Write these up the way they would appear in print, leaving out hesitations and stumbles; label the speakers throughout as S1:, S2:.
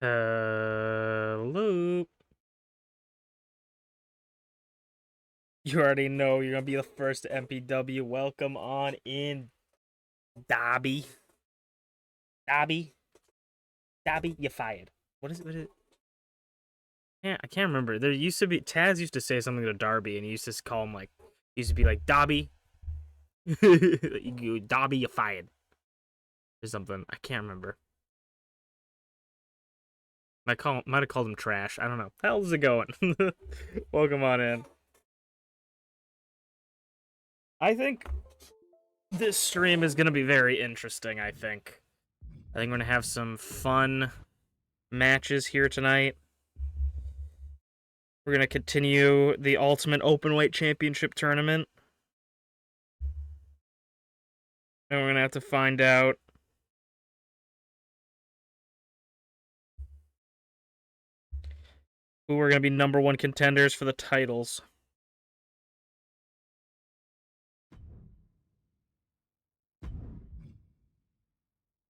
S1: Loop. You already know you're gonna be the first MPW. Welcome on in, Dobby. Dobby. Dobby, you fired. What is it? What is it? Yeah, I can't remember. There used to be Taz used to say something to Darby, and he used to call him like, he used to be like Dobby, Dobby, you fired, or something. I can't remember. Might have called him trash. I don't know. How's it going? Welcome on in. I think this stream is gonna be very interesting. I think we're gonna have some fun matches here tonight. We're gonna continue the Ultimate Openweight Championship tournament, and we're gonna have to find out who are gonna be #1 contenders for the titles.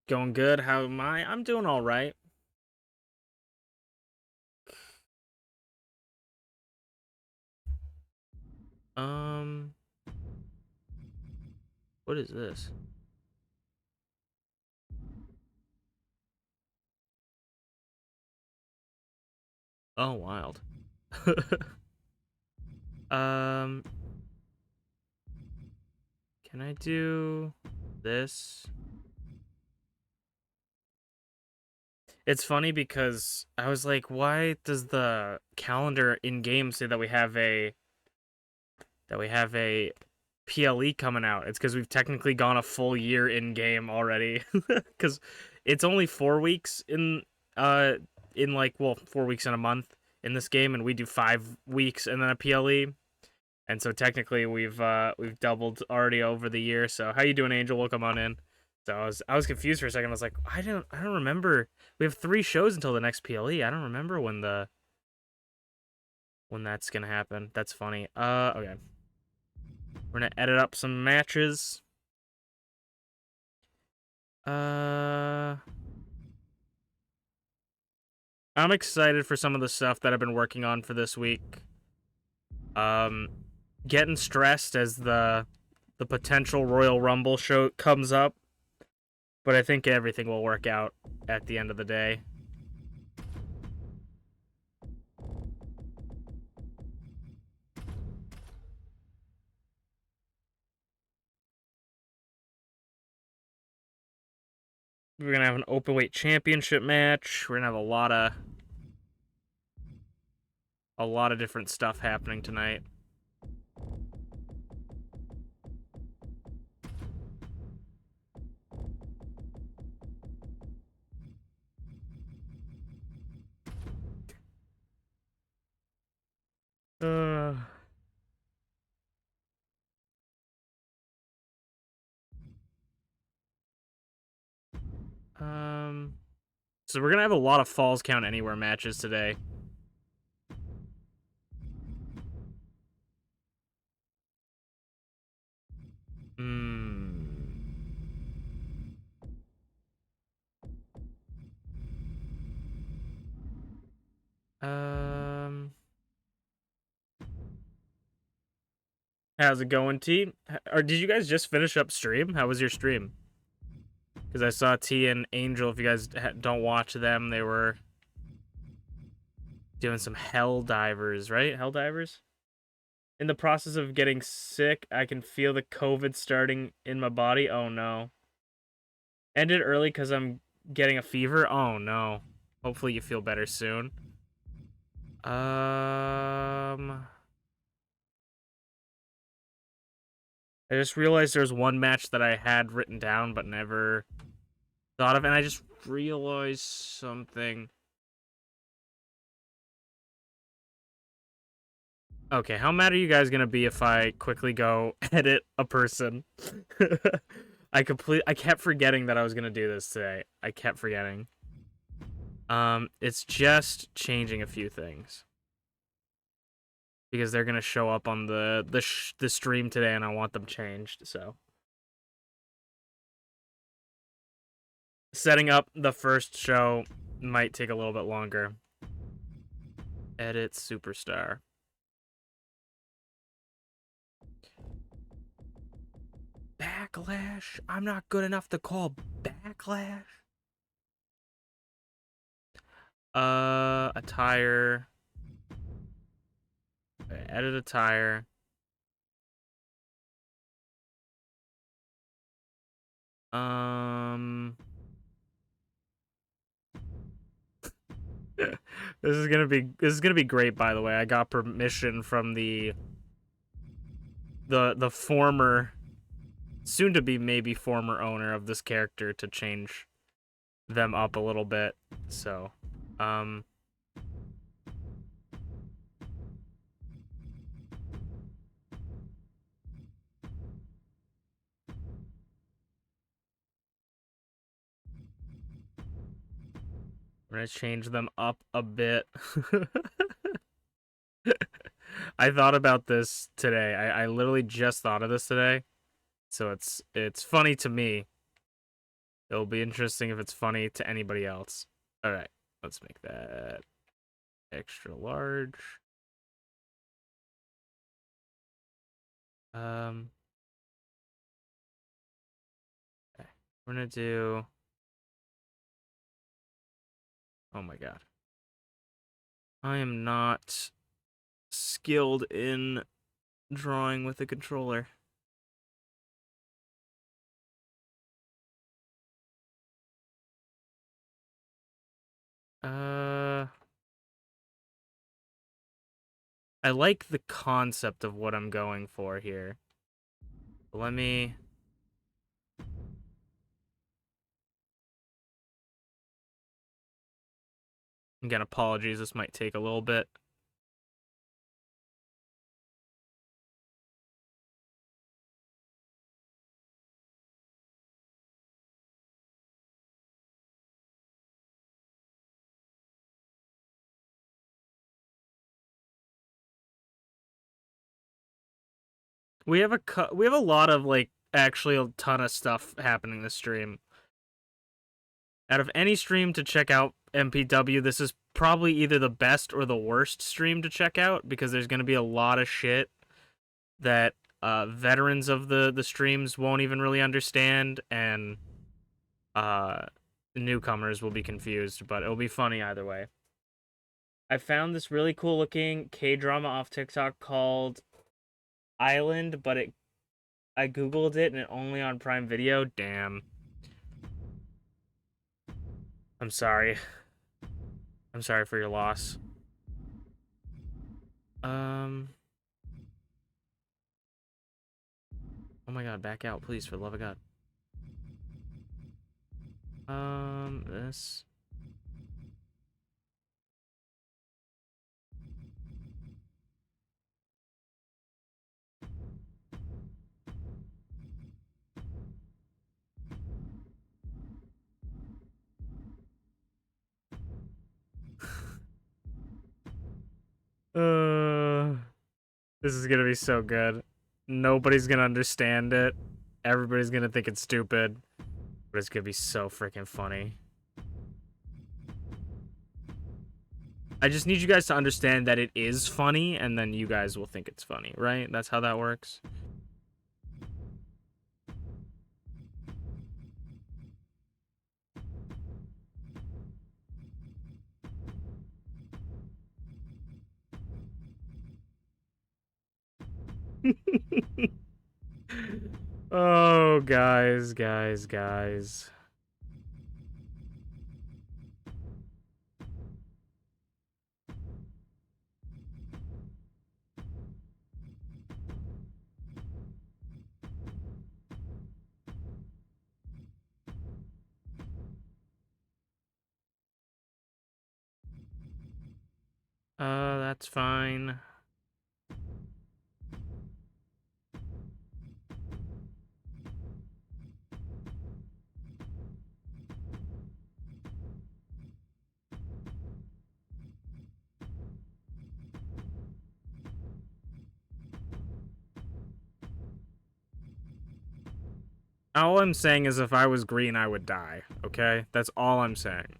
S1: Going good? How am I? I'm doing all right. What is this? Oh, wild. Can I do this? It's funny because I was like, why does the calendar in game say that we have a PLE coming out? It's because we've technically gone a full year in game already. Because it's only 4 weeks in like, well, 4 weeks in a month in this game, and we do 5 weeks and then a PLE. And so technically we've doubled already over the year. So how you doing, Angel? Welcome on in. So I was confused for a second. I was like, I don't remember. We have 3 shows until the next PLE. I don't remember when that's gonna happen. That's funny. Okay. We're gonna edit up some matches. I'm excited for some of the stuff that I've been working on for this week. Getting stressed as the potential Royal Rumble show comes up, but I think everything will work out at the end of the day. We're gonna have an openweight championship match. We're gonna have a lot of different stuff happening tonight. So we're gonna have a lot of Falls Count Anywhere matches today. How's it going, T? Or did you guys just finish up stream? How was your stream? Because I saw T and Angel. If you guys don't watch them, they were doing some Hell Divers, right? Hell Divers? In the process of getting sick, I can feel the COVID starting in my body. Oh no. Ended early because I'm getting a fever. Oh no. Hopefully you feel better soon. I just realized there's one match that I had written down but never thought of, and I just realized something. Okay, how mad are you guys gonna be if I quickly go edit a person? I kept forgetting that I was gonna do this today. I kept forgetting. It's just changing a few things because they're gonna show up on the stream today, and I want them changed. So, setting up the first show might take a little bit longer. Edit superstar. Backlash? I'm not good enough to call backlash? Attire. Edit attire. This is gonna be great, by the way. I got permission from the former, soon to be maybe former owner of this character to change them up a little bit. So, I'm gonna change them up a bit. I thought about this today. I literally just thought of this today. So it's funny to me. It'll be interesting if it's funny to anybody else. All right, let's make that extra large. Okay. We're gonna do. Oh my god. I am not skilled in drawing with a controller. I like the concept of what I'm going for here. Let me... Again, apologies, this might take a little bit. We have a lot of, like, actually a ton of stuff happening this stream. Out of any stream to check out MPW, this is probably either the best or the worst stream to check out, because there's going to be a lot of shit that veterans of the streams won't even really understand, and newcomers will be confused, but it'll be funny either way. I found this really cool looking K-drama off TikTok called Island, but I googled it and it only on Prime Video. Damn. I'm sorry. I'm sorry for your loss. Oh my god, back out, please, for the love of God. This. This is gonna be so good. Nobody's gonna understand it. Everybody's gonna think it's stupid. But it's gonna be so freaking funny. I just need you guys to understand that it is funny, and then you guys will think it's funny, right? That's how that works. Oh, guys. That's fine. All I'm saying is if I was green, I would die, okay? That's all I'm saying.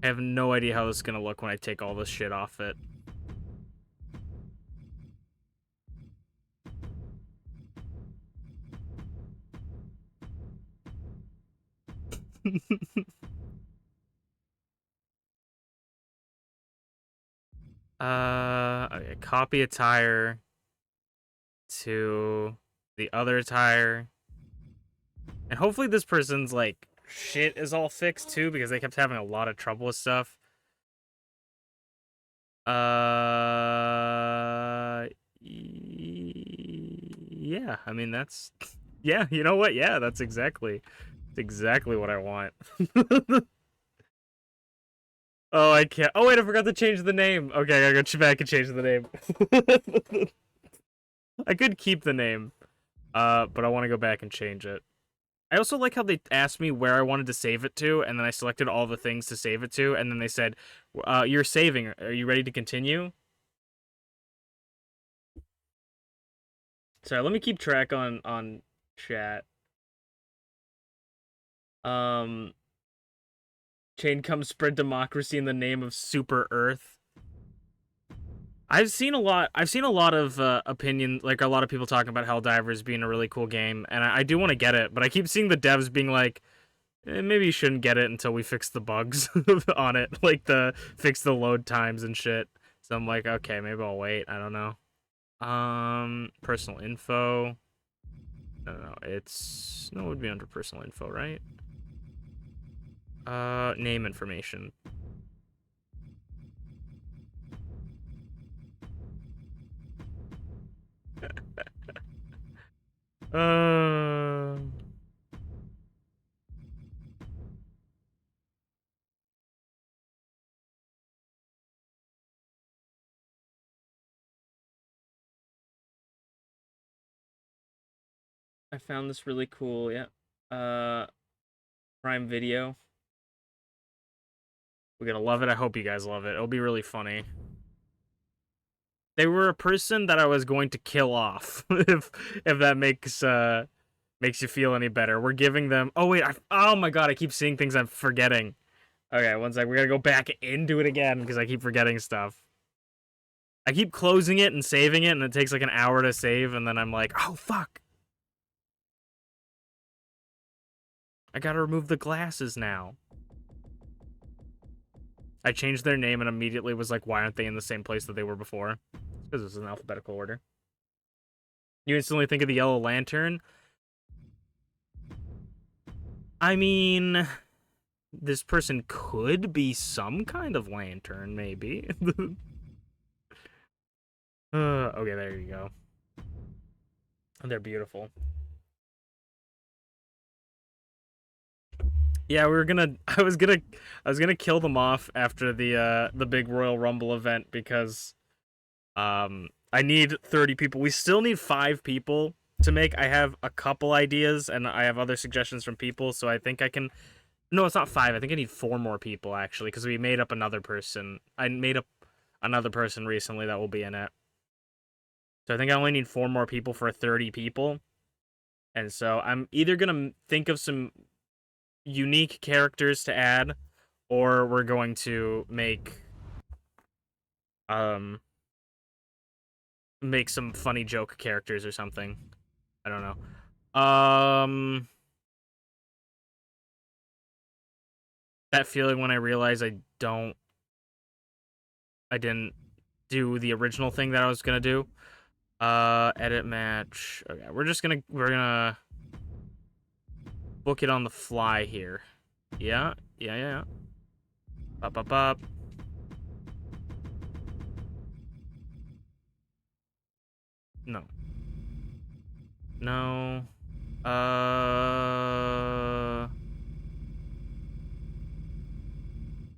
S1: I have no idea how this is gonna look when I take all this shit off it. Okay, copy a tire to the other tire. And hopefully this person's, like, shit is all fixed, too, because they kept having a lot of trouble with stuff. Yeah, I mean, that's... Yeah, you know what? Yeah, that's exactly what I want. Oh, I can't. Oh, wait, I forgot to change the name. Okay, I gotta go back and change the name. I could keep the name, but I want to go back and change it. I also like how they asked me where I wanted to save it to, and then I selected all the things to save it to, and then they said, you're saving. Are you ready to continue? Sorry, let me keep track on chat. Chain comes spread democracy in the name of Super Earth. I've seen a lot of opinion, like a lot of people talking about Helldivers being a really cool game, and I do want to get it, but I keep seeing the devs being like, maybe you shouldn't get it until we fix the bugs on it, like fix the load times and shit. So I'm like, okay, maybe I'll wait. I don't know. Personal info. No, it would be under personal info, right? Name information. uh... I found this really cool, yeah. Prime Video. We're gonna love it. I hope you guys love it. It'll be really funny. They were a person that I was going to kill off, if that makes you feel any better. We're giving them... Oh, wait. Oh, my God. I keep seeing things I'm forgetting. Okay, one sec. We gotta go back into it again, because I keep forgetting stuff. I keep closing it and saving it, and it takes like an hour to save, and then I'm like, oh, fuck. I gotta remove the glasses now. I changed their name and immediately was like, why aren't they in the same place that they were before? Because this is an alphabetical order. You instantly think of the Yellow Lantern. I mean, this person could be some kind of lantern, maybe. Okay, there you go. They're beautiful. Yeah, I was gonna kill them off after the big Royal Rumble event because I need 30 people. We still need 5 people to make. I have a couple ideas and I have other suggestions from people, so I think I can... No, it's not 5. I think I need 4 more people actually, because we made up another person. I made up another person recently that will be in it. So I think I only need 4 more people for 30 people. And so I'm either gonna think of some unique characters to add, or we're going to make some funny joke characters or something. I don't know. That feeling when I realized I didn't do the original thing that I was gonna do. Edit match. Okay, we're gonna book it on the fly here. Yeah. Up. No. No.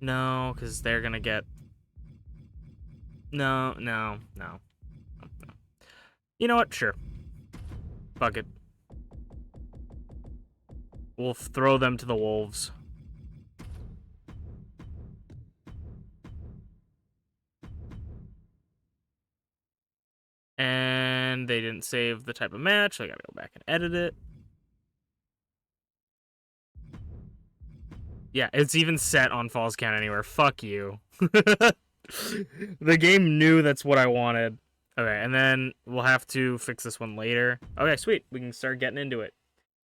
S1: No, because they're gonna get... No. You know what? Sure. Fuck it. We'll throw them to the wolves. And they didn't save the type of match, so I gotta go back and edit it. Yeah, it's even set on Falls Count Anywhere. Fuck you. The game knew that's what I wanted. Okay, and then we'll have to fix this one later. Okay, sweet. We can start getting into it.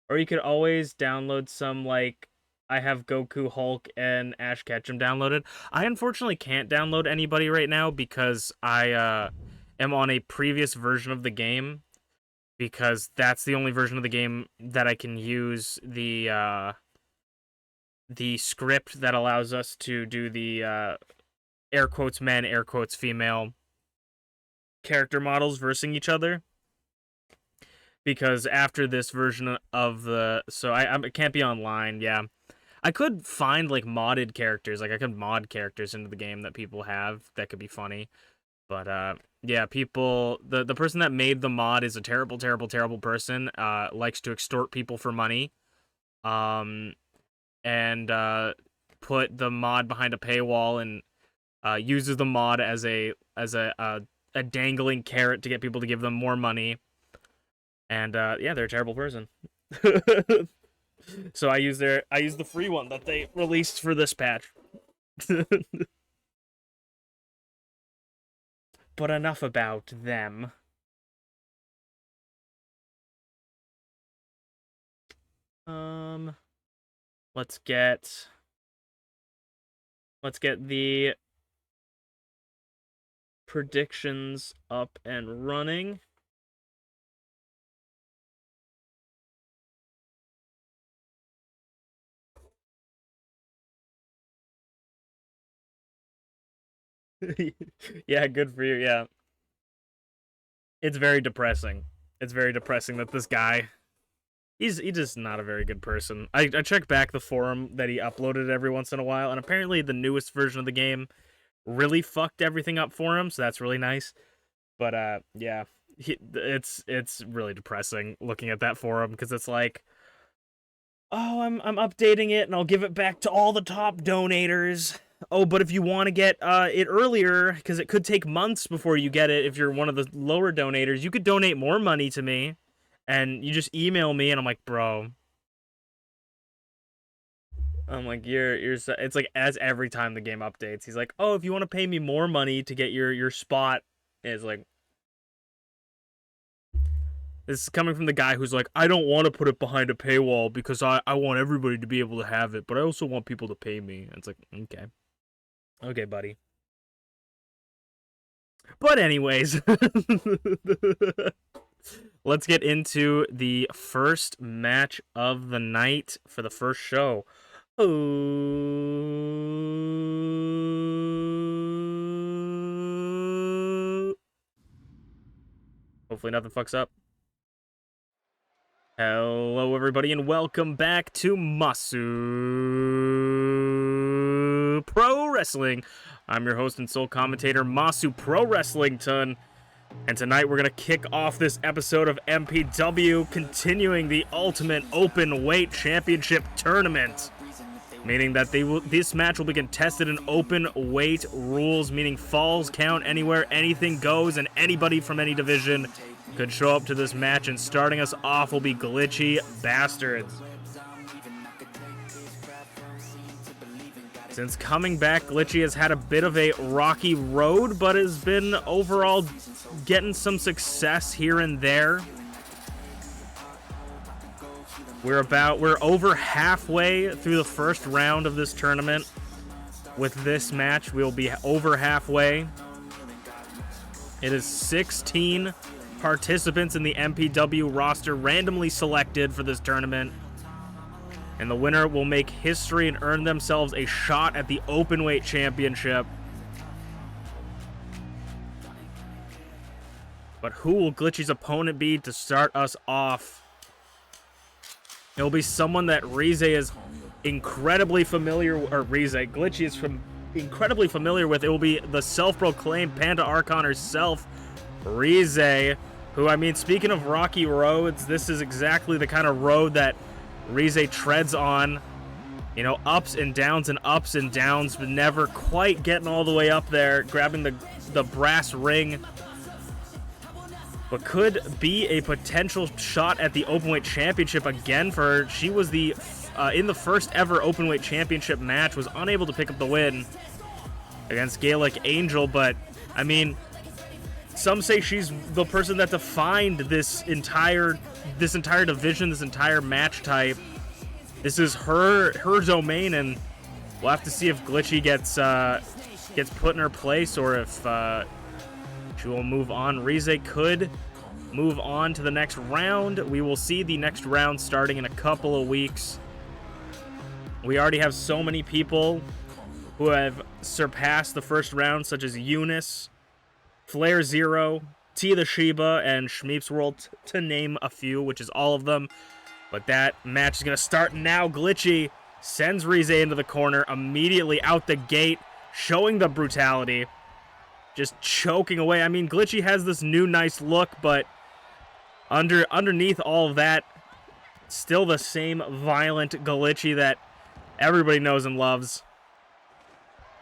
S1: Or you could always download some, like, I have Goku, Hulk, and Ash Ketchum downloaded. I unfortunately can't download anybody right now because I am on a previous version of the game, because that's the only version of the game that I can use the script that allows us to do the air quotes men, air quotes female character models versing each other. Because after this version of the... So I can't be online, yeah. I could find, like, modded characters. Like, I could mod characters into the game that people have. That could be funny. But, yeah, people... The person that made the mod is a terrible, terrible, terrible person. Likes to extort people for money. And put the mod behind a paywall and uses the mod as a dangling carrot to get people to give them more money. And yeah, they're a terrible person. So I use the free one that they released for this patch. But enough about them. Let's get the predictions up and running. Yeah, good for you, yeah. It's very depressing. It's very depressing that this guy... He's just not a very good person. I check back the forum that he uploaded every once in a while, and apparently the newest version of the game really fucked everything up for him, so that's really nice. But, yeah. It's really depressing looking at that forum, because it's like... Oh, I'm updating it, and I'll give it back to all the top donators. Oh, but if you want to get it earlier, because it could take months before you get it if you're one of the lower donators, you could donate more money to me, and you just email me, and I'm like, bro. I'm like, it's like, as every time the game updates, he's like, oh, if you want to pay me more money to get your spot, it's like... This is coming from the guy who's like, I don't want to put it behind a paywall because I want everybody to be able to have it, but I also want people to pay me. And it's like, okay. Okay, buddy. But anyways, let's get into the first match of the night for the first show. Hopefully nothing fucks up. Hello, everybody, and welcome back to Masu Pro Wrestling. I'm your host and sole commentator, Masu Pro Wrestlington, and tonight we're going to kick off this episode of MPW, continuing the Ultimate Open Weight Championship Tournament, meaning that this match will be contested in open weight rules, meaning falls count anywhere, anything goes, and anybody from any division could show up to this match, and starting us off will be Glitchy Bastards. Since coming back, Glitchy has had a bit of a rocky road, but has been overall getting some success here and there. We're over halfway through the first round of this tournament. With this match, we'll be over halfway. It is 16 participants in the MPW roster randomly selected for this tournament, and the winner will make history and earn themselves a shot at the Openweight Championship. But who will Glitchy's opponent be to start us off? It'll be someone that Rize is incredibly familiar, or Glitchy is incredibly familiar with. It will be the self-proclaimed Panda Archon herself, Rize, who, I mean, speaking of rocky roads, this is exactly the kind of road that Rize treads on. You know, ups and downs, but never quite getting all the way up there, grabbing the brass ring. But could be a potential shot at the Openweight Championship again for her. She was the in the first ever openweight championship match, was unable to pick up the win against Gaelic Angel. But I mean, some say she's the person that defined this entire division, this entire match type. This is her domain, and we'll have to see if Glitchy gets put in her place, or if she will move on. Rize could move on to the next round. We will see the next round starting in a couple of weeks. We already have so many people who have surpassed the first round, such as Eunice, Flare Zero, T the Shiba, and Schmeep's World, to name a few, which is all of them. But that match is going to start now. Glitchy sends Rize into the corner immediately out the gate, showing the brutality. Just choking away. I mean, Glitchy has this new nice look, but underneath all of that, still the same violent Glitchy that everybody knows and loves.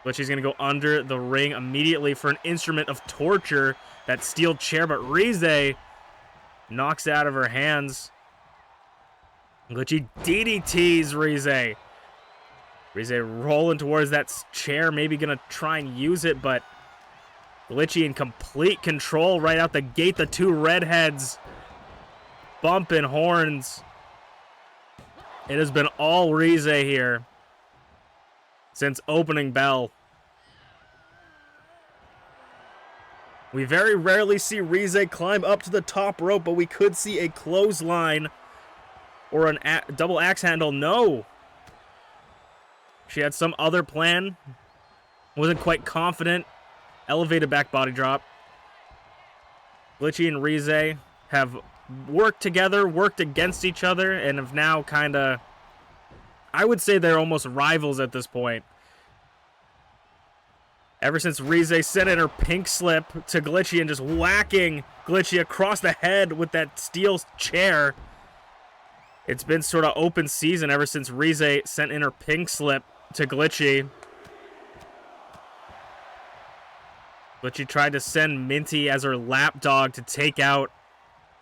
S1: Glitchy's going to go under the ring immediately for an instrument of torture, that steel chair, but Rize knocks it out of her hands. Glitchy DDTs Rize. Rize rolling towards that chair, maybe going to try and use it, but Glitchy in complete control right out the gate. The two redheads bumping horns. It has been all Rize here since opening bell. We very rarely see Rize climb up to the top rope, but we could see a clothesline or a double axe handle. No. She had some other plan. Wasn't quite confident. Elevated back body drop. Glitchy and Rize have worked together, worked against each other, and have now kind of, I would say they're almost rivals at this point. Ever since Rize sent in her pink slip to Glitchy and just whacking Glitchy across the head with that steel chair, it's been sort of open season ever since Rize sent in her pink slip to Glitchy. Glitchy tried to send Minty as her lapdog to take out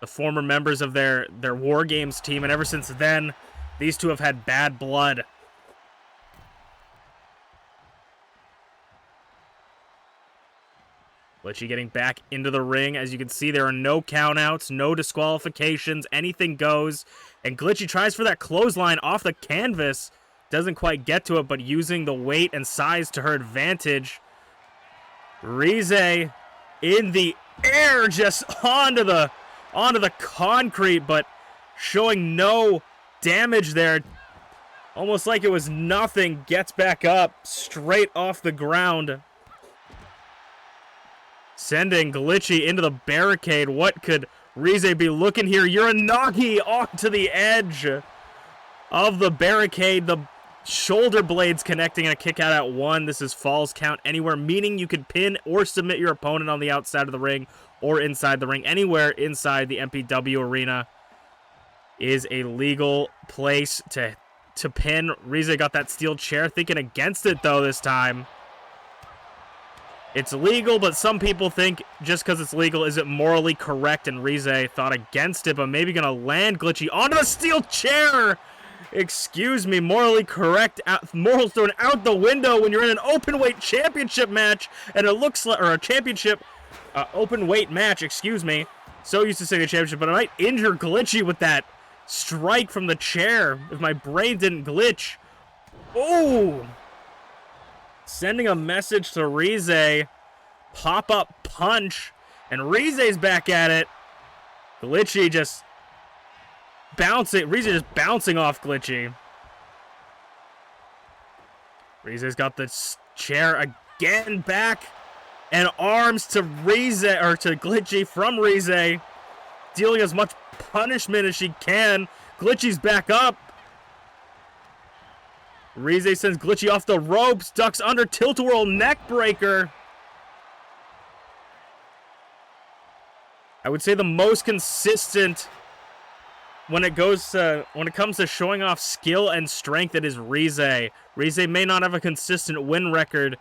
S1: the former members of their War Games team, and ever since then, these two have had bad blood. Glitchy getting back into the ring. As you can see, there are no countouts, no disqualifications, anything goes. And Glitchy tries for that clothesline off the canvas. Doesn't quite get to it, but using the weight and size to her advantage. Rize in the air, just onto the concrete, but showing no damage there. Almost like it was nothing. Gets back up straight off the ground. Sending Glitchy into the barricade. What could Rize be looking here? Uranagi onto the edge of the barricade. The shoulder blades connecting, and a kick out at one. This is falls count anywhere, meaning you could pin or submit your opponent on the outside of the ring or inside the ring. Anywhere inside the MPW arena is a legal place to pin. Rize got that steel chair, thinking against it though this time. It's legal, but some people think just because it's legal, is it morally correct? And Rize thought against it, but maybe going to land Glitchy onto the steel chair. Excuse me, morally correct. Morals thrown out the window when you're in an open weight championship match, and it looks like, or a championship open weight match, excuse me. So used to saying a championship, but I might injure Glitchy with that strike from the chair if my brain didn't glitch. Oh! Sending a message to Rize. Pop-up punch. And Rize's back at it. Glitchy just bouncing. Rize just bouncing off Glitchy. Rize's got the chair again back. And arms to Rize, or to Glitchy from Rize. Dealing as much punishment as she can. Glitchy's back up. Rize sends Glitchy off the ropes, ducks under, tilt-a-whirl neck breaker. I would say the most consistent when it comes to showing off skill and strength, it is Rize. Rize may not have a consistent win record,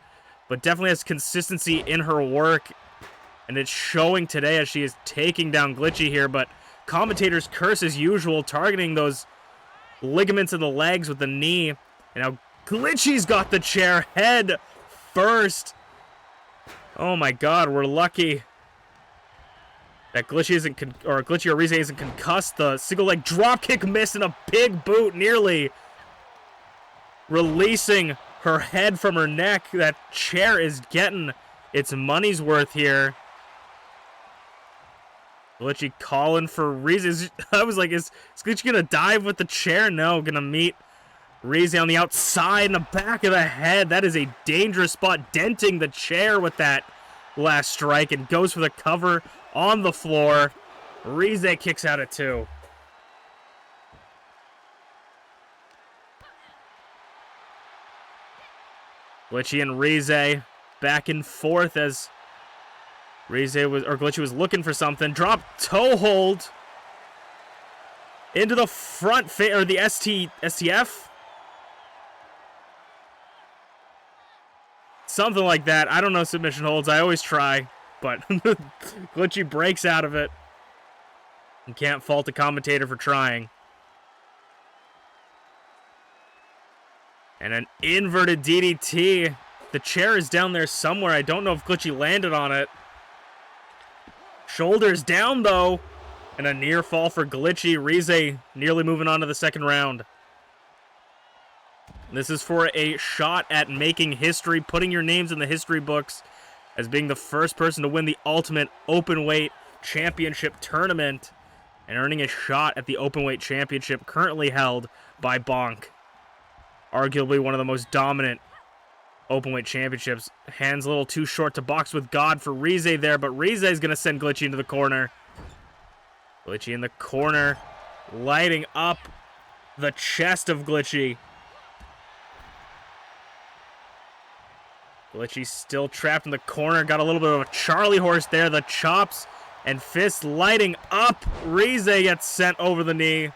S1: but definitely has consistency in her work, and it's showing today as she is taking down Glitchy here. But commentators curse as usual, targeting those ligaments in the legs with the knee. And now Glitchy's got the chair head first. Oh my god, we're lucky that Glitchy or Rize isn't concussed. The single leg dropkick miss and a big boot nearly releasing her head from her neck. That chair is getting its money's worth here. Glitchy calling for Rize. I was like, is Glitchy gonna dive with the chair? No, gonna meet Rize on the outside in the back of the head. That is a dangerous spot, denting the chair with that last strike, and goes for the cover on the floor. Rize kicks out at 2. Glitchy and Rize back and forth as Glitchy was looking for something. Drop toe hold into the front or the STF. Something like that. I don't know submission holds. I always try, but Glitchy breaks out of it. And can't fault the commentator for trying. And an inverted DDT. The chair is down there somewhere. I don't know if Glitchy landed on it. Shoulders down, though. And a near fall for Glitchy. Rize nearly moving on to the second round. This is for a shot at making history, putting your names in the history books as being the first person to win the Ultimate Openweight Championship tournament and earning a shot at the Openweight Championship currently held by Bonk. Arguably one of the most dominant Openweight championships. Hands a little too short to box with God for Rize there, but Rize is going to send Glitchy into the corner. Glitchy in the corner, lighting up the chest of Glitchy. Glitchy still trapped in the corner. Got a little bit of a Charlie horse there. The chops and fists lighting up. Rize gets sent over the knee.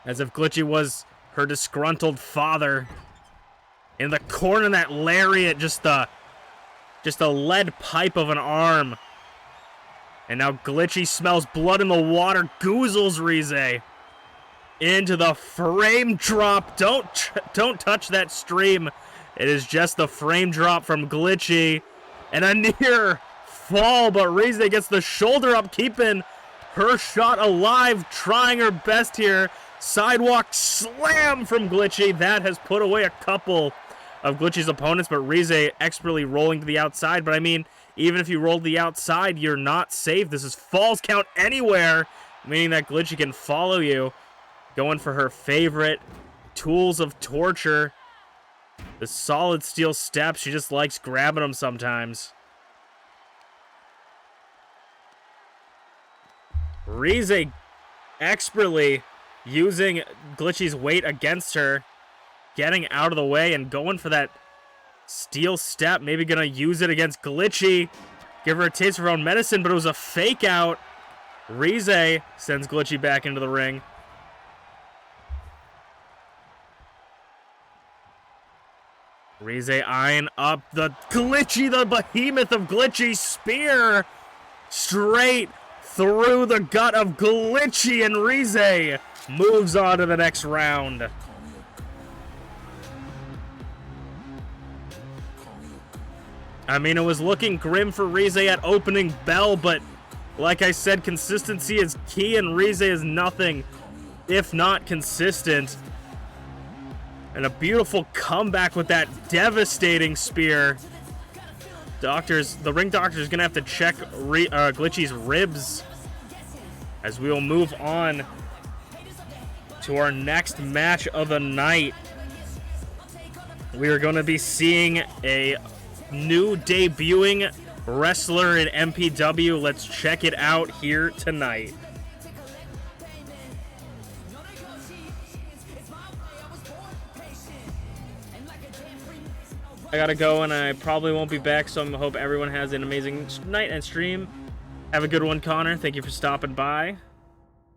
S1: As if Glitchy was her disgruntled father. In the corner, that lariat, just a lead pipe of an arm. And now Glitchy smells blood in the water, goozles Rize into the frame drop. Don't touch that stream. It is just the frame drop from Glitchy. And a near fall, but Rize gets the shoulder up, keeping her shot alive, trying her best here. Sidewalk slam from Glitchy. That has put away a couple of Glitchy's opponents, but Rize expertly rolling to the outside. But I mean, even if you roll to the outside, you're not safe. This is falls count anywhere, meaning that Glitchy can follow you. Going for her favorite tools of torture. The solid steel steps. She just likes grabbing them sometimes. Rize expertly using Glitchy's weight against her, getting out of the way and going for that steel step. Maybe gonna use it against Glitchy, give her a taste of her own medicine, but it was a fake out. Rize sends Glitchy back into the ring. Rize eyeing up the Glitchy, the behemoth of Glitchy. Spear straight through the gut of Glitchy, and Rize moves on to the next round. I mean, it was looking grim for Rize at opening bell, but like I said, consistency is key, and Rize is nothing if not consistent. And a beautiful comeback with that devastating spear. The ring doctor is going to have to check Glitchy's ribs as we will move on to our next match of the night. We are going to be seeing a new debuting wrestler in MPW. Let's check it out here tonight. I gotta go, and I probably won't be back, so I hope everyone has an amazing night and stream. Have a good one, Connor. Thank you for stopping by.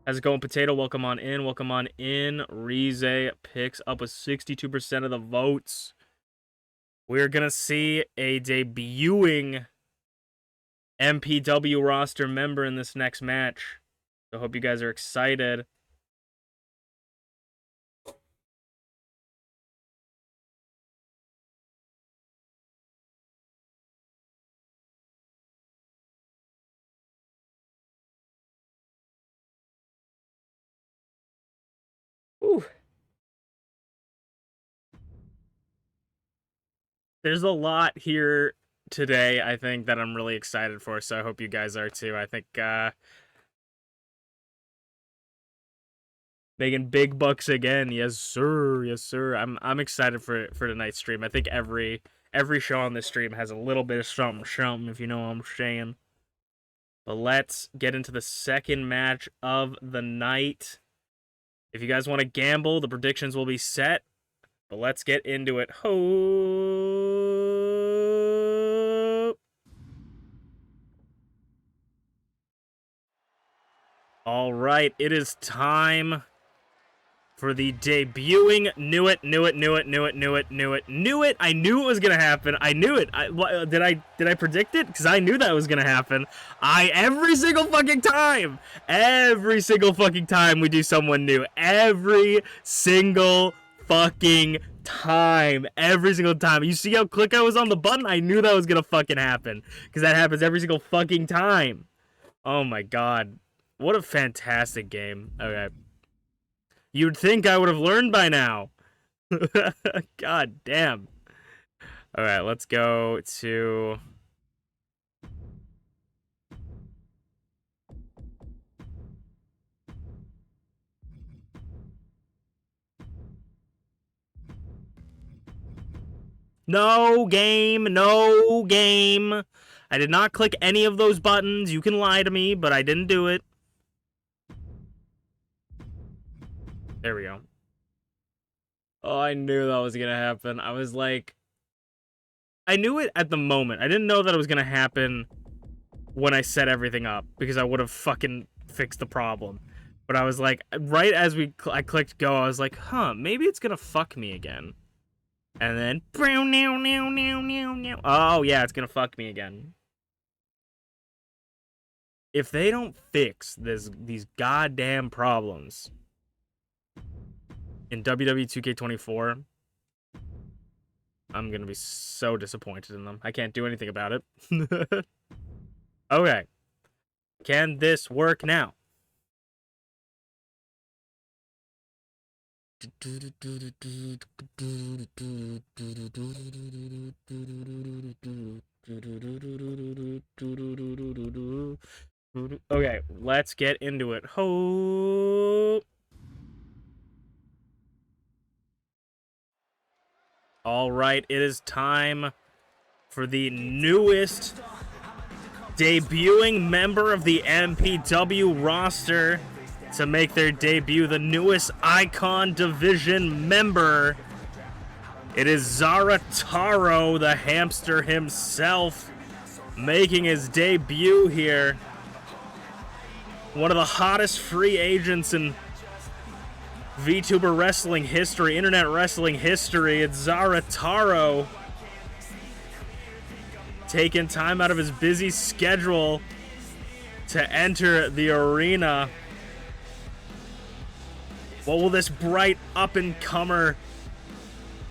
S1: How's it going, Potato? Welcome on in. Welcome on in. Rize picks up with 62% of the votes. We're gonna see a debuting MPW roster member in this next match. I hope you guys are excited. Ooh. There's a lot here today, I think, that I'm really excited for, so I hope you guys are too. I think making big bucks again. Yes, sir. Yes, sir. I'm excited for tonight's stream. I think every show on this stream has a little bit of something, if you know what I'm saying. But let's get into the second match of the night. If you guys want to gamble, the predictions will be set. But let's get into it. Ho! All right, it is time for the debuting knew it. I knew it was gonna happen. I knew it. Did I predict it? Because I knew that was gonna happen. Every single fucking time we do someone new. Every single fucking time. Every single time. You see how quick I was on the button? I knew that was gonna fucking happen. Because that happens every single fucking time. Oh my god. What a fantastic game. Okay. You'd think I would have learned by now. God damn. All right, let's go to... No game, no game. I did not click any of those buttons. You can lie to me, but I didn't do it. There we go. Oh, I knew that was gonna happen. I was like... I knew it at the moment. I didn't know that it was gonna happen when I set everything up, because I would have fucking fixed the problem. But I was like, right as I clicked go, I was like, huh, maybe it's gonna fuck me again. And then, oh yeah, it's gonna fuck me again. If they don't fix these goddamn problems in WWE 2K24, I'm gonna be so disappointed in them. I can't do anything about it. Okay. Can this work now? Okay, let's get into it. Ho! All right, it is time for the newest debuting member of the MPW roster to make their debut, the newest Icon Division member. It is Zarataro, the hamster himself, making his debut here. One of the hottest free agents in VTuber wrestling history, internet wrestling history. It's Zarataro, taking time out of his busy schedule to enter the arena. What will this bright up-and-comer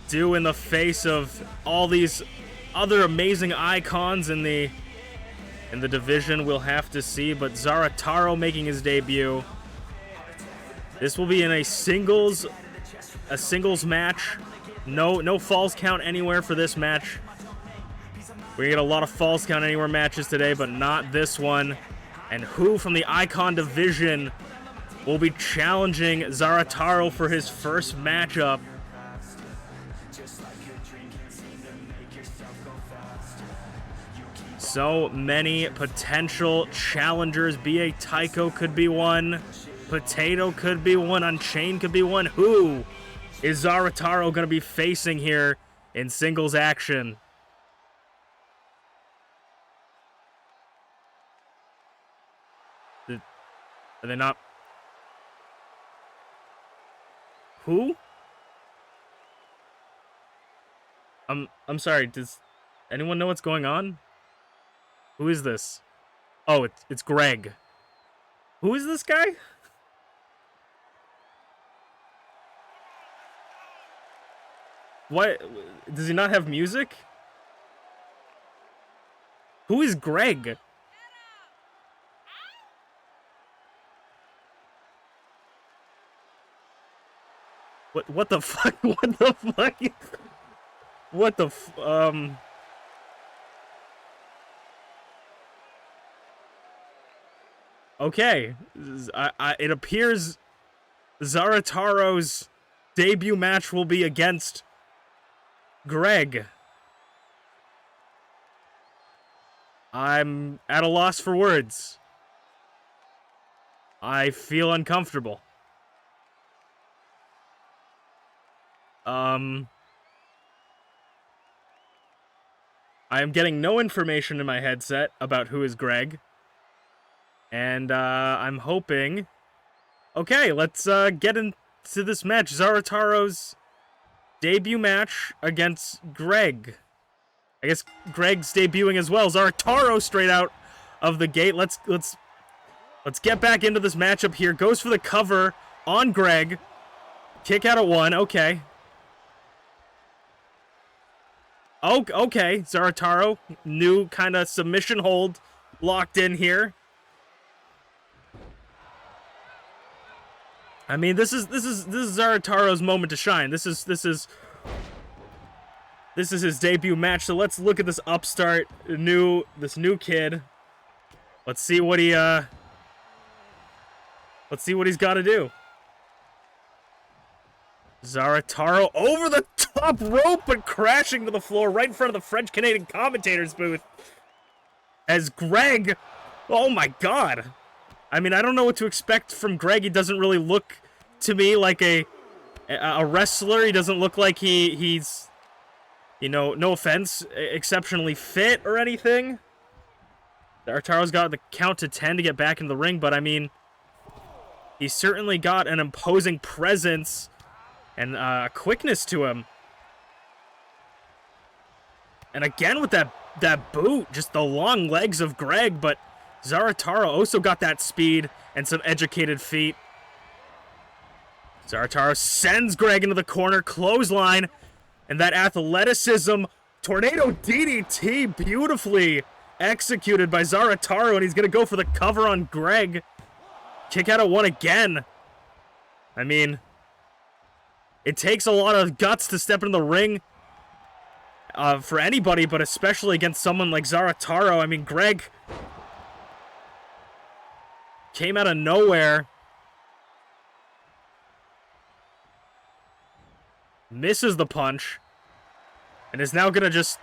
S1: do in the face of all these other amazing icons in the division? We'll have to see, but Zarataro making his debut. This will be in a singles match. No falls count anywhere for this match. We're gonna get a lot of falls count anywhere matches today, but not this one. And who from the Icon Division will be challenging Zarataro for his first matchup? So many potential challengers. B.A. Tycho could be one. Potato could be one. Unchained could be one. Who is Zarataro going to be facing here in singles action? Are they not? Who? I'm sorry. Does anyone know what's going on? Who is this? Oh, it's Greg. Who is this guy? What? Does he not have music? Who is Greg? What the fuck? What the fuck? What the Okay. It appears Zarataro's debut match will be against Greg. I'm at a loss for words. I feel uncomfortable. I am getting no information in my headset about who is Greg. And, I'm hoping... Okay, let's, get into this match. Zarataro's debut match against Greg. I guess Greg's debuting as well. Zarataro straight out of the gate. Let's get back into this matchup here. Goes for the cover on Greg. Kick out at 1. Okay. Oh, okay. Zarataro, new kind of submission hold locked in here. I mean, this is Zarataro's moment to shine. This is his debut match. So let's look at this upstart, this new kid. Let's see what he's got to do. Zarataro over the top rope, but crashing to the floor right in front of the French-Canadian commentator's booth. As Greg, oh my god. I mean, I don't know what to expect from Greg. He doesn't really look to me like a wrestler. He doesn't look like he's, you know, no offense, exceptionally fit or anything. Zarataro's got the count to 10 to get back in the ring, but I mean, he's certainly got an imposing presence and quickness to him. And again with that boot, just the long legs of Greg, but Zarataro also got that speed and some educated feet. Zarataro sends Greg into the corner, clothesline, and that athleticism, tornado DDT, beautifully executed by Zarataro, and he's going to go for the cover on Greg. Kick out at 1 again. I mean, it takes a lot of guts to step in the ring for anybody, but especially against someone like Zarataro. I mean, Greg came out of nowhere. Misses the punch. And is now going to just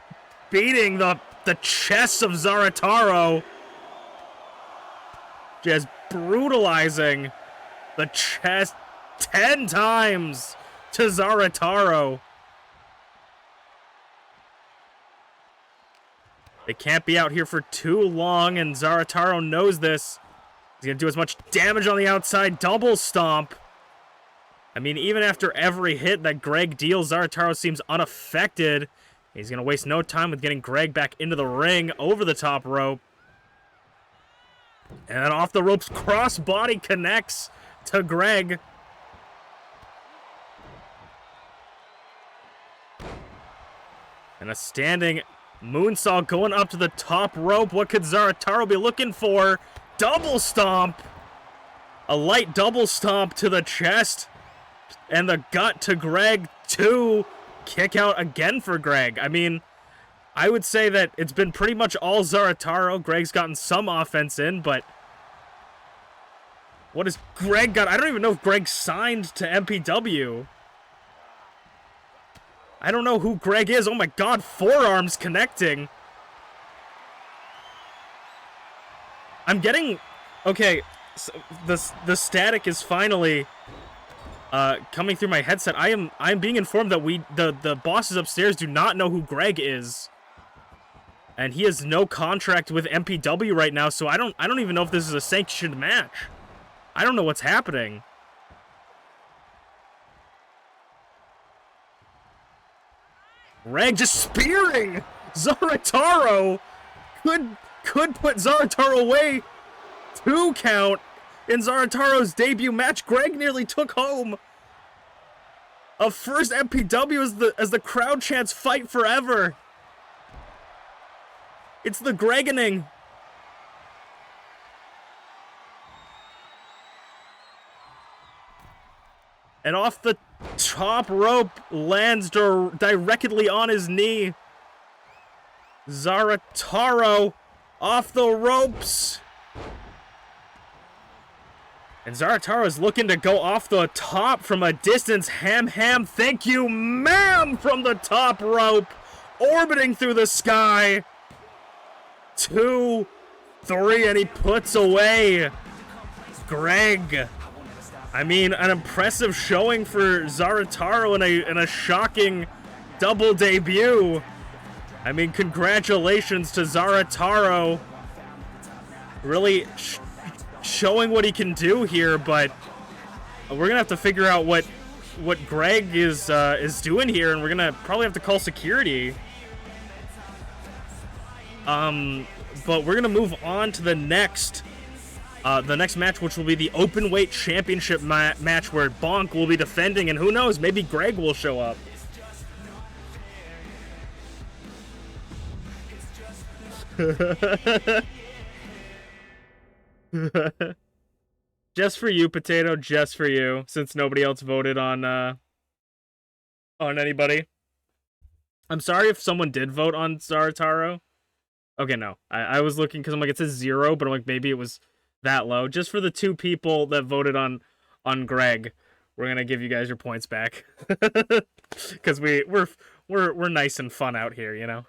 S1: beating the chest of Zarataro. Just brutalizing the chest 10 times to Zarataro. They can't be out here for too long, and Zarataro knows this. He's going to do as much damage on the outside. Double stomp. I mean, even after every hit that Greg deals, Zarataro seems unaffected. He's going to waste no time with getting Greg back into the ring over the top rope. And then off the ropes, crossbody connects to Greg. And a standing moonsault going up to the top rope. What could Zarataro be looking for? Double stomp. A light double stomp to the chest. And the gut to Greg. 2. Kick out again for Greg. I mean, I would say that it's been pretty much all Zarataro. Greg's gotten some offense in, but what has Greg got? I don't even know if Greg signed to MPW. I don't know who Greg is. Oh my god, forearms connecting. I'm getting... Okay, so the static is finally coming through my headset. I'm being informed that the bosses upstairs do not know who Greg is. And he has no contract with MPW right now, so I don't even know if this is a sanctioned match. I don't know what's happening. Greg just spearing Zarataro. Could put Zarataro away. 2 count. In Zarataro's debut match, Greg nearly took home a first MPW as the crowd chants "Fight Forever." It's the Gregening. And off the top rope, lands directly on his knee. Zarataro off the ropes. And Zarataro is looking to go off the top from a distance. Ham, thank you, ma'am, from the top rope. Orbiting through the sky. 2, 3, and he puts away Greg. I mean, an impressive showing for Zarataro in a shocking double debut. I mean, congratulations to Zarataro. Really showing what he can do here, but we're gonna have to figure out what Greg is doing here, and we're gonna probably have to call security. But we're gonna move on to the next match, which will be the open weight championship match, where Bonk will be defending, and who knows, maybe Greg will show up. Just for you, Potato, just for you, since nobody else voted on anybody. I'm sorry if someone did vote on Zarataro. Okay, no. I was looking because I'm like, it says 0, but I'm like, maybe it was that low. Just for the 2 people that voted on Greg, we're gonna give you guys your points back. Because we're nice and fun out here, you know?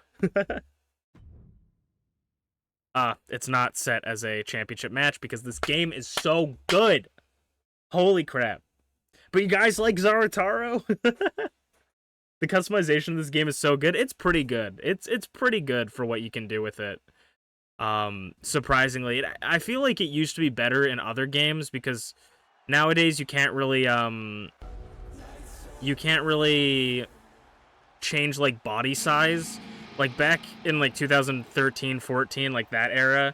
S1: It's not set as a championship match because this game is so good. Holy crap. But you guys like Zarataro? The customization of this game is so good. It's pretty good. It's pretty good for what you can do with it. Surprisingly, I feel like it used to be better in other games because nowadays you can't really change like body size. Like back in like 2013, 14, like that era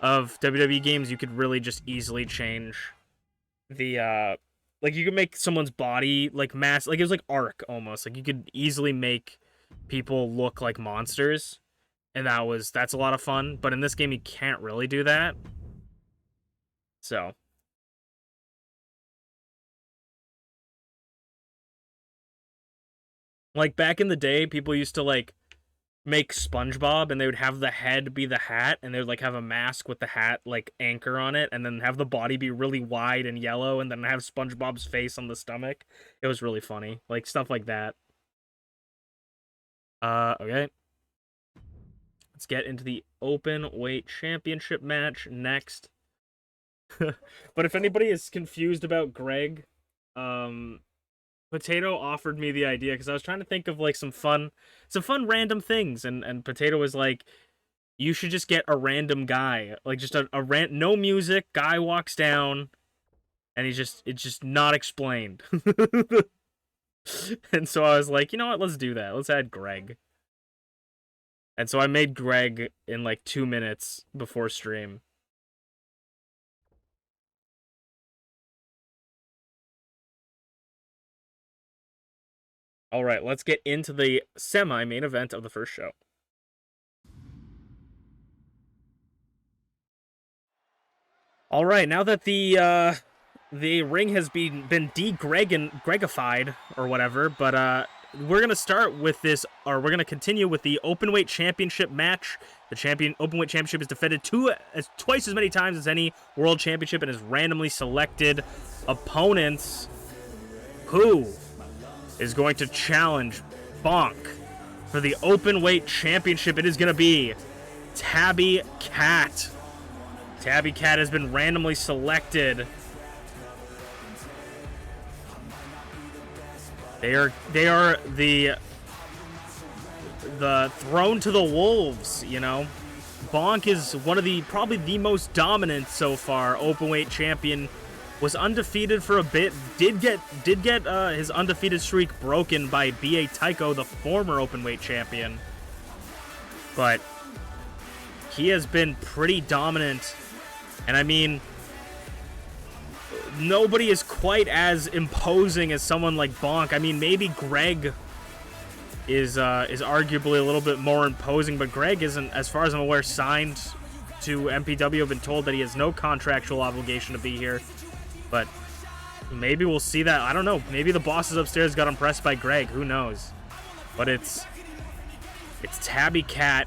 S1: of WWE games, you could really just easily change the like you could make someone's body like mass, like it was like Arc almost. Like you could easily make people look like monsters, and that's a lot of fun. But in this game, you can't really do that. So like back in the day, people used to like make SpongeBob, and they would have the head be the hat, and they would like have a mask with the hat like anchor on it, and then have the body be really wide and yellow, and then have SpongeBob's face on the stomach. It was really funny, like stuff like that. Okay. Let's get into the open weight championship match next. But if anybody is confused about Greg, Potato offered me the idea because I was trying to think of like some fun random things, and Potato was like, you should just get a random guy, like just a no music guy walks down, and it's just not explained. And so I was like, you know what, let's do that. Let's add Greg. And so I made Greg in like 2 minutes before stream. All right, let's get into the semi-main event of the first show. All right, now that the ring has been de-Gregified or whatever, but we're gonna start with this, or we're gonna continue with the openweight championship match. The openweight championship is defended twice as many times as any world championship, and is randomly selected opponents. Who is going to challenge Bonk for the openweight championship? It is going to be Tabby Cat. Tabby Cat has been randomly selected. They are the thrown to the wolves, you know. Bonk is one of probably the most dominant so far openweight champion. Was undefeated for a bit. Did get his undefeated streak broken by B.A. Taiko, the former openweight champion. But he has been pretty dominant. And I mean, nobody is quite as imposing as someone like Bonk. I mean, maybe Greg is arguably a little bit more imposing, but Greg isn't, as far as I'm aware, signed to MPW. I've been told that he has no contractual obligation to be here, but maybe we'll see that. I don't know. Maybe the bosses upstairs got impressed by Greg. Who knows? But it's Tabby Cat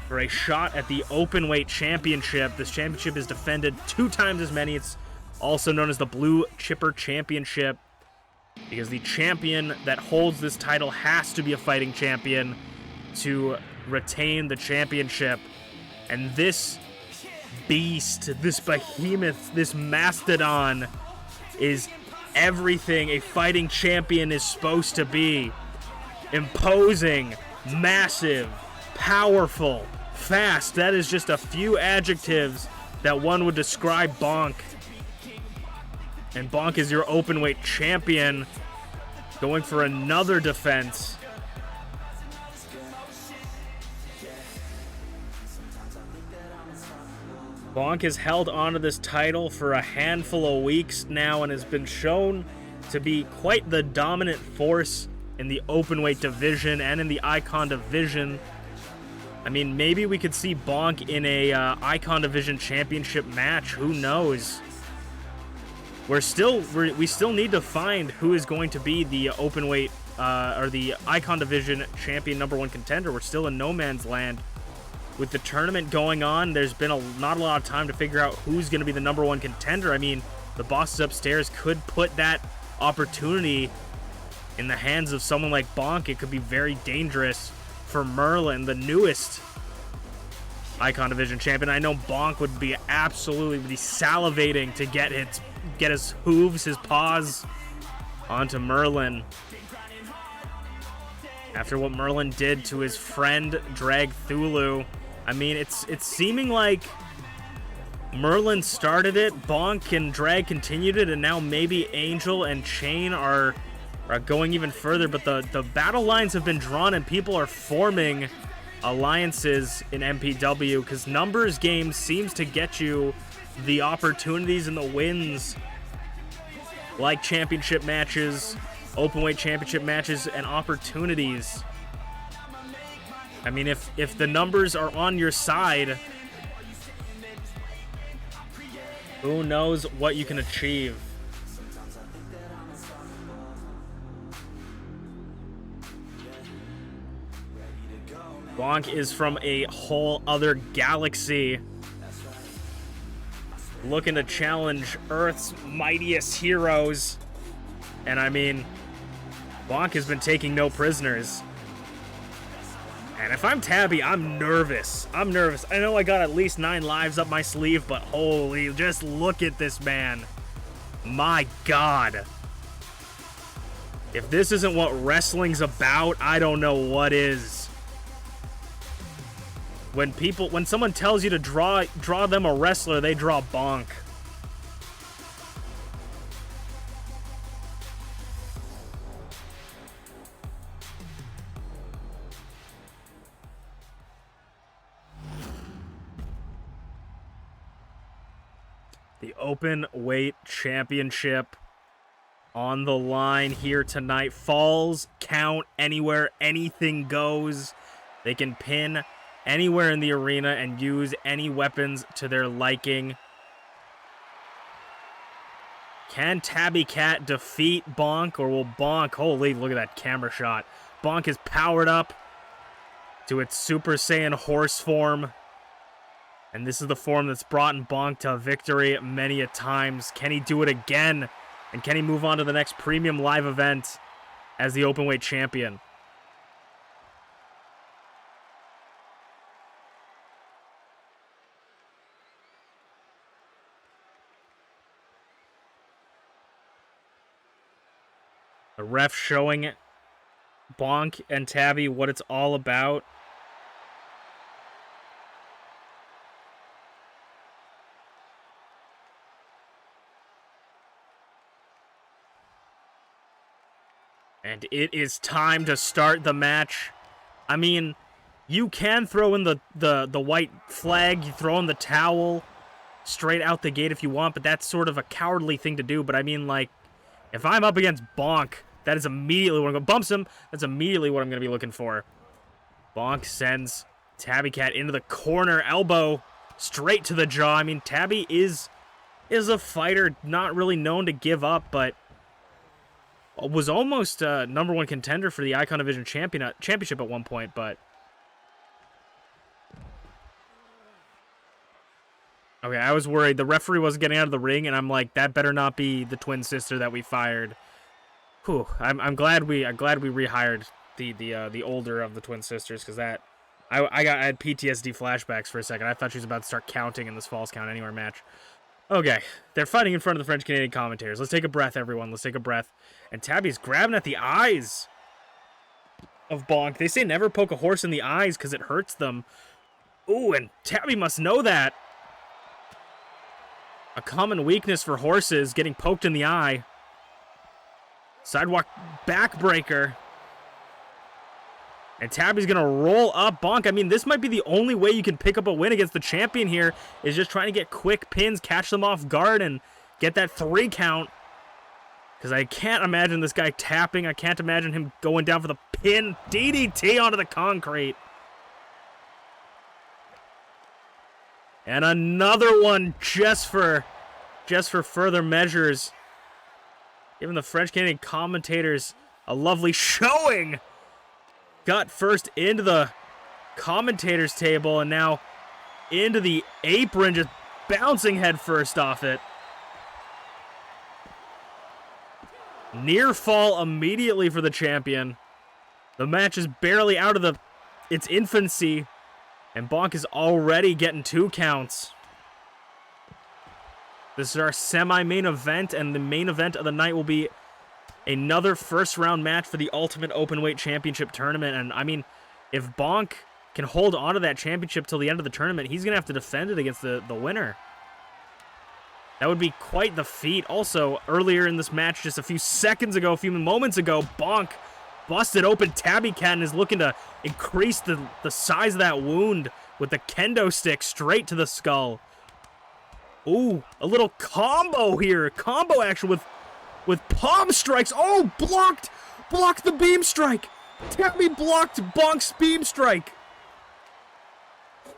S1: for a shot at the Openweight Championship. This championship is defended 2 times as many. It's also known as the Blue Chipper Championship, because the champion that holds this title has to be a fighting champion to retain the championship. And this beast, this behemoth, this mastodon is everything a fighting champion is supposed to be. Imposing, massive, powerful, fast. That is just a few adjectives that one would describe Bonk. And Bonk is your openweight champion, going for another defense. Bonk has held onto this title for a handful of weeks now and has been shown to be quite the dominant force in the openweight division and in the Icon division. I mean, maybe we could see Bonk in a Icon division championship match. Who knows? We still need to find who is going to be the openweight or the Icon division champion #1 contender. We're still in no man's land. With the tournament going on, there's been not a lot of time to figure out who's going to be the #1 contender. I mean, the bosses upstairs could put that opportunity in the hands of someone like Bonk. It could be very dangerous for Merlin, the newest Icon division champion. I know Bonk would be absolutely salivating to get his hooves, his paws onto Merlin. After what Merlin did to his friend Drag Thulu, I mean, it's seeming like Merlin started it, Bonk and Drag continued it, and now maybe Angel and Chain are going even further. But the battle lines have been drawn and people are forming alliances in MPW, because numbers games seems to get you the opportunities and the wins, like championship matches, openweight championship matches, and opportunities. I mean, if the numbers are on your side, who knows what you can achieve. Bonk is from a whole other galaxy, looking to challenge Earth's mightiest heroes. And I mean, Bonk has been taking no prisoners. And if I'm Tabby, I'm nervous. I know I got at least 9 lives up my sleeve, but holy, just look at this man. My God. If this isn't what wrestling's about, I don't know what is. When someone tells you to draw them a wrestler, they draw Bonk. The open weight championship on the line here tonight. Falls count anywhere, anything goes. They can pin anywhere in the arena and use any weapons to their liking. Can Tabby Cat defeat Bonk, or will Bonk... Holy, look at that camera shot. Bonk is powered up to its Super Saiyan horse form. And this is the form that's brought Bonk to victory many a times. Can he do it again? And can he move on to the next premium live event as the openweight champion? The ref showing Bonk and Tabby what it's all about. And it is time to start the match. I mean, you can throw in the white flag, you throw in the towel, straight out the gate if you want, but that's sort of a cowardly thing to do. But I mean, like, if I'm up against Bonk, that is immediately what I'm going to bumps him. That's immediately what I'm going to be looking for. Bonk sends Tabby Cat into the corner, elbow straight to the jaw. I mean, Tabby is a fighter not really known to give up, but was almost #1 contender for the Icon Division championship at one point, but okay, I was worried. The referee wasn't getting out of the ring, and I'm like, that better not be the twin sister that we fired. Whew, I'm glad we rehired the older of the twin sisters, because that I had PTSD flashbacks for a second. I thought she was about to start counting in this Falls Count Anywhere match. Okay, they're fighting in front of the French-Canadian commentators. Let's take a breath, everyone. Let's take a breath. And Tabby's grabbing at the eyes of Bonk. They say never poke a horse in the eyes because it hurts them. Ooh, and Tabby must know that. A common weakness for horses, getting poked in the eye. Sidewalk backbreaker. And Tabby's going to roll up Bonk. I mean, this might be the only way you can pick up a win against the champion here, is just trying to get quick pins, catch them off guard, and get that 3 count. Because I can't imagine this guy tapping. I can't imagine him going down for the pin. DDT onto the concrete. And another one just for further measures. Giving the French-Canadian commentators a lovely showing. Got first into the commentators table and now into the apron, just bouncing head first off it. Near fall immediately for the champion. The match is barely out of its infancy, and Bonk is already getting 2 counts. This is our semi-main event, and the main event of the night will be another first-round match for the Ultimate Openweight Championship Tournament. And, I mean, if Bonk can hold on to that championship till the end of the tournament, he's going to have to defend it against the winner. That would be quite the feat. Also, earlier in this match, just a few moments ago, Bonk busted open Tabby Cat and is looking to increase the size of that wound with the kendo stick straight to the skull. Ooh, a little combo here. Combo action with palm strikes. Oh, blocked the beam strike. Tabby blocked Bonk's beam strike.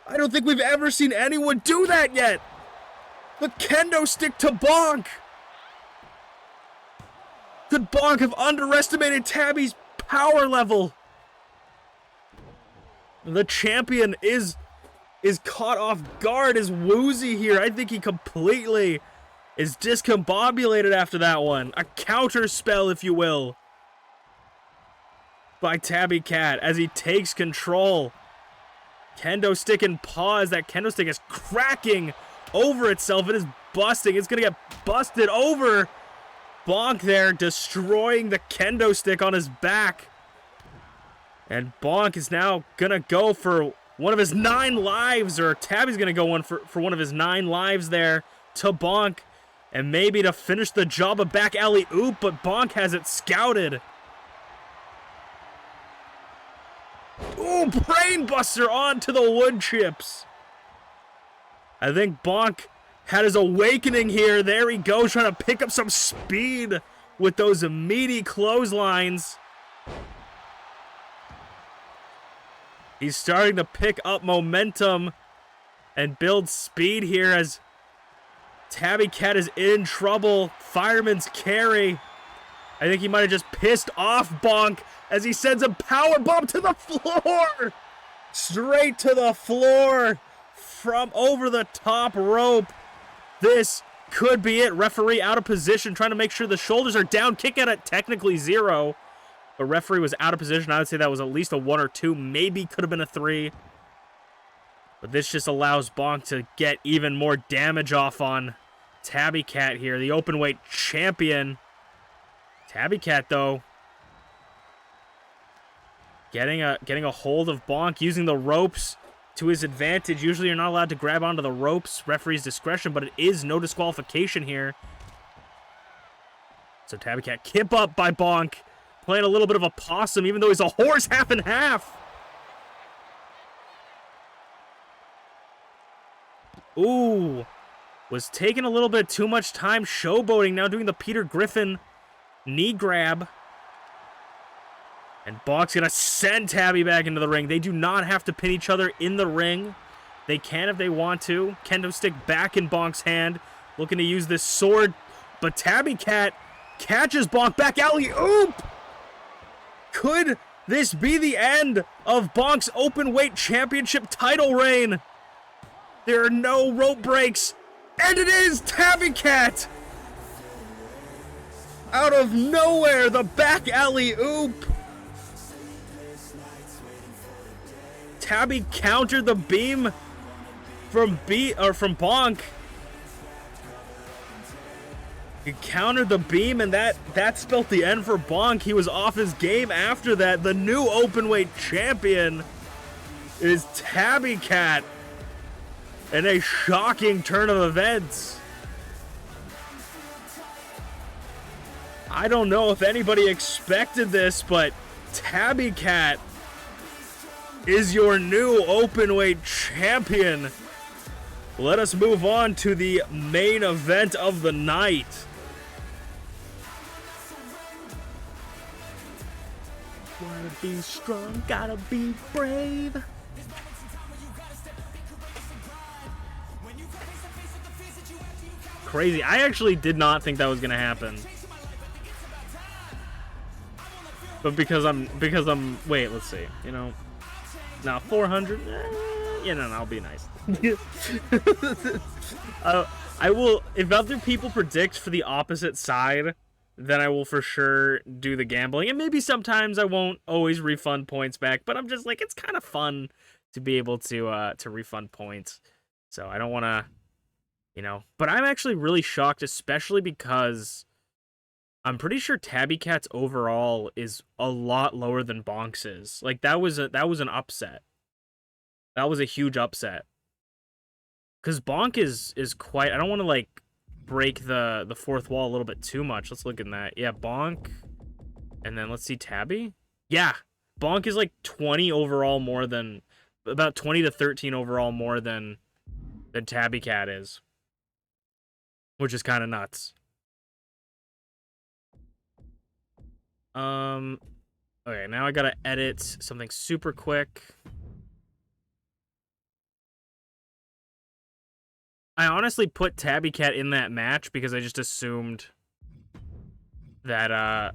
S1: I don't think we've ever seen anyone do that yet. The kendo stick to Bonk. Could Bonk have underestimated Tabby's power level? The champion is caught off guard, is woozy here. I think he completely is discombobulated after that one. A counter spell, if you will, by Tabby Cat as he takes control. Kendo stick in pause. That kendo stick is cracking over itself. It is busting. It's going to get busted over. Bonk there destroying the kendo stick on his back. And Bonk is now going to go for one of his 9 lives, or Tabby's going to go for one of his 9 lives there to Bonk. And maybe to finish the job, a back alley-oop, but Bonk has it scouted. Ooh, brainbuster onto the wood chips. I think Bonk had his awakening here. There he goes, trying to pick up some speed with those meaty clotheslines. He's starting to pick up momentum and build speed here as Tabby Cat is in trouble. Fireman's carry. I think he might have just pissed off Bonk as he sends a power bomb to the floor. Straight to the floor from over the top rope. This could be it. Referee out of position, trying to make sure the shoulders are down. Kick out at technically 0. The referee was out of position. I would say that was at least a 1 or 2. Maybe could have been a 3. But this just allows Bonk to get even more damage off on Tabby Cat here, the openweight champion. Tabby Cat, though, getting a hold of Bonk, using the ropes to his advantage. Usually you're not allowed to grab onto the ropes, referee's discretion, but it is no disqualification here. So Tabby Cat, kip up by Bonk, playing a little bit of a possum, even though he's a horse half and half. Ooh, was taking a little bit too much time showboating, now doing the Peter Griffin knee grab. And Bonk's going to send Tabby back into the ring. They do not have to pin each other in the ring. They can if they want to. Kendo stick back in Bonk's hand, looking to use this sword. But Tabby Cat catches Bonk back alley-oop! Could this be the end of Bonk's Openweight Championship title reign? There are no rope breaks. And it is Tabby Cat! Out of nowhere, the back alley-oop! Tabby countered the beam from Bonk. He countered the beam, and that spelled the end for Bonk. He was off his game after that. The new Openweight champion is Tabby Cat. In a shocking turn of events. I don't know if anybody expected this, but Tabby Cat is your new Openweight champion. Let us move on to the main event of the night. Wanna be strong, gotta be brave. Crazy. I actually did not think that was gonna happen. But because I'm wait, let's see. You know, now 400. You know, I'll be nice. I will. If other people predict for the opposite side, then I will for sure do the gambling. And maybe sometimes I won't always refund points back. But I'm just like, it's kind of fun to be able to refund points. So I don't want to, you know. But I'm actually really shocked, especially because I'm pretty sure Tabby Cat's overall is a lot lower than Bonk's is. Like that was an upset. That was a huge upset. Cause Bonk is quite. I don't want to like break the fourth wall a little bit too much. Let's look at that. Yeah, Bonk, and then let's see Tabby. Yeah, Bonk is like 20 overall more than about 20 to 13 overall more than Tabby Cat is, which is kind of nuts. Okay, now I gotta edit something super quick. I honestly put Tabby Cat in that match because I just assumed that I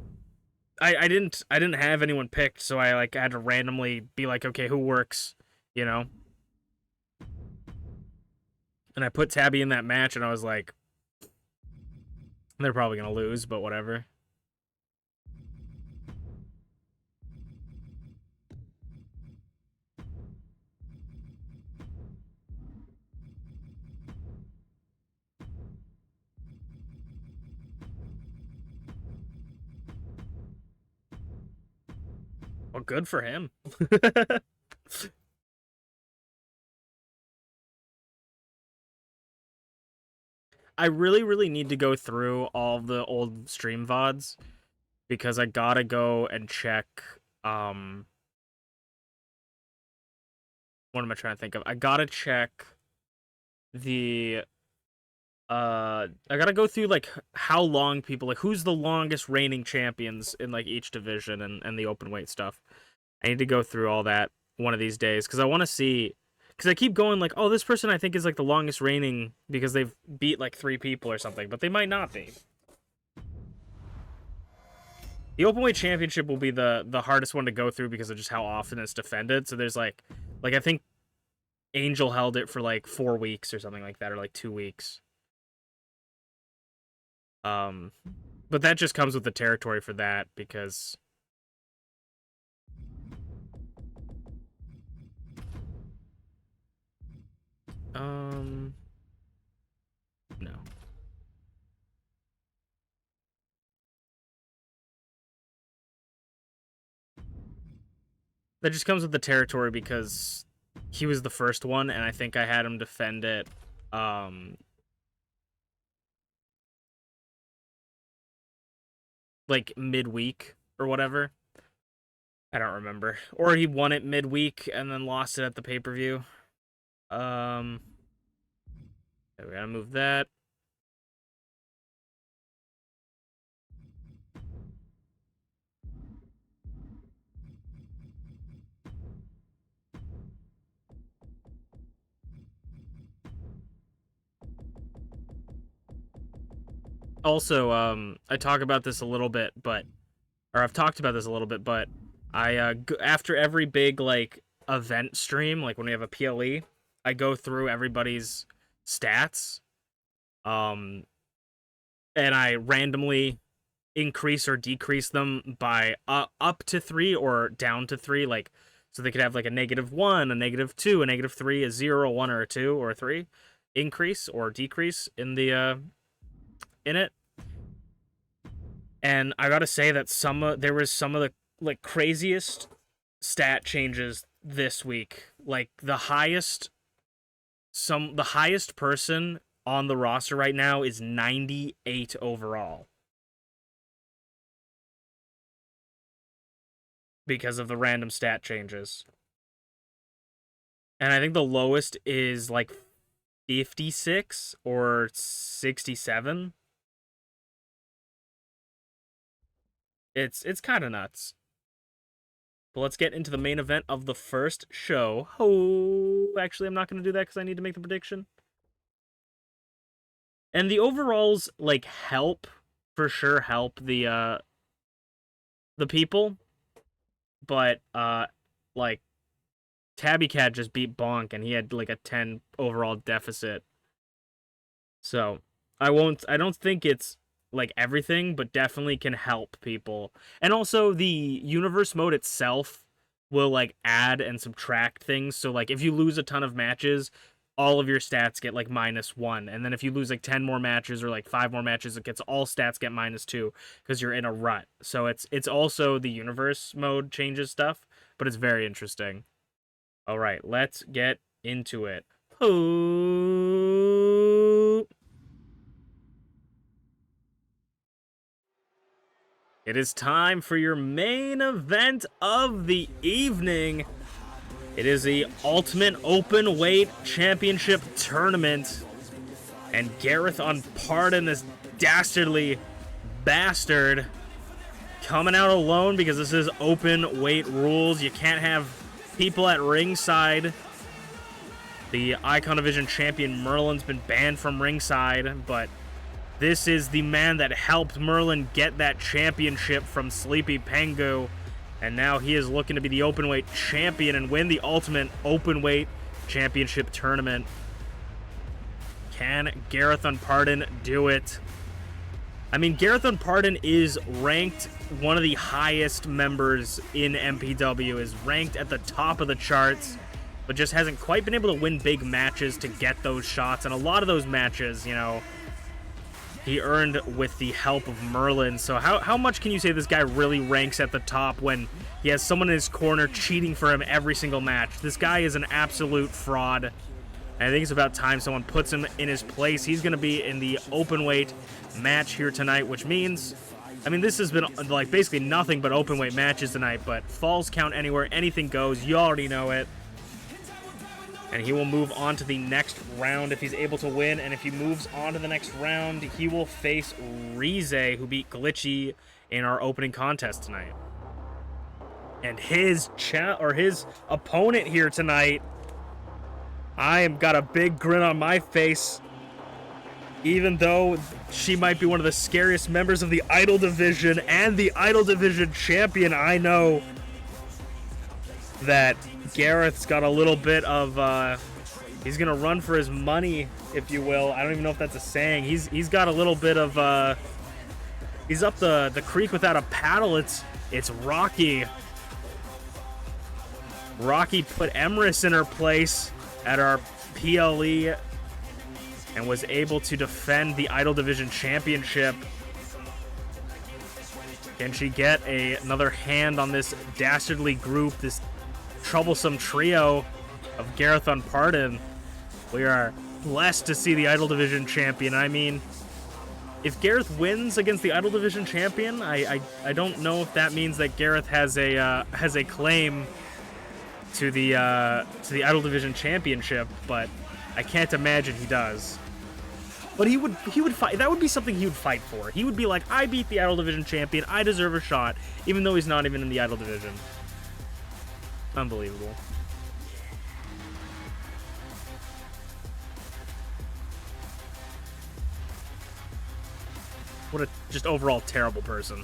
S1: didn't have anyone picked, so I like had to randomly be like, okay, who works, you know? And I put Tabby in that match, and I was like, they're probably gonna lose, but whatever. Well, good for him. I really need to go through all the old stream VODs because I gotta go and check, what am I trying to think of? I gotta check the, I gotta go through, like, how long people, like, who's the longest reigning champions in, like, each division and the open weight stuff. I need to go through all that one of these days, because I want to see, because I keep going, like, oh, this person I think is, like, the longest reigning because they've beat, like, 3 people or something, but they might not be. The Openweight Championship will be the hardest one to go through because of just how often it's defended, so there's, like, I think Angel held it for, like, 4 weeks or something like that, or, like, 2 weeks. But that just comes with the territory for that, because no. That just comes with the territory because he was the first one, and I think I had him defend it, like, midweek or whatever. I don't remember. Or he won it midweek and then lost it at the pay-per-view. Okay, we gotta move that. Also, I talk about this a little bit, but I've talked about this a little bit, but after every big like event stream, like when we have a PLE, I go through everybody's stats, um, and I randomly increase or decrease them by up to 3 or down to 3, like so they could have like a -1, a -2, a -3, a 0, a 1, or a 2 or a 3 increase or decrease in the in it. And I gotta say that there was some of the like craziest stat changes this week. Like the highest person on the roster right now is 98 overall. Because of the random stat changes. And I think the lowest is like 56 or 67. It's kind of nuts. But let's get into the main event of the first show. Oh, actually, I'm not going to do that because I need to make the prediction. And the overalls, like, help, for sure help the people. But, like, Tabby Cat just beat Bonk, and he had, like, a 10 overall deficit. So, I don't think it's like everything, but definitely can help people. And also the universe mode itself will like add and subtract things. So like if you lose a ton of matches, all of your stats get like -1. And then if you lose like 10 more matches or like 5 more matches, it gets all stats get -2 because you're in a rut. So it's also the universe mode changes stuff, but it's very interesting. All right, let's get into it. Ooh. It is time for your main event of the evening. It is the Ultimate Open Weight Championship Tournament. And Gareth on Pardon, this dastardly bastard, coming out alone because this is open weight rules. You can't have people at ringside. The Icon Division champion Merlin's been banned from ringside, but this is the man that helped Merlin get that championship from Sleepy Pengu, and now he is looking to be the openweight champion and win the Ultimate Openweight Championship Tournament. Can Gareth on Pardon do it? I mean, Gareth on Pardon is ranked one of the highest members in MPW, is ranked at the top of the charts, but just hasn't quite been able to win big matches to get those shots, and a lot of those matches, you know, he earned with the help of Merlin. So how much can you say this guy really ranks at the top when he has someone in his corner cheating for him every single match? This guy is an absolute fraud. And I think it's about time someone puts him in his place. He's going to be in the open weight match here tonight, which means, I mean, this has been like basically nothing but open weight matches tonight, but falls count anywhere, anything goes. You already know it. And he will move on to the next round if he's able to win. And if he moves on to the next round, he will face Rize, who beat Glitchy in our opening contest tonight. And his opponent here tonight, I am got a big grin on my face. Even though she might be one of the scariest members of the Idol Division and the Idol Division champion, I know that Gareth's got a little bit of he's gonna run for his money, if you will. I don't even know if that's a saying. He's got a little bit of he's up the creek without a paddle. It's Rocky. Rocky put Emrys in her place at our PLE and was able to defend the Idol Division championship. Can she get another hand on this dastardly group, this troublesome trio of Gareth on Pardon? We are blessed to see the Idol Division champion. I mean, if Gareth wins against the Idol Division champion, I don't know if that means that Gareth has a claim to the Idol Division championship, but I can't imagine he does. But he would fight. That would be something he would fight for. He would be like, I beat the Idol Division champion. I deserve a shot, even though he's not even in the Idol Division. Unbelievable. What a just overall terrible person.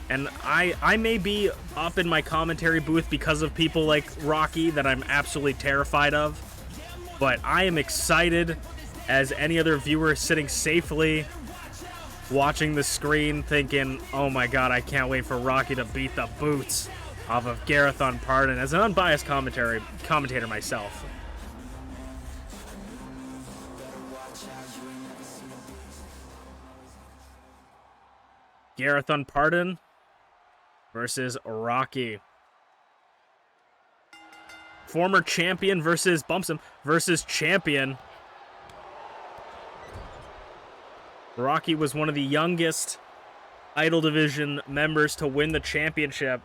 S1: And I may be up in my commentary booth because of people like Rocky that I'm absolutely terrified of. But I am excited as any other viewer sitting safely watching the screen thinking, oh my god, I can't wait for Rocky to beat the boots off of Gareth on Pardon as an unbiased commentator myself. Gareth on Pardon versus Rocky. Former champion versus bumps him versus champion. Rocky was one of the youngest Idol Division members to win the championship.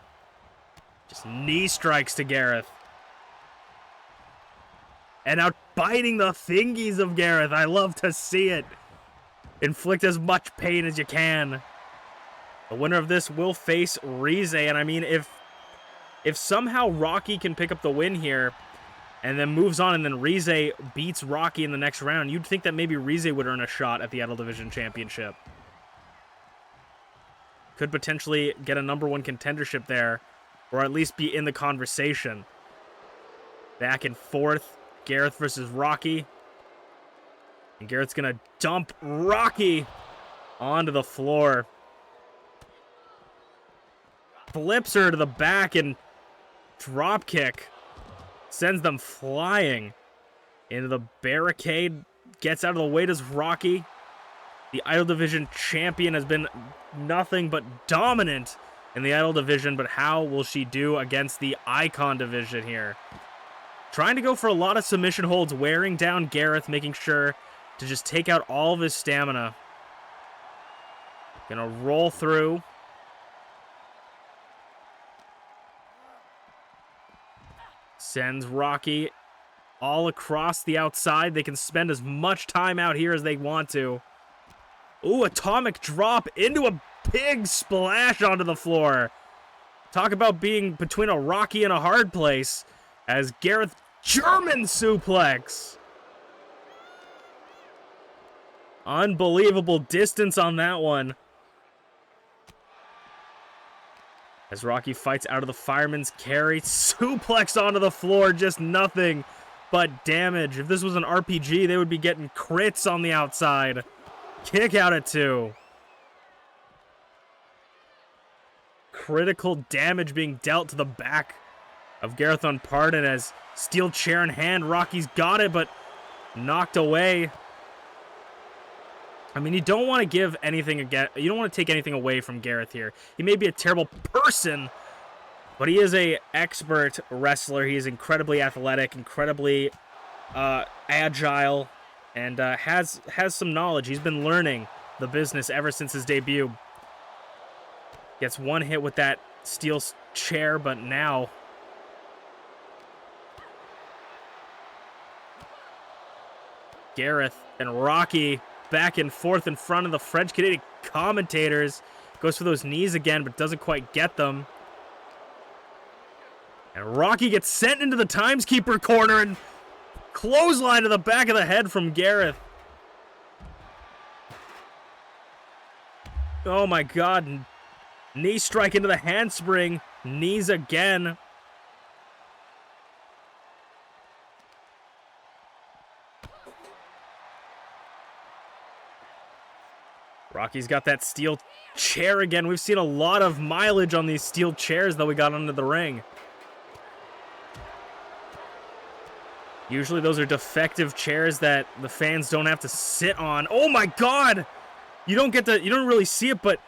S1: Just knee strikes to Gareth. And out biting the thingies of Gareth. I love to see it. Inflict as much pain as you can. The winner of this will face Rize. And I mean, if somehow Rocky can pick up the win here and then moves on and then Rize beats Rocky in the next round, you'd think that maybe Rize would earn a shot at the Idol Division Championship. Could potentially get a #1 contendership there, or at least be in the conversation. Back and forth, Gareth versus Rocky. And Gareth's gonna dump Rocky onto the floor. Flips her to the back and drop kick. Sends them flying into the barricade. Gets out of the way, does Rocky. The Idol Division champion has been nothing but dominant in the Idol Division, but how will she do against the Icon Division here? Trying to go for a lot of submission holds, wearing down Gareth, making sure to just take out all of his stamina. Gonna roll through. Sends Rocky all across the outside. They can spend as much time out here as they want to. Ooh, atomic drop into a big splash onto the floor. Talk about being between a rocky and a hard place as Gareth German suplex. Unbelievable distance on that one. As Rocky fights out of the fireman's carry, suplex onto the floor, just nothing but damage. If this was an RPG, they would be getting crits on the outside. Kick out at 2. Critical damage being dealt to the back of Gareth on Pardon as steel chair in hand. Rocky's got it, but knocked away. I mean, you don't want to give anything again. You don't want to take anything away from Gareth here. He may be a terrible person, but he is an expert wrestler. He is incredibly athletic, incredibly agile, and has some knowledge. He's been learning the business ever since his debut. Gets one hit with that steel chair, but now Gareth and Rocky back and forth in front of the French-Canadian commentators. Goes for those knees again, but doesn't quite get them. And Rocky gets sent into the Timeskeeper corner and clothesline to the back of the head from Gareth. Oh my god. Knee strike into the handspring. Knees again. Rocky's got that steel chair again. We've seen a lot of mileage on these steel chairs that we got under the ring. Usually those are defective chairs that the fans don't have to sit on. Oh my god! You don't really see it, but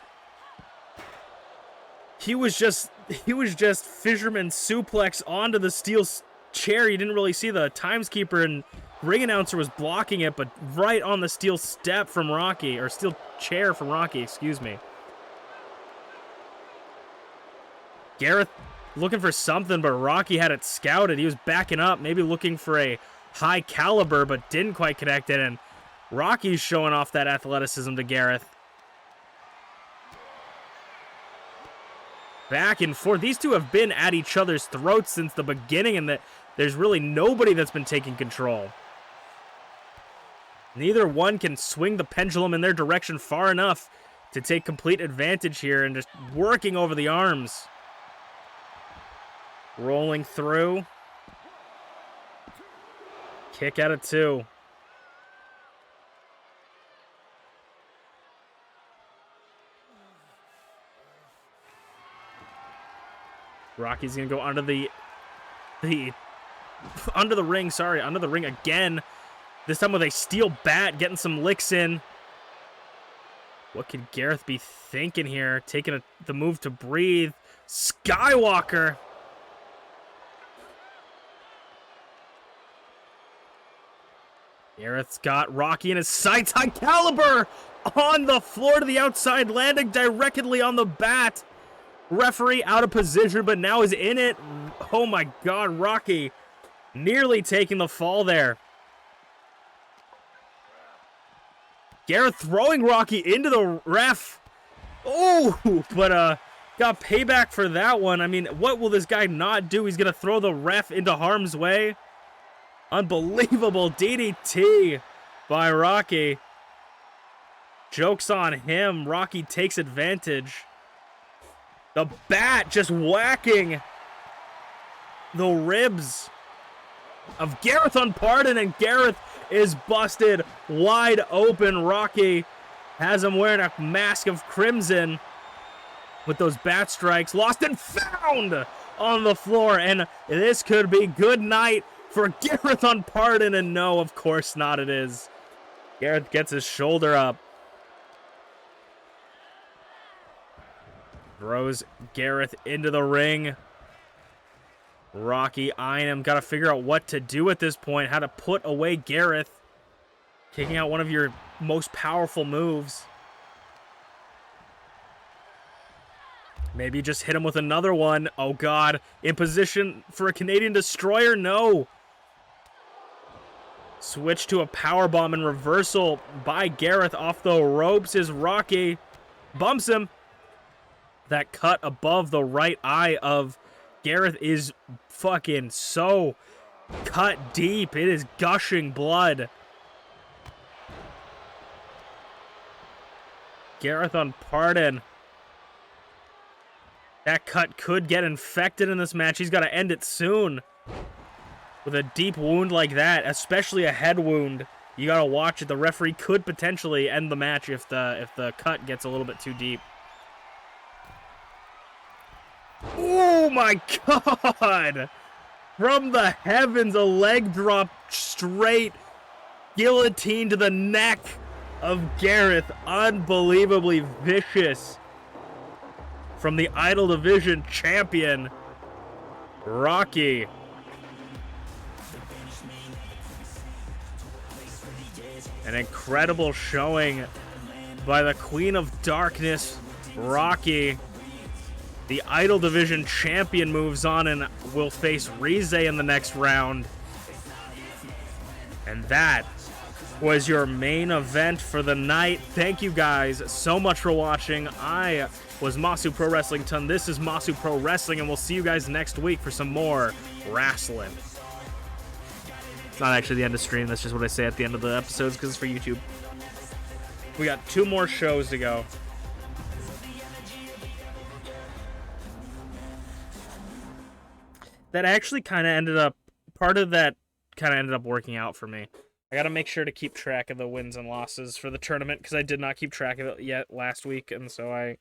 S1: he was just fisherman suplex onto the steel chair. You didn't really see the Timeskeeper and ring announcer was blocking it, but right on the steel step from Rocky, or steel chair from Rocky, excuse me. Gareth looking for something, but Rocky had it scouted. He was backing up, maybe looking for a high caliber, but didn't quite connect it, and Rocky's showing off that athleticism to Gareth. Back and forth. These two have been at each other's throats since the beginning, and there's really nobody that's been taking control. Neither one can swing the pendulum in their direction far enough to take complete advantage here, and just working over the arms. Rolling through. Kick out of 2. Rocky's gonna go under the under the ring again. This time with a steel bat, getting some licks in. What could Gareth be thinking here? Taking the move to breathe. Skywalker. Gareth's got Rocky in his sights. High caliber on the floor to the outside, landing directly on the bat. Referee out of position, but now is in it. Oh my God, Rocky nearly taking the fall there. Gareth throwing Rocky into the ref. Oh, but got payback for that one. I mean, what will this guy not do? He's going to throw the ref into harm's way. Unbelievable DDT by Rocky. Joke's on him. Rocky takes advantage. The bat just whacking the ribs of Gareth on pardon, and Gareth is busted wide open. Rocky has him wearing a mask of crimson with those bat strikes. Lost and found on the floor, and this could be good night for Gareth on pardon, and no, of course not it is. Gareth gets his shoulder up. Throws Gareth into the ring. Rocky eyeing him. Got to figure out what to do at this point. How to put away Gareth. Kicking out one of your most powerful moves. Maybe just hit him with another one. Oh, God. In position for a Canadian Destroyer? No. Switch to a powerbomb and reversal by Gareth off the ropes is Rocky. Bumps him. That cut above the right eye of Gareth is fucking so cut deep. It is gushing blood. Gareth on pardon. That cut could get infected in this match. He's got to end it soon. With a deep wound like that, especially a head wound, you got to watch it. The referee could potentially end the match if the cut gets a little bit too deep. Oh my God! From the heavens, a leg drop straight guillotine to the neck of Gareth. Unbelievably vicious. From the Idol Division champion, Rocky. An incredible showing by the Queen of Darkness, Rocky. The Idol Division champion moves on and will face Rize in the next round. And that was your main event for the night. Thank you guys so much for watching. I was Masu Pro Wrestling Ton. This is Masu Pro Wrestling, and we'll see you guys next week for some more wrestling. It's not actually the end of stream. That's just what I say at the end of the episodes because it's for YouTube. We got 2 more shows to go. That actually kind of ended up, part of that kind of ended up working out for me. I got to make sure to keep track of the wins and losses for the tournament because I did not keep track of it yet last week, and so I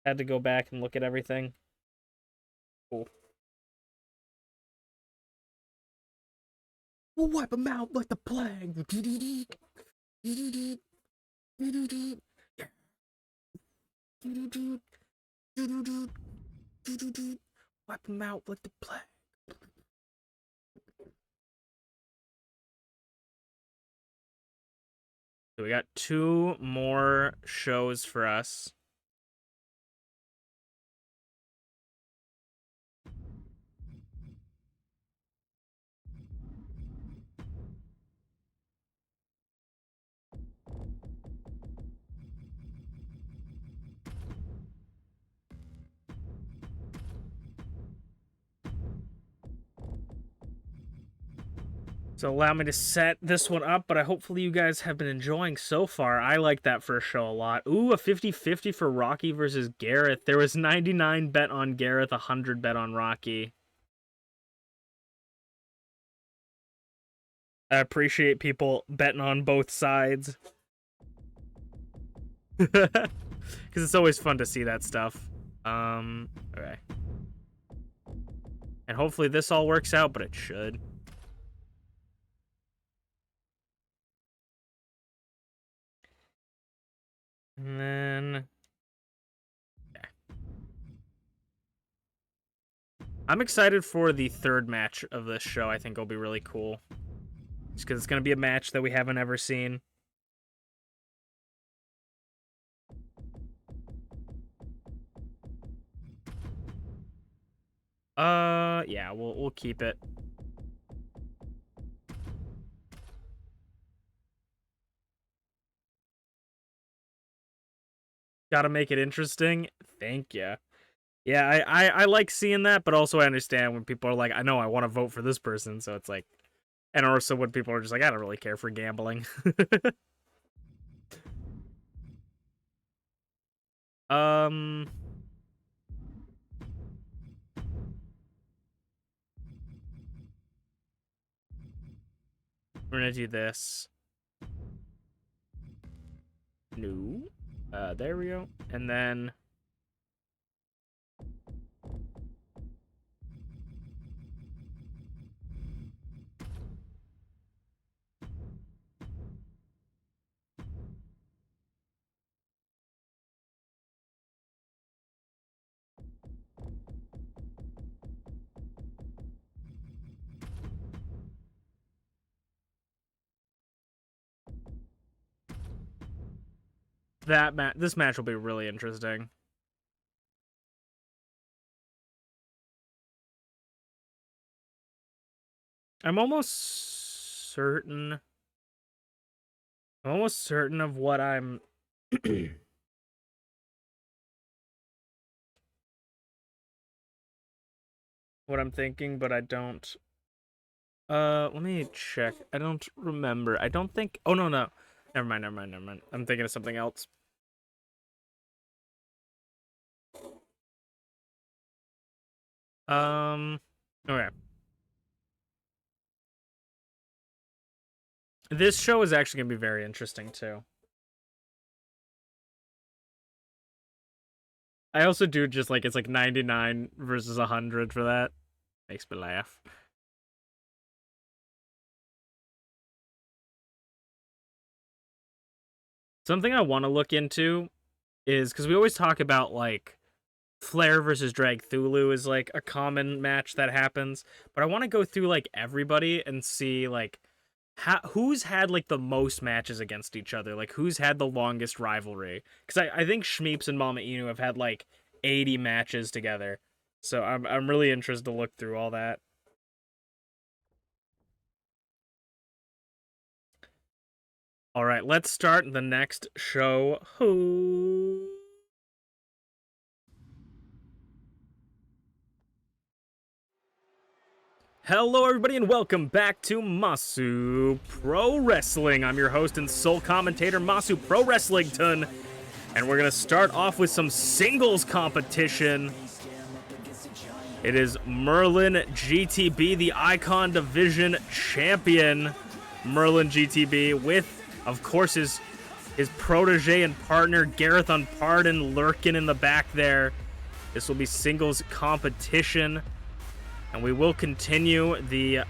S1: had to go back and look at everything. Cool. We'll wipe them out like the plague. Wipe them out like the plague. So we got 2 more shows for us. So allow me to set this one up, but hopefully you guys have been enjoying so far. I like that first show a lot. Ooh, a 50-50 for Rocky versus Gareth. There was 99 bet on Gareth, 100 bet on Rocky. I appreciate people betting on both sides. Because it's always fun to see that stuff. Okay. And hopefully this all works out, but it should. And then... yeah. I'm excited for the third match of this show. I think it'll be really cool. Just because it's going to be a match that we haven't ever seen. Yeah, we'll keep it. Gotta make it interesting. Thank you. Yeah, I like seeing that, but also I understand when people are like, I know I want to vote for this person, so it's like, and also when people are just like, I don't really care for gambling. We're gonna do this. No. There we go. And then this match will be really interesting. I'm almost certain of what I'm what I'm thinking, but I don't. Let me check. I don't remember. I don't think. Oh no. Never mind. I'm thinking of something else. Okay. This show is actually gonna be very interesting too. I also do just like it's like 99 versus 100 for that. Makes me laugh. Something I want to look into is because we always talk about like Flair versus Drag Thulu is like a common match that happens, but I want to go through like everybody and see like who's had like the most matches against each other, like who's had the longest rivalry. Because I think Schmeeps and Mama Inu have had like 80 matches together, so I'm really interested to look through all that. All right, let's start the next show. Hello, everybody, and welcome back to Masu Pro Wrestling. I'm your host and sole commentator, Masu Pro Wrestlington, and we're going to start off with some singles competition. It is Merlin GTB, the Icon Division Champion. Merlin GTB with, of course, his protege and partner, Gareth Unpardoned, lurking in the back there. This will be singles competition. And we will continue the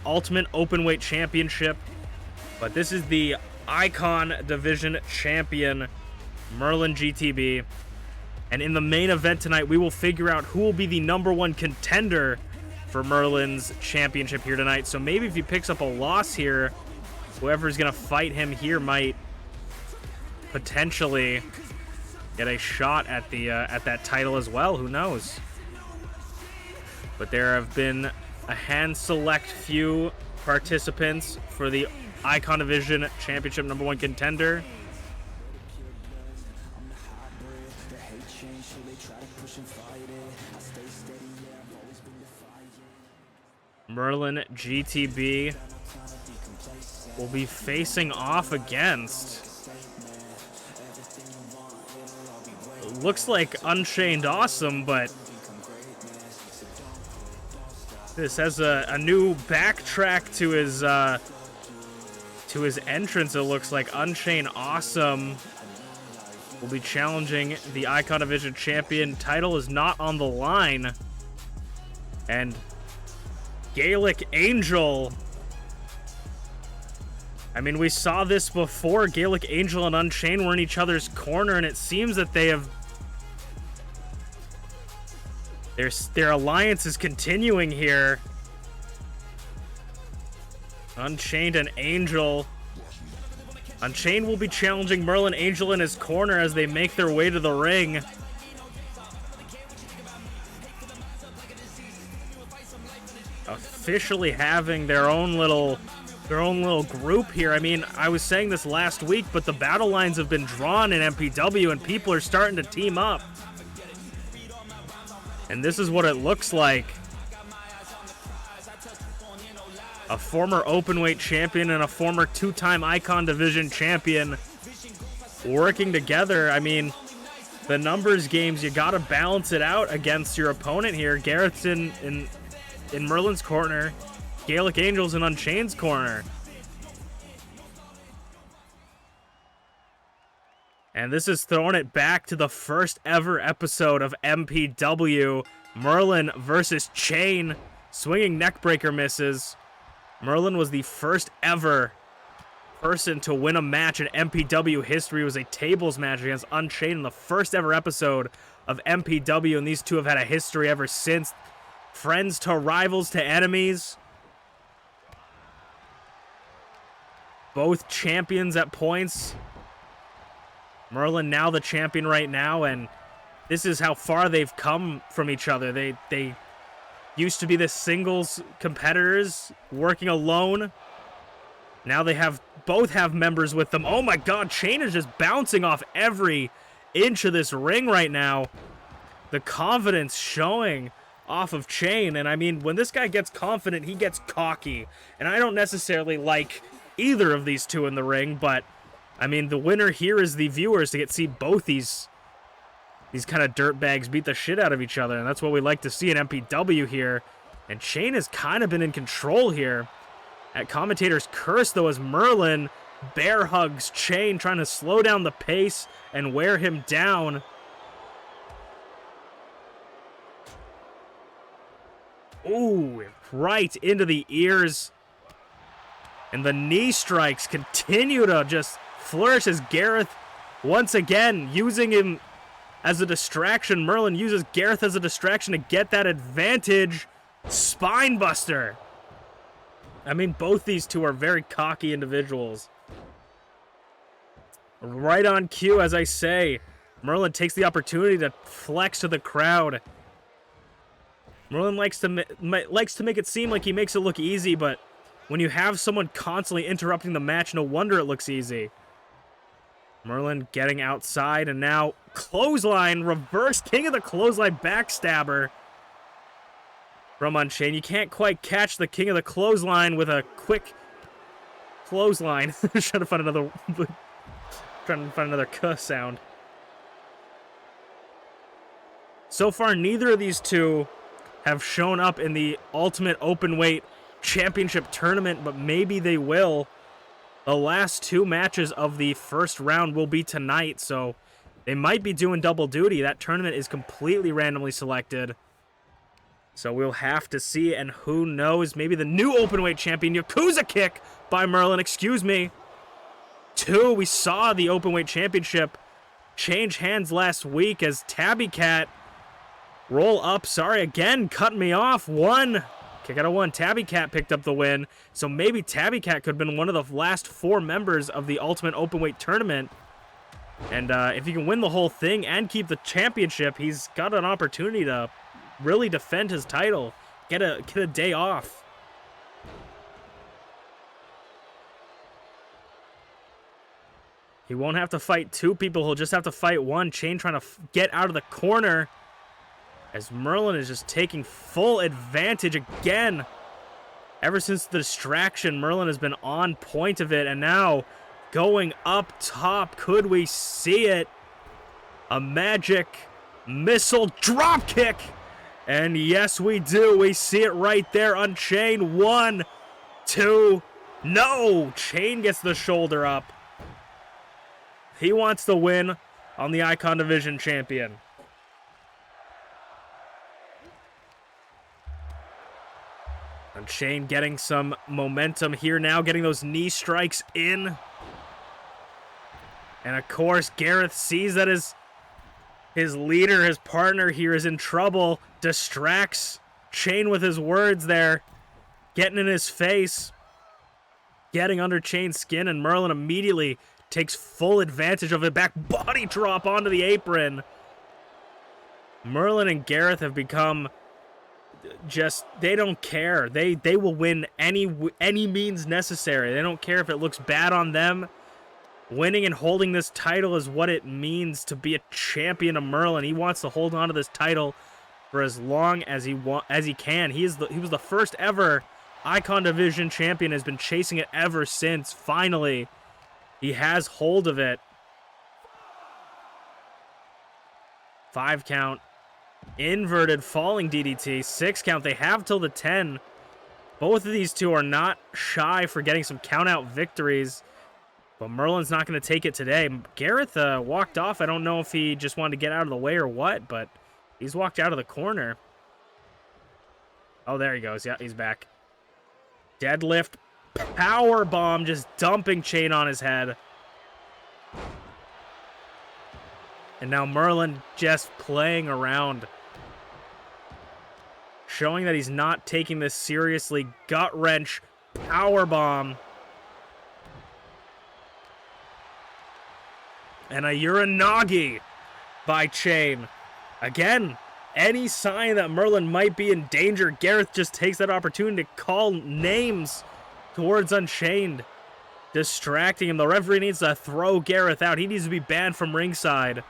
S1: Ultimate Openweight Championship. But this is the Icon Division Champion, Merlin GTB. And in the main event tonight, we will figure out who will be the #1 contender for Merlin's championship here tonight. So maybe if he picks up a loss here, whoever's going to fight him here might potentially get a shot at the at that title as well. Who knows? But there have been a hand select few participants for the Icon Division Championship #1 contender. Merlin GTB will be facing off against. It looks like Unchained Awesome, but this has a new backtrack to his entrance. It looks like Unchained Awesome will be challenging the Icon Division champion. Title is not on the line. And Gaelic Angel, I mean, we saw this before. Gaelic Angel and Unchained were in each other's corner, and it seems that they have... Their alliance is continuing here. Unchained and Angel. Unchained will be challenging Merlin Angel in his corner as they make their way to the ring. Officially having their own little group here. I mean, I was saying this last week, but the battle lines have been drawn in MPW and people are starting to team up. And this is what it looks like. A former openweight champion and a former two-time Icon Division champion working together. I mean, the numbers games, you gotta balance it out against your opponent here. Garrett's in Merlin's corner. Gaelic Angel's in Unchained's corner. And this is throwing it back to the first ever episode of MPW. Merlin versus Chain. Swinging neckbreaker misses. Merlin was the first ever person to win a match in MPW history. It was a tables match against Unchained in the first ever episode of MPW. And these two have had a history ever since. Friends to rivals to enemies. Both champions at points. Merlin now the champion right now, and this is how far they've come from each other. They used to be the singles competitors working alone. Now they both have members with them. Oh my god, Chain is just bouncing off every inch of this ring right now. The confidence showing off of Chain, and I mean, when this guy gets confident, he gets cocky. And I don't necessarily like either of these two in the ring, but I mean, the winner here is the viewers to get to see both these kind of dirtbags beat the shit out of each other, and that's what we like to see in MPW here. And Chain has kind of been in control here. At commentator's curse, though, as Merlin bear hugs Chain, trying to slow down the pace and wear him down. Ooh, right into the ears. And the knee strikes continue to just flourish as Gareth, once again, using him as a distraction. Merlin uses Gareth as a distraction to get that advantage. Spinebuster. I mean, both these two are very cocky individuals. Right on cue, as I say. Merlin takes the opportunity to flex to the crowd. Merlin likes to make it seem like he makes it look easy, but when you have someone constantly interrupting the match, no wonder it looks easy. Merlin getting outside, and now clothesline, reverse King of the Clothesline backstabber from Unchained. You can't quite catch the King of the Clothesline with a quick clothesline. Trying to find another K sound. So far, neither of these two have shown up in the Ultimate Openweight Championship Tournament, but maybe they will. The last two matches of the first round will be tonight, so they might be doing double duty. That tournament is completely randomly selected. So we'll have to see, and who knows, maybe the new Openweight champion, Yakuza kick by Merlin, excuse me. We saw the Openweight Championship change hands last week as Tabby Cat roll up, sorry, again, cutting me off, one. Kick out of one. Tabby Cat picked up the win. So maybe Tabby Cat could have been one of the last 4 members of the Ultimate Openweight Tournament. And if he can win the whole thing and keep the championship, he's got an opportunity to really defend his title. Get a day off. He won't have to fight 2 people. He'll just have to fight 1. Chain trying to get out of the corner, as Merlin is just taking full advantage again. Ever since the distraction, Merlin has been on point of it, and now going up top, could we see it? A magic missile drop kick. And yes, we do. We see it right there. Unchained. 1, 2. No! Chain gets the shoulder up. He wants the win on the Icon Division champion. Unchained getting some momentum here now, getting those knee strikes in. And of course, Gareth sees that his leader, his partner here is in trouble. Distracts Chain with his words there. Getting in his face. Getting under Chain's skin, and Merlin immediately takes full advantage of it. Back body drop onto the apron. Merlin and Gareth have become just, they don't care. They will win any means necessary. They don't care if it looks bad on them. Winning and holding this title is what it means to be a champion of Merlin. He wants to hold on to this title for as long as he can. He was the first ever Icon Division champion, has been chasing it ever since. Finally, he has hold of it. 5 count. Inverted falling DDT. 6 count. They have till the 10. Both of these two are not shy for getting some count-out victories. But Merlin's not going to take it today. Gareth walked off. I don't know if he just wanted to get out of the way or what, but he's walked out of the corner. Oh, there he goes. Yeah, he's back. Deadlift, power bomb, just dumping Chain on his head. And now Merlin just playing around. Showing that he's not taking this seriously. Gut wrench, power bomb. And a Uranagi by Chain. Again, any sign that Merlin might be in danger, Gareth just takes that opportunity to call names towards Unchained, distracting him. The referee needs to throw Gareth out. He needs to be banned from ringside.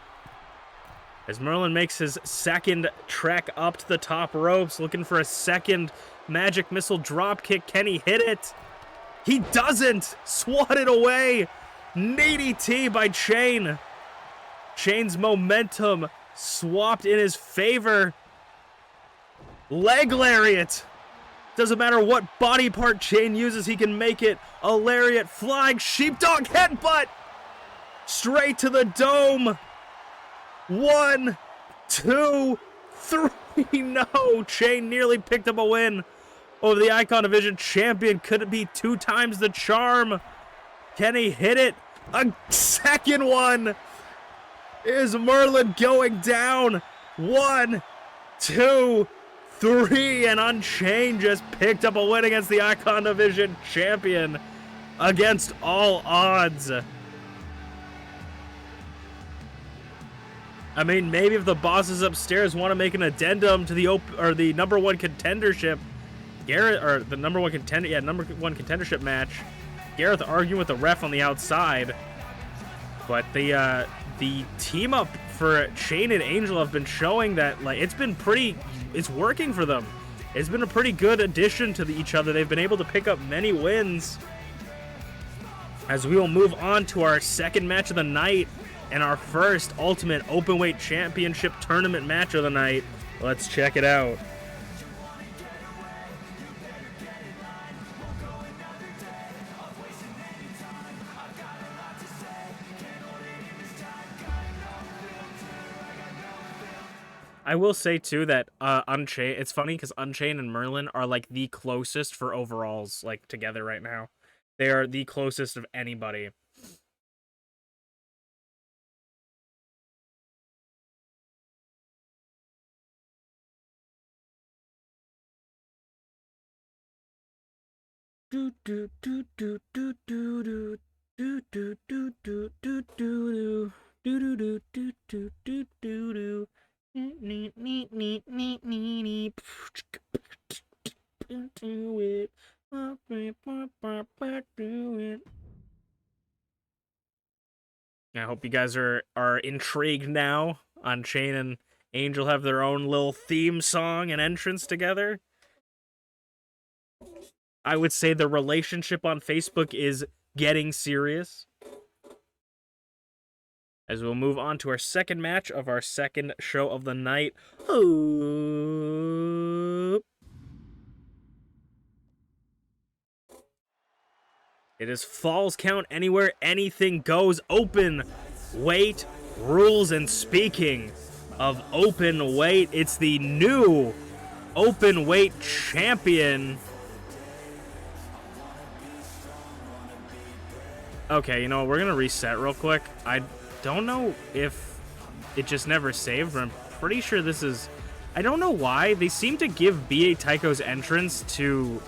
S1: As Merlin makes his second trek up to the top ropes, looking for a second magic missile drop kick. Can he hit it? He doesn't! Swatted away! DDT by Chain. Chain's momentum swapped in his favor. Leg lariat. Doesn't matter what body part Chain uses, he can make it. A lariat, flying sheepdog headbutt. Straight to the dome. 1, 2, 3. No, Chain nearly picked up a win over the Icon Division champion. Could it be 2 times the charm? Can he hit it? A second one! Is Merlin going down? 1, 2, 3, and Unchained just picked up a win against the Icon Division champion against all odds. I mean, maybe if the bosses upstairs want to make an addendum to the number 1 contendership, Garrett, or the number 1 contendership match, Gareth arguing with the ref on the outside, but the team up for Chain and Angel have been showing that, like, it's working for them. It's been a pretty good addition to each other. They've been able to pick up many wins. As we will move on to our second match of the night and our first Ultimate Openweight Championship Tournament match of the night. Let's check it out. I will say, too, that Unchained, it's funny because Unchained and Merlin are, like, the closest for overalls, like, together right now. They are the closest of anybody. Do do do do do do do do do do do do do do do do do do do. I hope you guys are intrigued now. Unchained and Angel have their own little theme song and entrance together. I would say the relationship on Facebook is getting serious. As we'll move on to our second match of our second show of the night. It is Falls Count Anywhere, Anything Goes. Open weight rules, and speaking of open weight, it's the new open weight champion. Okay, you know what? We're gonna reset real quick. I don't know if it just never saved, but I'm pretty sure this is... I don't know why. They seem to give B.A. Taiko's entrance to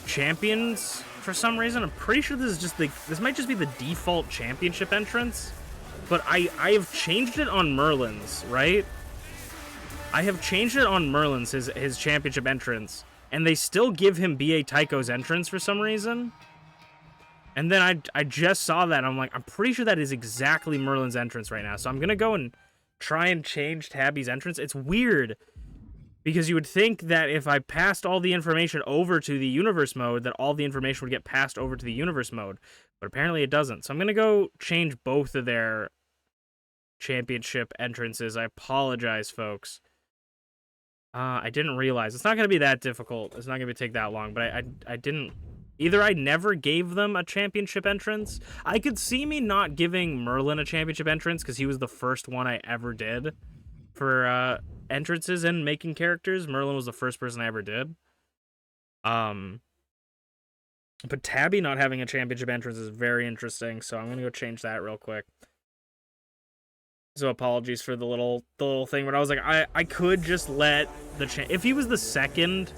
S1: champions for some reason. I'm pretty sure this is just this might just be the default championship entrance. But I have changed it on Merlin's, right? I have changed it on Merlin's, his championship entrance. And they still give him B.A. Taiko's entrance for some reason. And then I just saw that, and I'm like, I'm pretty sure that is exactly Merlin's entrance right now. So I'm going to go and try and change Tabby's entrance. It's weird, because you would think that if I passed all the information over to the universe mode, that all the information would get passed over to the universe mode. But apparently it doesn't. So I'm going to go change both of their championship entrances. I apologize, folks. I didn't realize. It's not going to be that difficult. It's not going to take that long, but I didn't... Either I never gave them a championship entrance. I could see me not giving Merlin a championship entrance because he was the first one I ever did for entrances and making characters. Merlin was the first person I ever did. But Tabby not having a championship entrance is very interesting, so I'm going to go change that real quick. So apologies for the little thing, but I was like, I could just let the... If he was the second...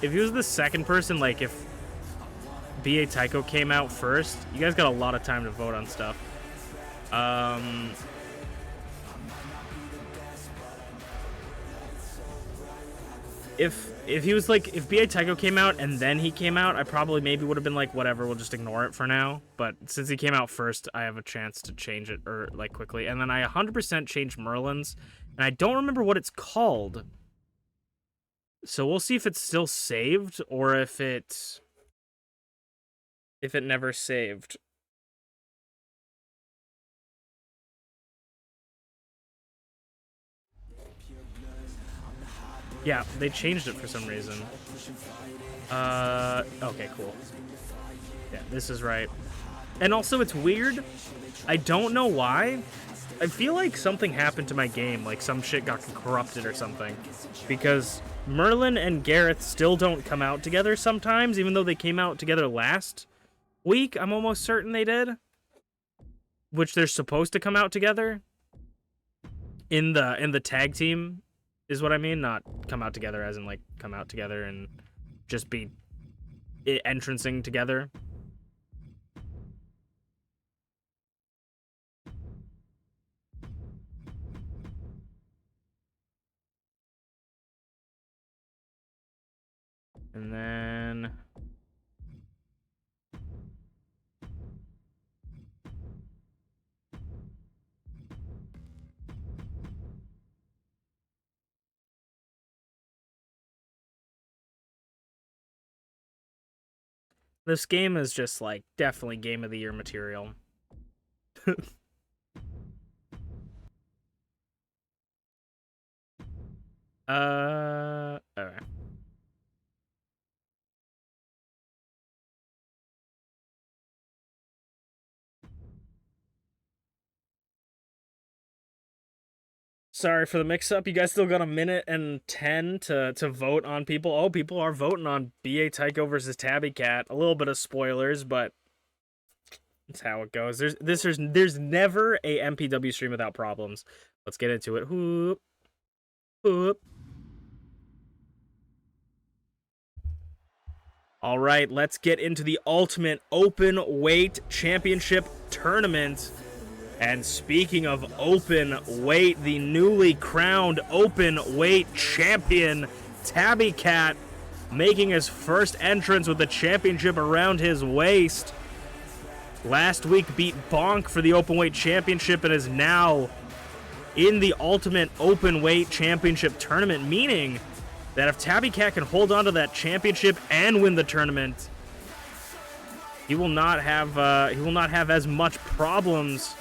S1: If he was the second person, like if B.A. Taiko came out first, you guys got a lot of time to vote on stuff. If he was like, if B.A. Taiko came out and then he came out, I probably maybe would have been like, whatever, we'll just ignore it for now. But since he came out first, I have a chance to change it, or like quickly. And then I 100% changed Merlin's, and I don't remember what it's called. So we'll see if it's still saved or if it never saved. Yeah, they changed it for some reason. Okay, cool. Yeah, this is right. And also it's weird. I don't know why. I feel like something happened to my game, like some shit got corrupted or something. Because Merlin and Gareth still don't come out together sometimes, even though they came out together last week. I'm almost certain they did. Which they're supposed to come out together. In the tag team, is what I mean. Not come out together as in, like, come out together and just be entrancing together. And then... This game is just, like, definitely Game of the Year material. Okay. Sorry for the mix-up. You guys still got 1:10 to vote on people. Oh, people are voting on B.A. Taiko versus Tabby Cat. A little bit of spoilers, but that's how it goes. There's never a MPW stream without problems. Let's get into it. Whoop. Whoop. All right, let's get into the Ultimate Open Weight Championship Tournament. And speaking of open weight, the newly crowned open weight champion, Tabby Cat, making his first entrance with the championship around his waist. Last week beat Bonk for the open weight championship and is now in the Ultimate Openweight Championship tournament, meaning that if Tabby Cat can hold on to that championship and win the tournament, he will not have as much problems.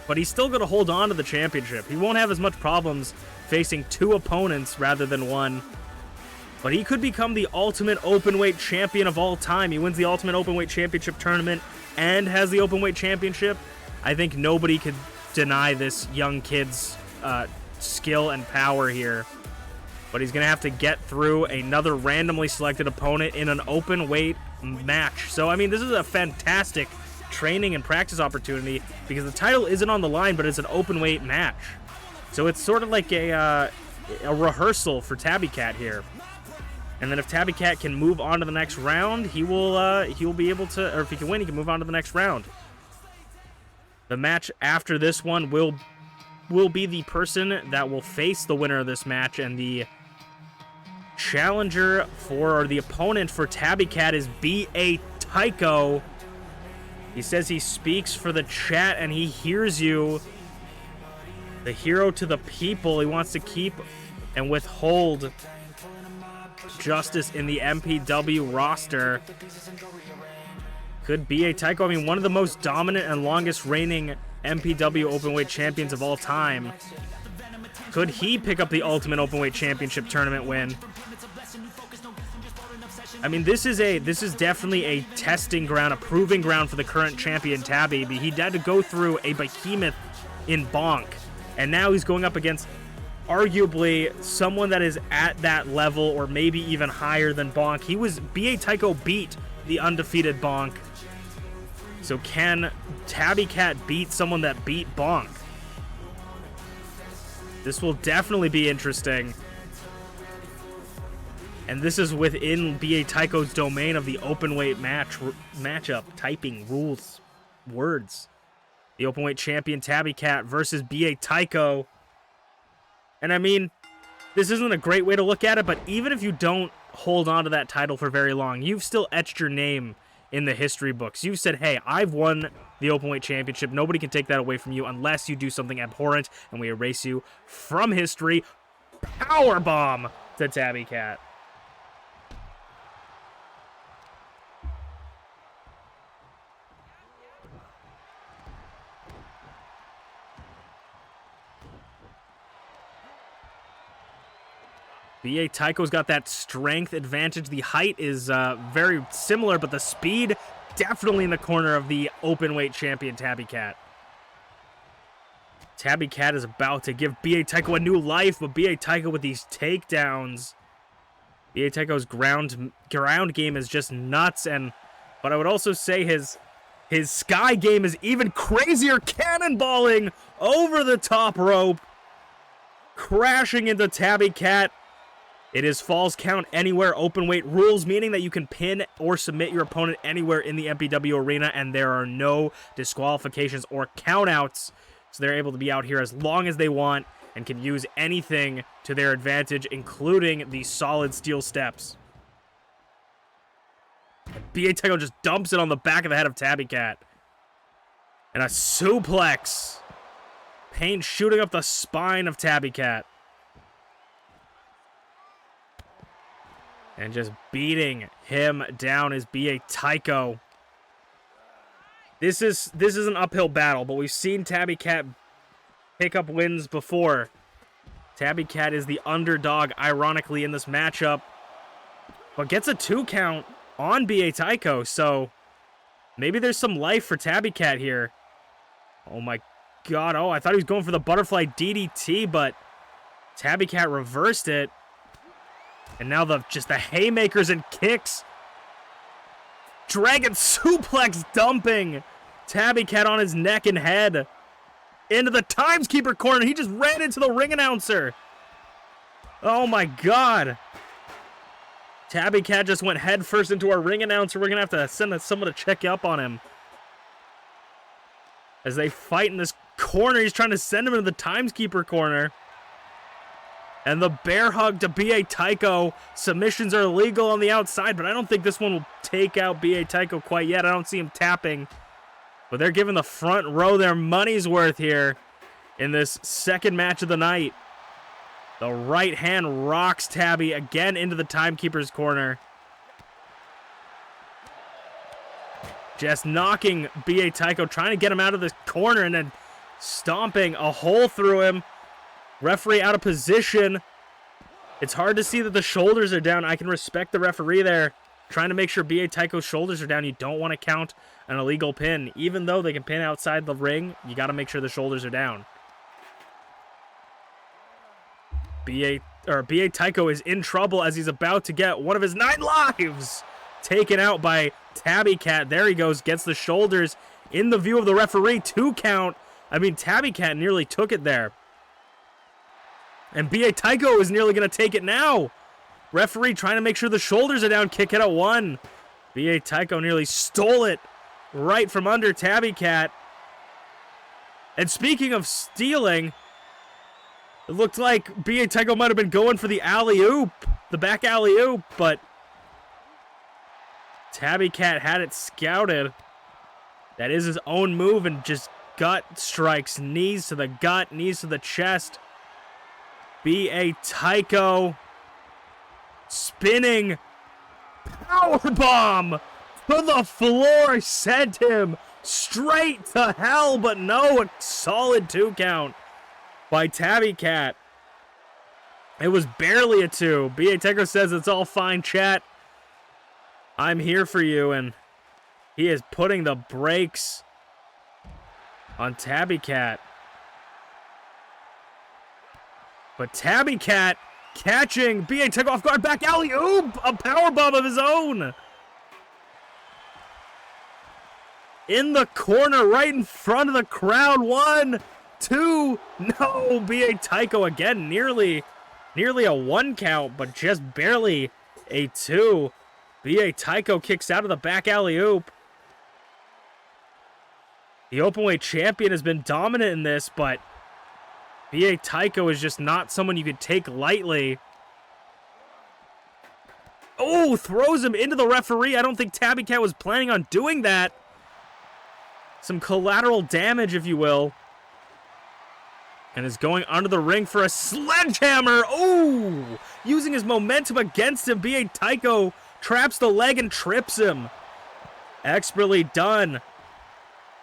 S1: But he's still going to hold on to the championship. He won't have as much problems facing 2 opponents rather than 1. But he could become the Ultimate Openweight Champion of all time. He wins the Ultimate Openweight Championship tournament and has the Openweight Championship. I think nobody could deny this young kid's skill and power here. But he's going to have to get through another randomly selected opponent in an open-weight match. So, I mean, this is a fantastic training and practice opportunity because the title isn't on the line, but it's an open-weight match. So it's sort of like a rehearsal for Tabby Cat here. And then if Tabby Cat can move on to the next round, he will be able to, or if he can win, he can move on to the next round. The match after this one will be the person that will face the winner of this match, and the challenger for, or the opponent for Tabby Cat is B.A. Tycho. He says he speaks for the chat and he hears you. The hero to the people. He wants to keep and withhold justice in the MPW roster. Could B.A. Tycho, I mean, one of the most dominant and longest reigning MPW openweight champions of all time. Could he pick up the Ultimate Openweight Championship tournament win? I mean, this is definitely a testing ground, a proving ground for the current champion Tabby. He had to go through a behemoth in Bonk, and now he's going up against arguably someone that is at that level or maybe even higher than Bonk. B.A. Tycho beat the undefeated Bonk. So can Tabby Cat beat someone that beat Bonk? This will definitely be interesting. And this is within B.A. Tycho's domain of the openweight matchup, typing, rules, words. The openweight champion Tabby Cat versus B.A. Tycho. And I mean, this isn't a great way to look at it, but even if you don't hold on to that title for very long, you've still etched your name in the history books. You've said, hey, I've won the openweight championship. Nobody can take that away from you unless you do something abhorrent, and we erase you from history. Powerbomb to Tabby Cat. B.A. Tycho's got that strength advantage. The height is very similar, but the speed definitely in the corner of the openweight champion Tabby Cat. Tabby Cat is about to give B.A. Tycho a new life, but B.A. Tycho with these takedowns. B.A. Tycho's ground game is just nuts, but I would also say his sky game is even crazier, cannonballing over the top rope, crashing into Tabby Cat. It is falls count anywhere openweight rules, meaning that you can pin or submit your opponent anywhere in the MPW arena, and there are no disqualifications or countouts. So they're able to be out here as long as they want and can use anything to their advantage, including the solid steel steps. B.A. Tycho just dumps it on the back of the head of Tabby Cat. And a suplex. Paint shooting up the spine of Tabby Cat. And just beating him down is B.A. Tycho. This is an uphill battle, but we've seen Tabby Cat pick up wins before. Tabby Cat is the underdog, ironically, in this matchup, but gets a 2 count on B.A. Tycho, so maybe there's some life for Tabby Cat here. Oh my god, oh, I thought he was going for the butterfly DDT, but Tabby Cat reversed it. And now just the haymakers and kicks. Dragon suplex dumping Tabby Cat on his neck and head. Into the timeskeeper corner. He just ran into the ring announcer. Oh my god. Tabby Cat just went head first into our ring announcer. We're going to have to send someone to check up on him. As they fight in this corner, he's trying to send him into the timeskeeper corner. And the bear hug to B.A. Tycho. Submissions are legal on the outside, but I don't think this one will take out B.A. Tycho quite yet. I don't see him tapping. But they're giving the front row their money's worth here. in this second match of the night. The right hand rocks Tabby again into the timekeeper's corner. Just knocking B.A. Taiko, trying to get him out of the corner and then stomping a hole through him. Referee out of position. It's hard to see that the shoulders are down. I can respect the referee there. Trying to make sure B.A. Taiko's shoulders are down. You don't want to count an illegal pin. Even though they can pin outside the ring, you got to make sure the shoulders are down. B.A. Taiko is in trouble as he's about to get one of his 9 lives taken out by Tabby Cat. There he goes, gets the shoulders in the view of the referee. 2 count. I mean, Tabby Cat nearly took it there. And B.A. Taiko is nearly going to take it now. Referee trying to make sure the shoulders are down. Kick it at 1. B.A. Taiko nearly stole it right from under Tabby Cat. And speaking of stealing, it looked like B.A. Taiko might have been going for the alley-oop, the back alley-oop, but Tabby Cat had it scouted. That is his own move, and just gut strikes, knees to the gut, knees to the chest. B.A. Taiko spinning powerbomb to the floor, sent him straight to hell, but no, a solid 2 count by Tabby Cat. It was barely a 2. B.A. Taiko says it's all fine, chat. I'm here for you, and he is putting the brakes on Tabby Cat. But Tabby Cat catching B.A. Taiko off guard, back alley-oop, a powerbomb of his own. In the corner, right in front of the crowd. 1, 2, no, B.A. Taiko again, nearly a 1 count, but just barely a 2. B.A. Taiko kicks out of the back alley-oop. The openweight champion has been dominant in this, but B.A. Taiko is just not someone you could take lightly. Oh, throws him into the referee. I don't think Tabby Cat was planning on doing that. Some collateral damage, if you will. And is going under the ring for a sledgehammer. Oh, using his momentum against him. B.A. Taiko traps the leg and trips him. Expertly done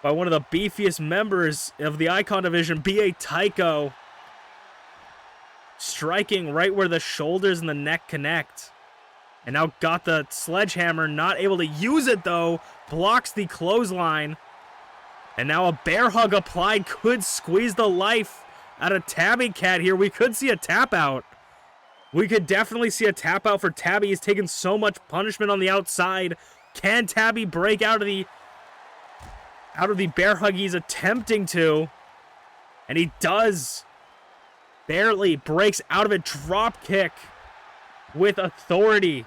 S1: by one of the beefiest members of the Icon division, B.A. Taiko. Striking right where the shoulders and the neck connect. And now got the sledgehammer, not able to use it though. Blocks the clothesline. And now a bear hug applied could squeeze the life out of Tabby Cat here. We could see a tap out. We could definitely see a tap out for Tabby. He's taken so much punishment on the outside. Can Tabby break out of the bear hug? He's attempting to. And he does. Barely breaks out of it. Drop kick with authority.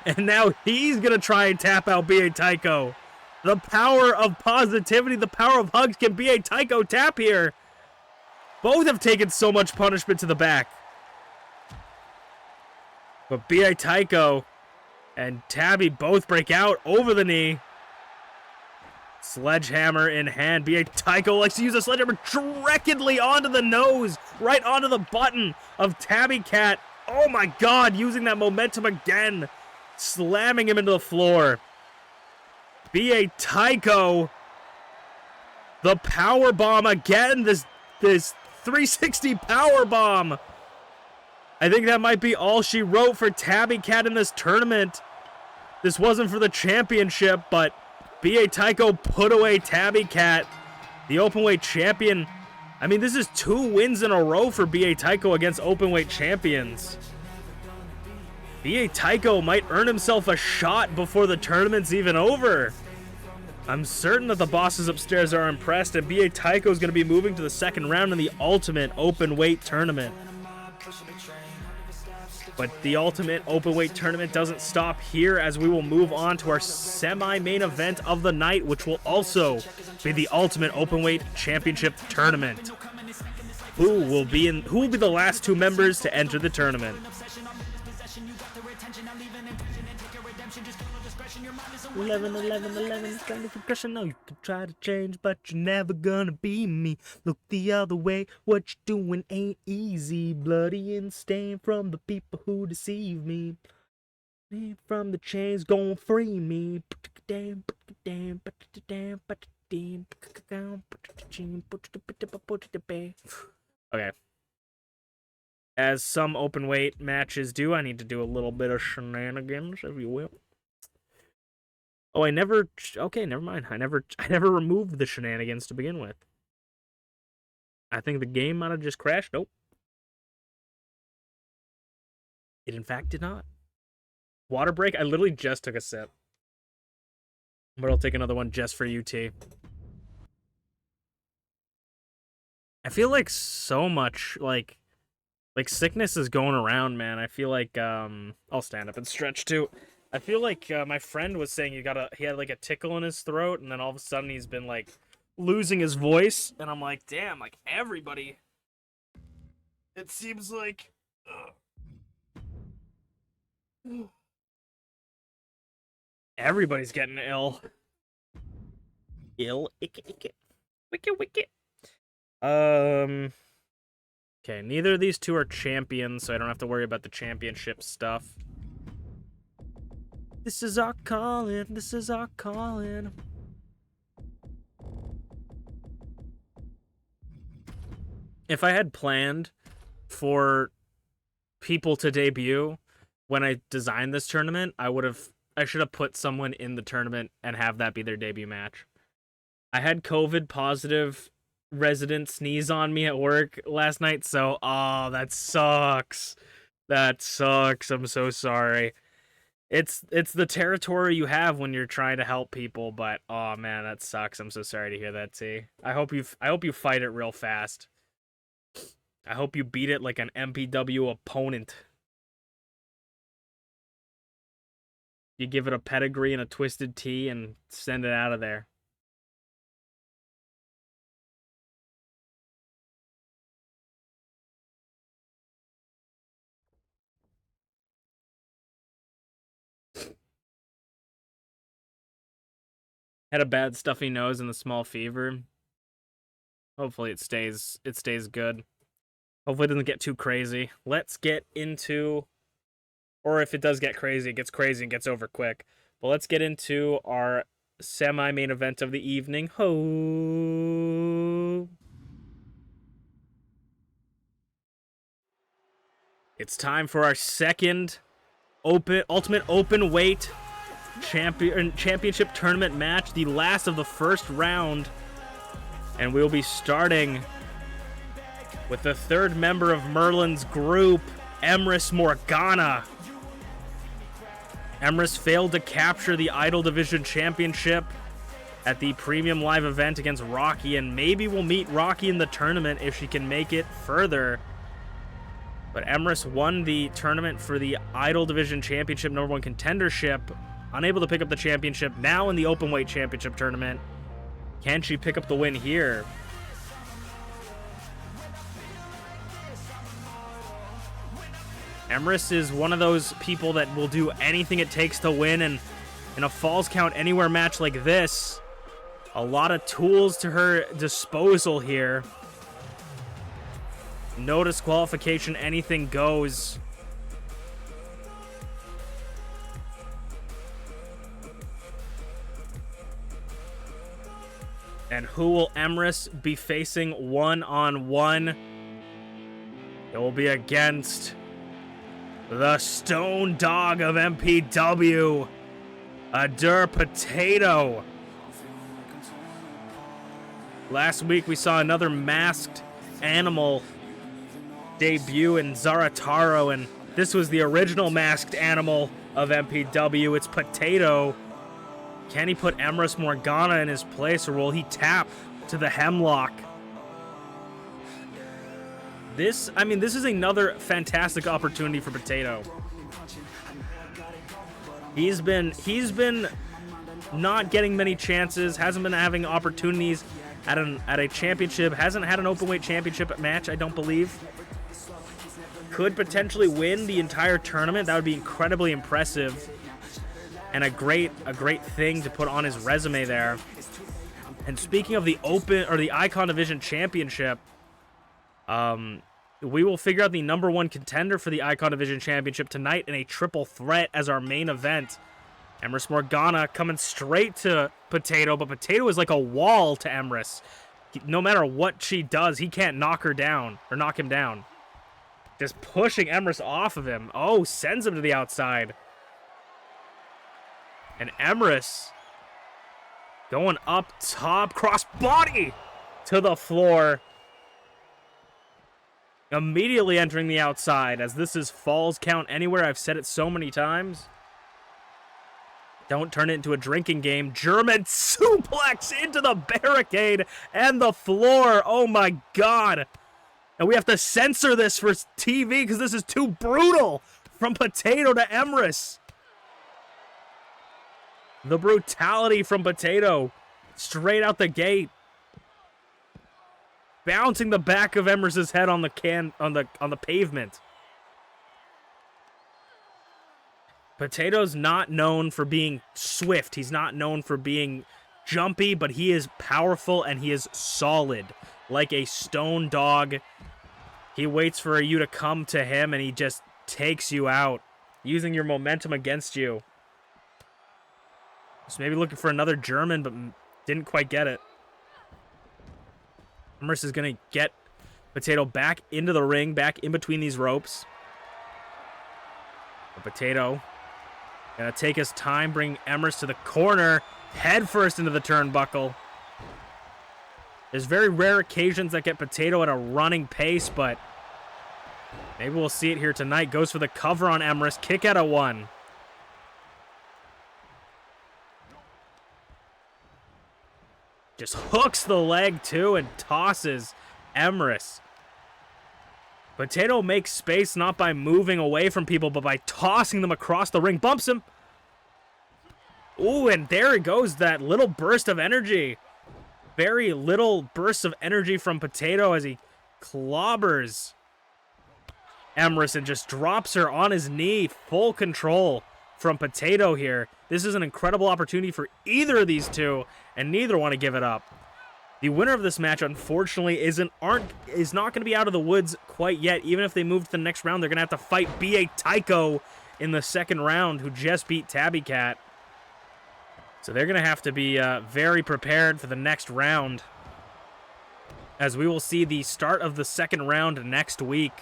S1: And now he's going to try and tap out B.A. Taiko. The power of positivity, the power of hugs. Can B.A. Taiko tap here? Both have taken so much punishment to the back. But B.A. Taiko and Tabby both break out over the knee. Sledgehammer in hand. B.A. Taiko likes to use a sledgehammer directly onto the nose. Right onto the button of Tabby Cat. Oh my god, using that momentum again. Slamming him into the floor. B.A. Taiko. The power bomb again. This 360 power bomb. I think that might be all she wrote for Tabby Cat in this tournament. This wasn't for the championship, but B.A. Taiko put away Tabby Cat, the openweight champion. I mean, this is 2 wins in a row for B.A. Taiko against openweight champions. B.A. Taiko might earn himself a shot before the tournament's even over. I'm certain that the bosses upstairs are impressed, and B.A. Taiko is going to be moving to the second round in the Ultimate Openweight Tournament. But the Ultimate Openweight Tournament doesn't stop here, as we will move on to our semi-main event of the night, which will also be the Ultimate Openweight Championship Tournament. Who will be the last 2 members to enter the tournament? 11, 11, 11, trying to keep crushing. No, you can try to change, but you're never gonna be me. Look the other way, what you doing ain't easy. Bloody and stained from the people who deceive me. From the chains, gon' free me. Okay. As some open weight matches do, I need to do a little bit of shenanigans, if you will. Oh, I never. Okay, never mind. I never removed the shenanigans to begin with. I think the game might have just crashed. Nope. It in fact did not. Water break? I literally just took a sip. But I'll take another one just for UT. I feel like so much, like sickness is going around, man. I feel like, I'll stand up and stretch too. I feel like, my friend was saying he had like a tickle in his throat, and then all of a sudden he's been like losing his voice, and I'm like, damn, like everybody. It seems like, everybody's getting ill. Wicket. Okay, neither of these two are champions, so I don't have to worry about the championship stuff. This is our calling. This is our calling. If I had planned for people to debut when I designed this tournament, I should have put someone in the tournament and have that be their debut match. I had COVID positive resident sneeze on me at work last night, so that sucks. That sucks. I'm so sorry. It's the territory you have when you're trying to help people, but oh man, that sucks. I'm so sorry to hear that, T. I hope you fight it real fast. I hope you beat it like an MPW opponent. You give it a pedigree and a twisted T and send it out of there. Had a bad stuffy nose and a small fever. Hopefully it stays good. Hopefully it doesn't get too crazy. Let's get into, or if it does get crazy, it gets crazy and gets over quick. But let's get into our semi-main event of the evening. Ho! It's time for our second ultimate open weight championship tournament match, the last of the first round, and we'll be starting with the third member of Merlin's group, Emrys Morgana. Emrys failed to capture the Idol Division Championship at the Premium Live event against Rocky, and maybe we'll meet Rocky in the tournament if she can make it further. But Emrys won the tournament for the Idol Division Championship #1 contendership, unable to pick up the championship. Now in the Openweight Championship tournament, can she pick up the win here? Emrys is one of those people that will do anything it takes to win, and in a Falls Count Anywhere match like this, a lot of tools to her disposal here. No disqualification, anything goes. And who will Emrys be facing one-on-one? It will be against the Stone Dog of MPW, Adur Potato. Last week we saw another masked animal debut in Zarataro, and this was the original masked animal of MPW. It's Potato. Can he put Emrys Morgana in his place, or will he tap to the Hemlock? This is another fantastic opportunity for Potato. He's been not getting many chances, hasn't been having opportunities at a championship, hasn't had an openweight championship match, I don't believe. Could potentially win the entire tournament. That would be incredibly impressive. and a great thing to put on his resume there. And speaking of the Icon Division Championship, we will figure out the #1 contender for the Icon Division Championship tonight in a triple threat as our main event. Emrys Morgana coming straight to Potato, but Potato is like a wall to Emrys. No matter what she does, he can't knock her down or knock him down. Just pushing Emrys off of him. Oh, sends him to the outside. And Emrys going up top, cross body to the floor. Immediately entering the outside, as this is falls count anywhere. I've said it so many times. Don't turn it into a drinking game. German suplex into the barricade and the floor. Oh my god. And we have to censor this for TV because this is too brutal. From Potato to Emrys. The brutality from Potato. Straight out the gate. Bouncing the back of Emrys' head on the pavement. Potato's not known for being swift. He's not known for being jumpy, but he is powerful and he is solid. Like a stone dog. He waits for you to come to him and he just takes you out. Using your momentum against you. So maybe looking for another German, but didn't quite get it. Emrys is going to get Potato back into the ring, back in between these ropes. But Potato going to take his time, bring Emrys to the corner, head first into the turnbuckle. There's very rare occasions that get Potato at a running pace, but maybe we'll see it here tonight. Goes for the cover on Emrys, kick out of one. Just hooks the leg, too, and tosses Emrys. Potato makes space not by moving away from people, but by tossing them across the ring. Bumps him. Ooh, and there it goes, that little burst of energy. Very little burst of energy from Potato as he clobbers Emrys and just drops her on his knee. Full control from Potato here. This is an incredible opportunity for either of these two, and neither want to give it up. The winner of this match, unfortunately, is not going to be out of the woods quite yet. Even if they move to the next round, they're going to have to fight B.A. Tycho in the second round, who just beat Tabby Cat. So they're going to have to be very prepared for the next round, as we will see the start of the second round next week.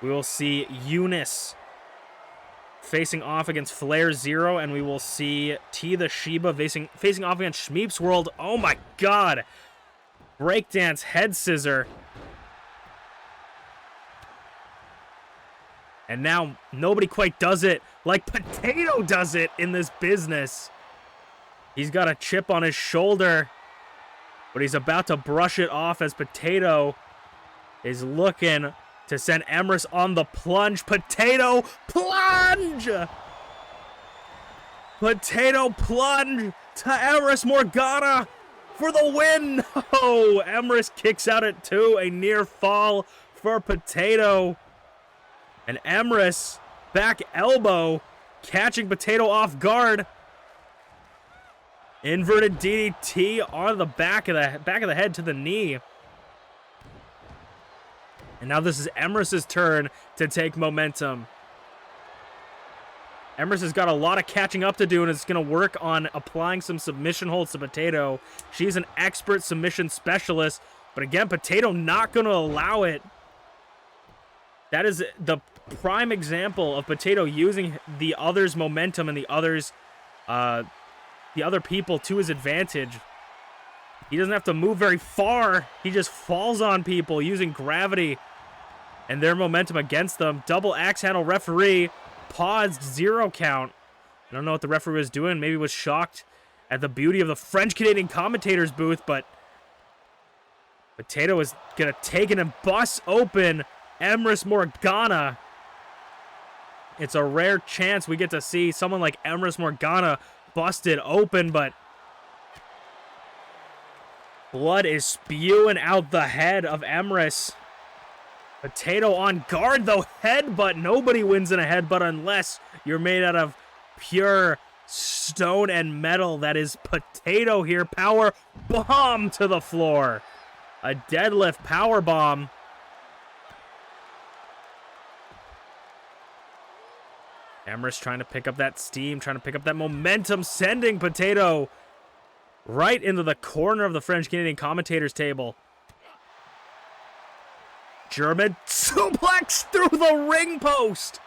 S1: We will see Eunice facing off against Flare Zero, and we will see T the Shiba facing off against Schmeep's World. Oh my god! Breakdance head scissor. And now nobody quite does it like Potato does it in this business. He's got a chip on his shoulder, but he's about to brush it off as Potato is looking to send Emrys on the plunge. Potato plunge! Potato plunge to Emrys Morgana for the win! No! Emrys kicks out at 2. A near fall for Potato. And Emrys back elbow catching Potato off guard. Inverted DDT on the back of the head to the knee. And now this is Emrys' turn to take momentum. Emrys has got a lot of catching up to do, and is going to work on applying some submission holds to Potato. She's an expert submission specialist, but again, Potato not going to allow it. That is the prime example of Potato using the other's momentum and the other people to his advantage. He doesn't have to move very far. He just falls on people using gravity and their momentum against them. Double axe handle referee. Paused 0 count. I don't know what the referee was doing. Maybe was shocked at the beauty of the French-Canadian commentator's booth, but Potato is going to take it and bust open Emrys Morgana. It's a rare chance we get to see someone like Emrys Morgana busted open, but blood is spewing out the head of Emrys. Potato on guard, though. Headbutt. Nobody wins in a headbutt unless you're made out of pure stone and metal. That is Potato here. Power bomb to the floor. A deadlift power bomb. Emrys trying to pick up that steam, trying to pick up that momentum, sending Potato right into the corner of the French-Canadian commentators table. German suplex through the ring post.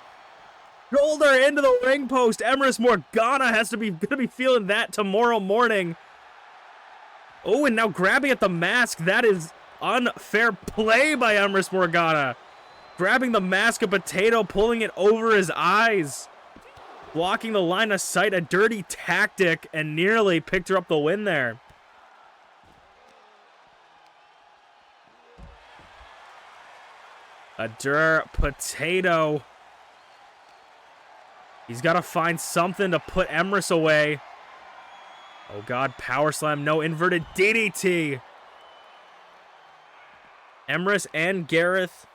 S1: Shoulder into the ring post. Emrys Morgana has to be gonna be feeling that tomorrow morning. Oh, and now grabbing at the mask. That is unfair play by Emrys Morgana. Grabbing the mask of Potato, pulling it over his eyes. Blocking the line of sight, a dirty tactic, and nearly picked her up the win there. Potato. He's got to find something to put Emrys away. Oh God, power slam, no inverted DDT. Emrys and Gareth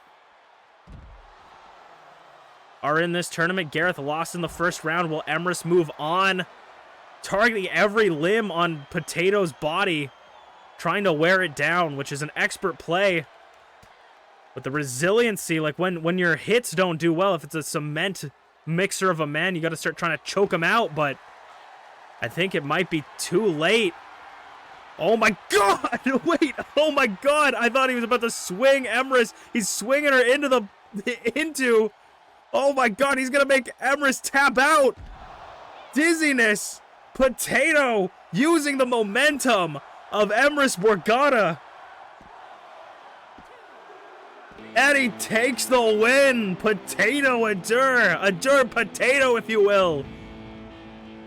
S1: are in this tournament. Gareth lost in the first round. Will Emrys move on? Targeting every limb on Potato's body, trying to wear it down, which is an expert play. But the resiliency, like when your hits don't do well, if it's a cement mixer of a man, you got to start trying to choke him out, but I think it might be too late. Oh my God! Wait! Oh my God! I thought he was about to swing Emrys. He's swinging her into. Oh my God! He's gonna make Emrys tap out. Dizziness. Potato using the momentum of Emrys Morgana. And he takes the win. Potato Adore Potato, if you will.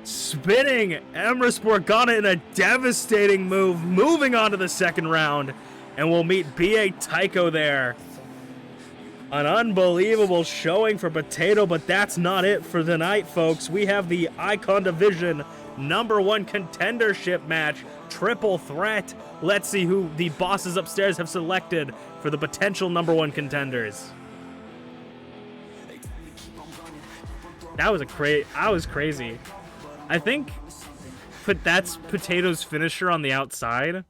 S1: Spinning Emrys Morgana in a devastating move, moving on to the second round. And we'll meet B.A. Tycho there. An unbelievable showing for Potato, but that's not it for the night, folks. We have the Icon Division #1 contendership match, triple threat. Let's see who the bosses upstairs have selected for the potential #1 contenders. That was crazy. I think that's Potato's finisher on the outside,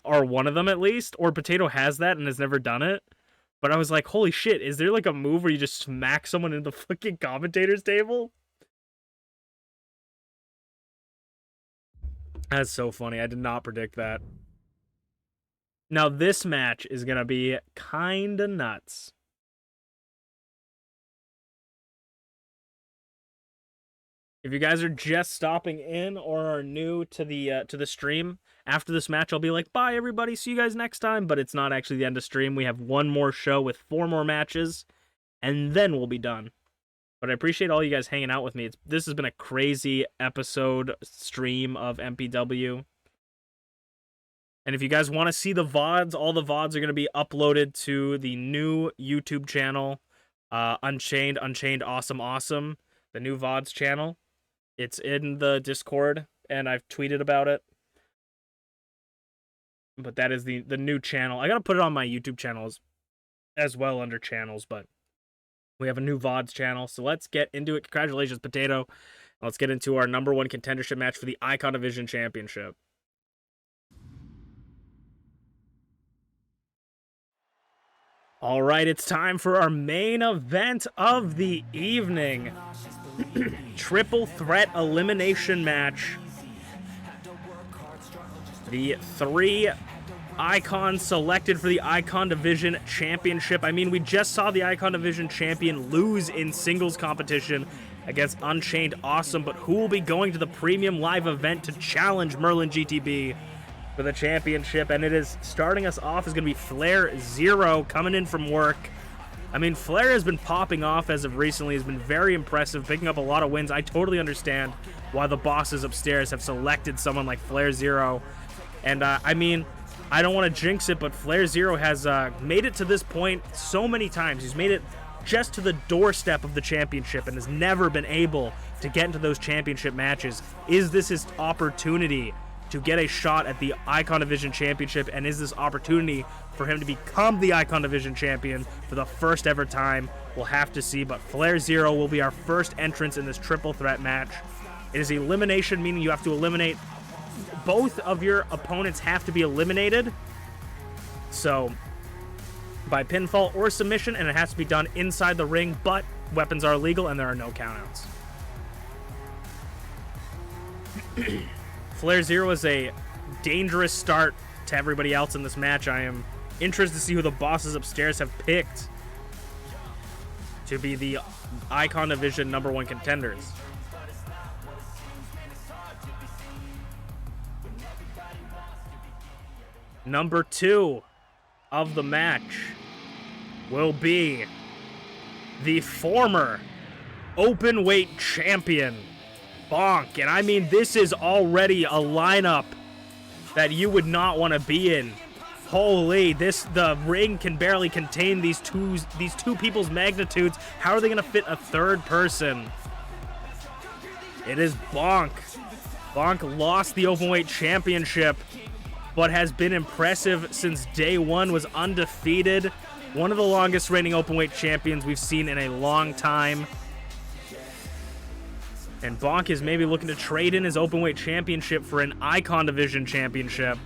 S1: or one of them at least, or Potato has that and has never done it. But I was like, holy shit, is there like a move where you just smack someone into the fucking commentator's table? That's so funny. I did not predict that. Now this match is going to be kinda nuts. If you guys are just stopping in or are new to the stream, after this match I'll be like, bye everybody, see you guys next time, but it's not actually the end of stream. We have one more show with 4 more matches, and then we'll be done. But I appreciate all you guys hanging out with me. This has been a crazy episode stream of MPW. And if you guys want to see the VODs, all the VODs are going to be uploaded to the new YouTube channel, Unchained, Awesome, the new VODs channel. It's in the Discord, and I've tweeted about it. But that is the new channel. I got to put it on my YouTube channels as well under channels, but we have a new VODs channel, so let's get into it. Congratulations, Potato. Let's get into our #1 contendership match for the Icon Division Championship. All right, it's time for our main event of the evening. Triple threat elimination match. The 3 icons selected for the Icon Division Championship. I mean, we just saw the Icon Division champion lose in singles competition against Unchained Awesome, but who will be going to the premium live event to challenge Merlin GTB for the championship? And it is starting us off is going to be Flare Zero coming in from work. I mean, Flare has been popping off as of recently. Has been very impressive, picking up a lot of wins. I totally understand why the bosses upstairs have selected someone like Flare Zero. And, I mean, I don't want to jinx it, but Flare Zero has made it to this point so many times. He's made it just to the doorstep of the championship and has never been able to get into those championship matches. Is this his opportunity to get a shot at the Icon Division Championship, and is this opportunity for him to become the Icon Division Champion for the first ever time? We'll have to see, but Flare Zero will be our first entrance in this triple threat match. It is elimination, meaning you have to eliminate... Both of your opponents have to be eliminated. So, by pinfall or submission, and it has to be done inside the ring, but weapons are illegal and there are no countouts. Flare Zero is a dangerous start to everybody else in this match. I am interested to see who the bosses upstairs have picked to be the Icon Division #1 contenders. Number 2 of the match will be the former open-weight champion, Bonk. And I mean, this is already a lineup that you would not want to be in. Holy, the ring can barely contain these two people's magnitudes. How are they going to fit a third person? It is Bonk. Bonk lost the openweight championship, but has been impressive since day one, was undefeated. One of the longest reigning openweight champions we've seen in a long time. And Bonk is maybe looking to trade in his openweight championship for an Icon Division championship.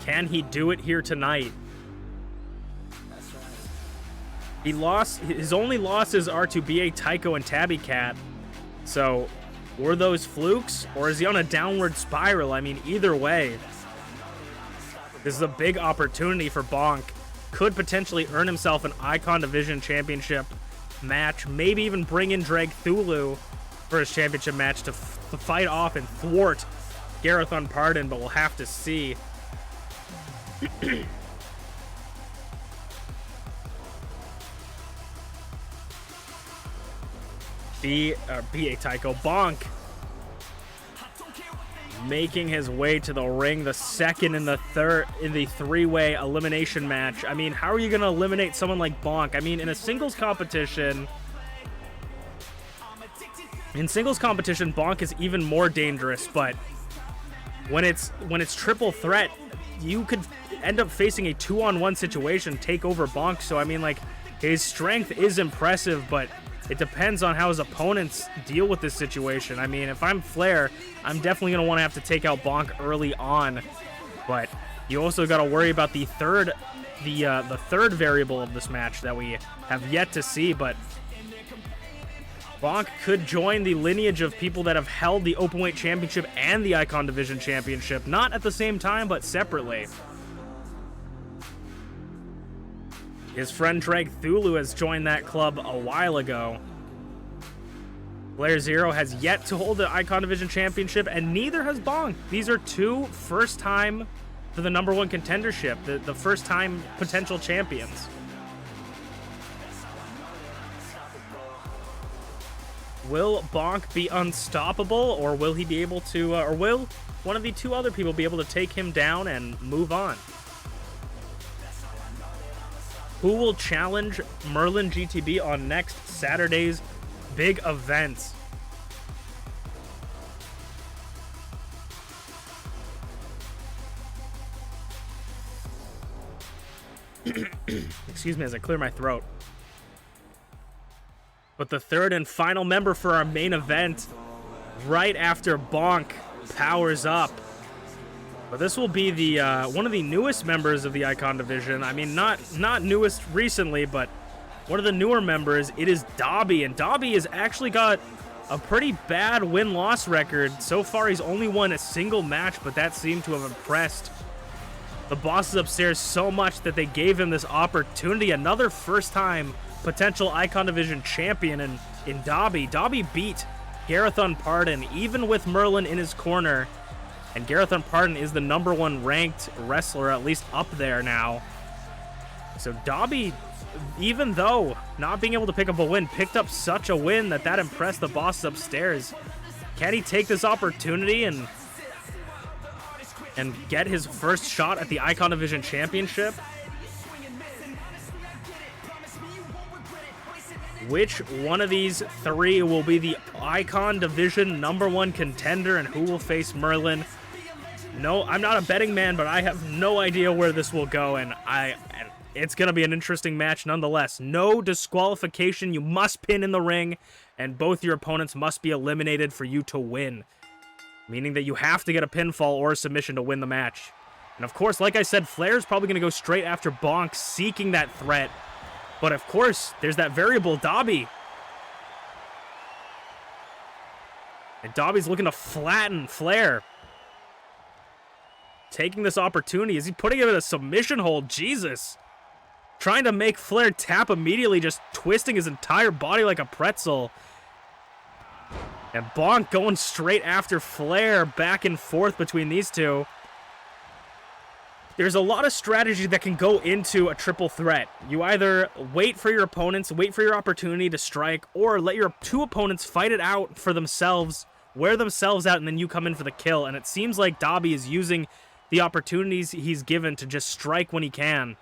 S1: Can he do it here tonight? He lost. His only losses are to BA Tycho and Tabby Cat. So, were those flukes, or is he on a downward spiral? I mean, either way, this is a big opportunity for Bonk. Could potentially earn himself an Icon Division championship match. Maybe even bring in Drag Thulu for his championship match to fight off and thwart Gareth Unpardoned, but we'll have to see. BA Tycho. Bonk making his way to the ring, the second in the three-way elimination match. I mean, how are you going to eliminate someone like Bonk? I mean, in singles competition, Bonk is even more dangerous, but when it's triple threat, you could end up facing a 2-on-1 situation, take over Bonk. So I mean, like, his strength is impressive, but it depends on how his opponents deal with this situation. I mean, if I'm Flair, I'm definitely going to want to have to take out Bonk early on. But you also got to worry about the third variable of this match that we have yet to see. But Bonk could join the lineage of people that have held the Openweight Championship and the Icon Division Championship. Not at the same time, but separately. His friend Drag Thulu has joined that club a while ago. Flare Zero has yet to hold the Icon Division Championship, and neither has Bonk. These are two first time for the #1 contendership, the first time potential champions. Will Bonk be unstoppable, or will he be able to, or will one of the two other people be able to take him down and move on? Who will challenge Merlin GTB on next Saturday's big events? Excuse me as I clear my throat. But the third and final member for our main event, right after Bonk powers up. But this will be the one of the newest members of the Icon Division. I mean, not newest recently, but one of the newer members. It is Dobby, and Dobby has actually got a pretty bad win-loss record. So far, he's only won a single match, but that seemed to have impressed the bosses upstairs so much that they gave him this opportunity. Another first-time potential Icon Division champion in Dobby. Dobby beat Gareth Unpardoned, even with Merlin in his corner. And Gareth Unpardoned is the #1 ranked wrestler, at least up there now. So Dobby, even though not being able to pick up a win, picked up such a win that impressed the bosses upstairs. Can he take this opportunity and get his first shot at the Icon Division Championship? Which one of these three will be the Icon Division #1 contender, and who will face Merlin? No, I'm not a betting man, but I have no idea where this will go, and it's going to be an interesting match nonetheless. No disqualification. You must pin in the ring, and both your opponents must be eliminated for you to win. Meaning that you have to get a pinfall or a submission to win the match. And of course, like I said, Flair's probably going to go straight after Bonk, seeking that threat. But of course, there's that variable Dobby. And Dobby's looking to flatten Flair. Taking this opportunity. Is he putting him in a submission hold? Jesus. Trying to make Flair tap immediately, just twisting his entire body like a pretzel. And Bonk going straight after Flair, back and forth between these two. There's a lot of strategy that can go into a triple threat. You either wait for your opponents, wait for your opportunity to strike, or let your two opponents fight it out for themselves, wear themselves out, and then you come in for the kill. And it seems like Dobby is using the opportunities he's given to just strike when he can.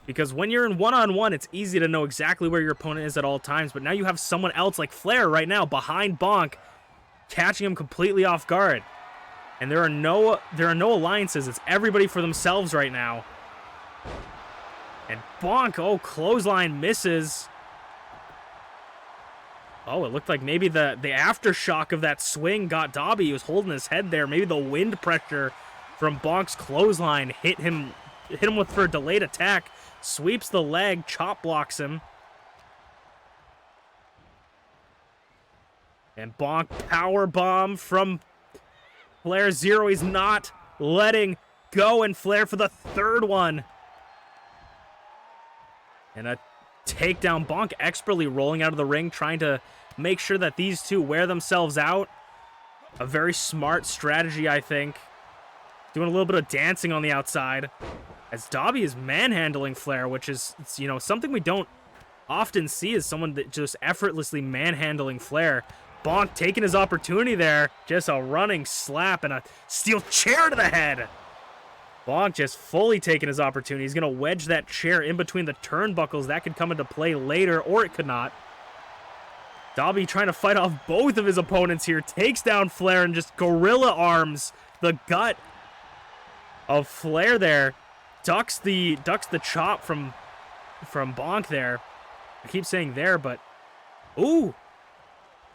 S1: Because when you're in one-on-one, it's easy to know exactly where your opponent is at all times, but now you have someone else like Flair right now behind Bonk, catching him completely off guard. And there are no alliances. It's everybody for themselves right now. And Bonk, oh, clothesline misses. Oh, it looked like maybe the aftershock of that swing got Dobby. He was holding his head there. Maybe the wind pressure from Bonk's clothesline hit him for a delayed attack. Sweeps the leg, chop blocks him. And Bonk power bomb from Flair. Zero. He's not letting go, and Flair for the third one. And a takedown. Bonk expertly rolling out of the ring, trying to make sure that these two wear themselves out. A very smart strategy, I think. Doing a little bit of dancing on the outside. As Dobby is manhandling Flair, which is, you know, something we don't often see, is someone that just effortlessly manhandling Flair. Bonk taking his opportunity there. Just a running slap and a steel chair to the head. Bonk just fully taking his opportunity. He's going to wedge that chair in between the turnbuckles. That could come into play later, or it could not. Dobby trying to fight off both of his opponents here. Takes down Flair and just gorilla arms the gut of Flair there. Ducks the chop from Bonk there. I keep saying there, but ooh,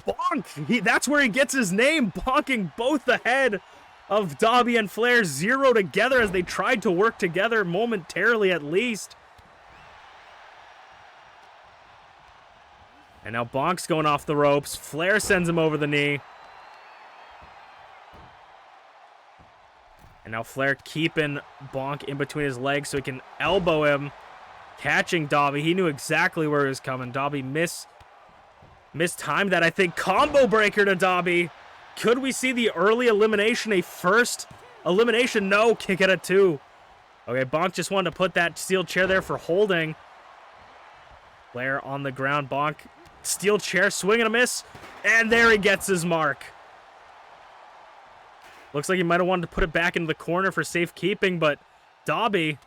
S1: Bonk. That's where he gets his name. Bonking both the head of Dobby and Flair. Zero together as they tried to work together momentarily at least. And now Bonk's going off the ropes. Flair sends him over the knee. And now Flair keeping Bonk in between his legs so he can elbow him. Catching Dobby. He knew exactly where he was coming. Dobby mistimed that, I think. Combo breaker to Dobby. Could we see the early elimination? A first elimination? No. Kick it at 2. Okay, Bonk just wanted to put that steel chair there for holding. Flair on the ground. Bonk. Steel chair. Swing and a miss. And there he gets his mark. Looks like he might have wanted to put it back into the corner for safekeeping, but Dobby.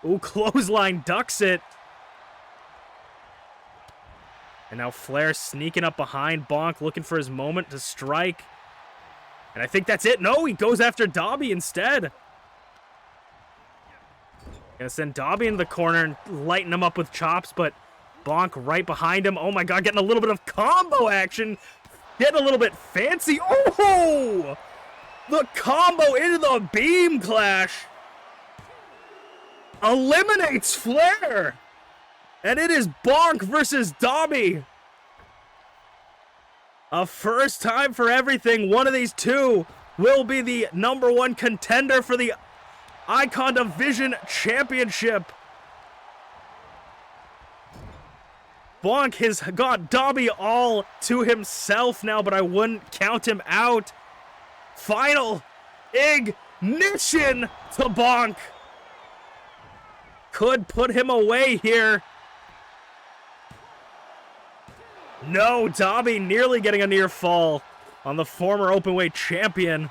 S1: Ooh, clothesline ducks it. And now Flair sneaking up behind Bonk, looking for his moment to strike. And I think that's it. No, he goes after Dobby instead. Gonna send Dobby into the corner and lighten him up with chops, but Bonk right behind him. Oh my god, getting a little bit of combo action. Getting a little bit fancy. Oh! The combo into the beam clash. Eliminates Flair. And it is Bonk versus Dobby. A first time for everything. One of these two will be the #1 contender for the Icon Division Championship. Bonk has got Dobby all to himself now, but I wouldn't count him out. Final ignition to Bonk. Could put him away here. No, Dobby nearly getting a near fall on the former openweight champion.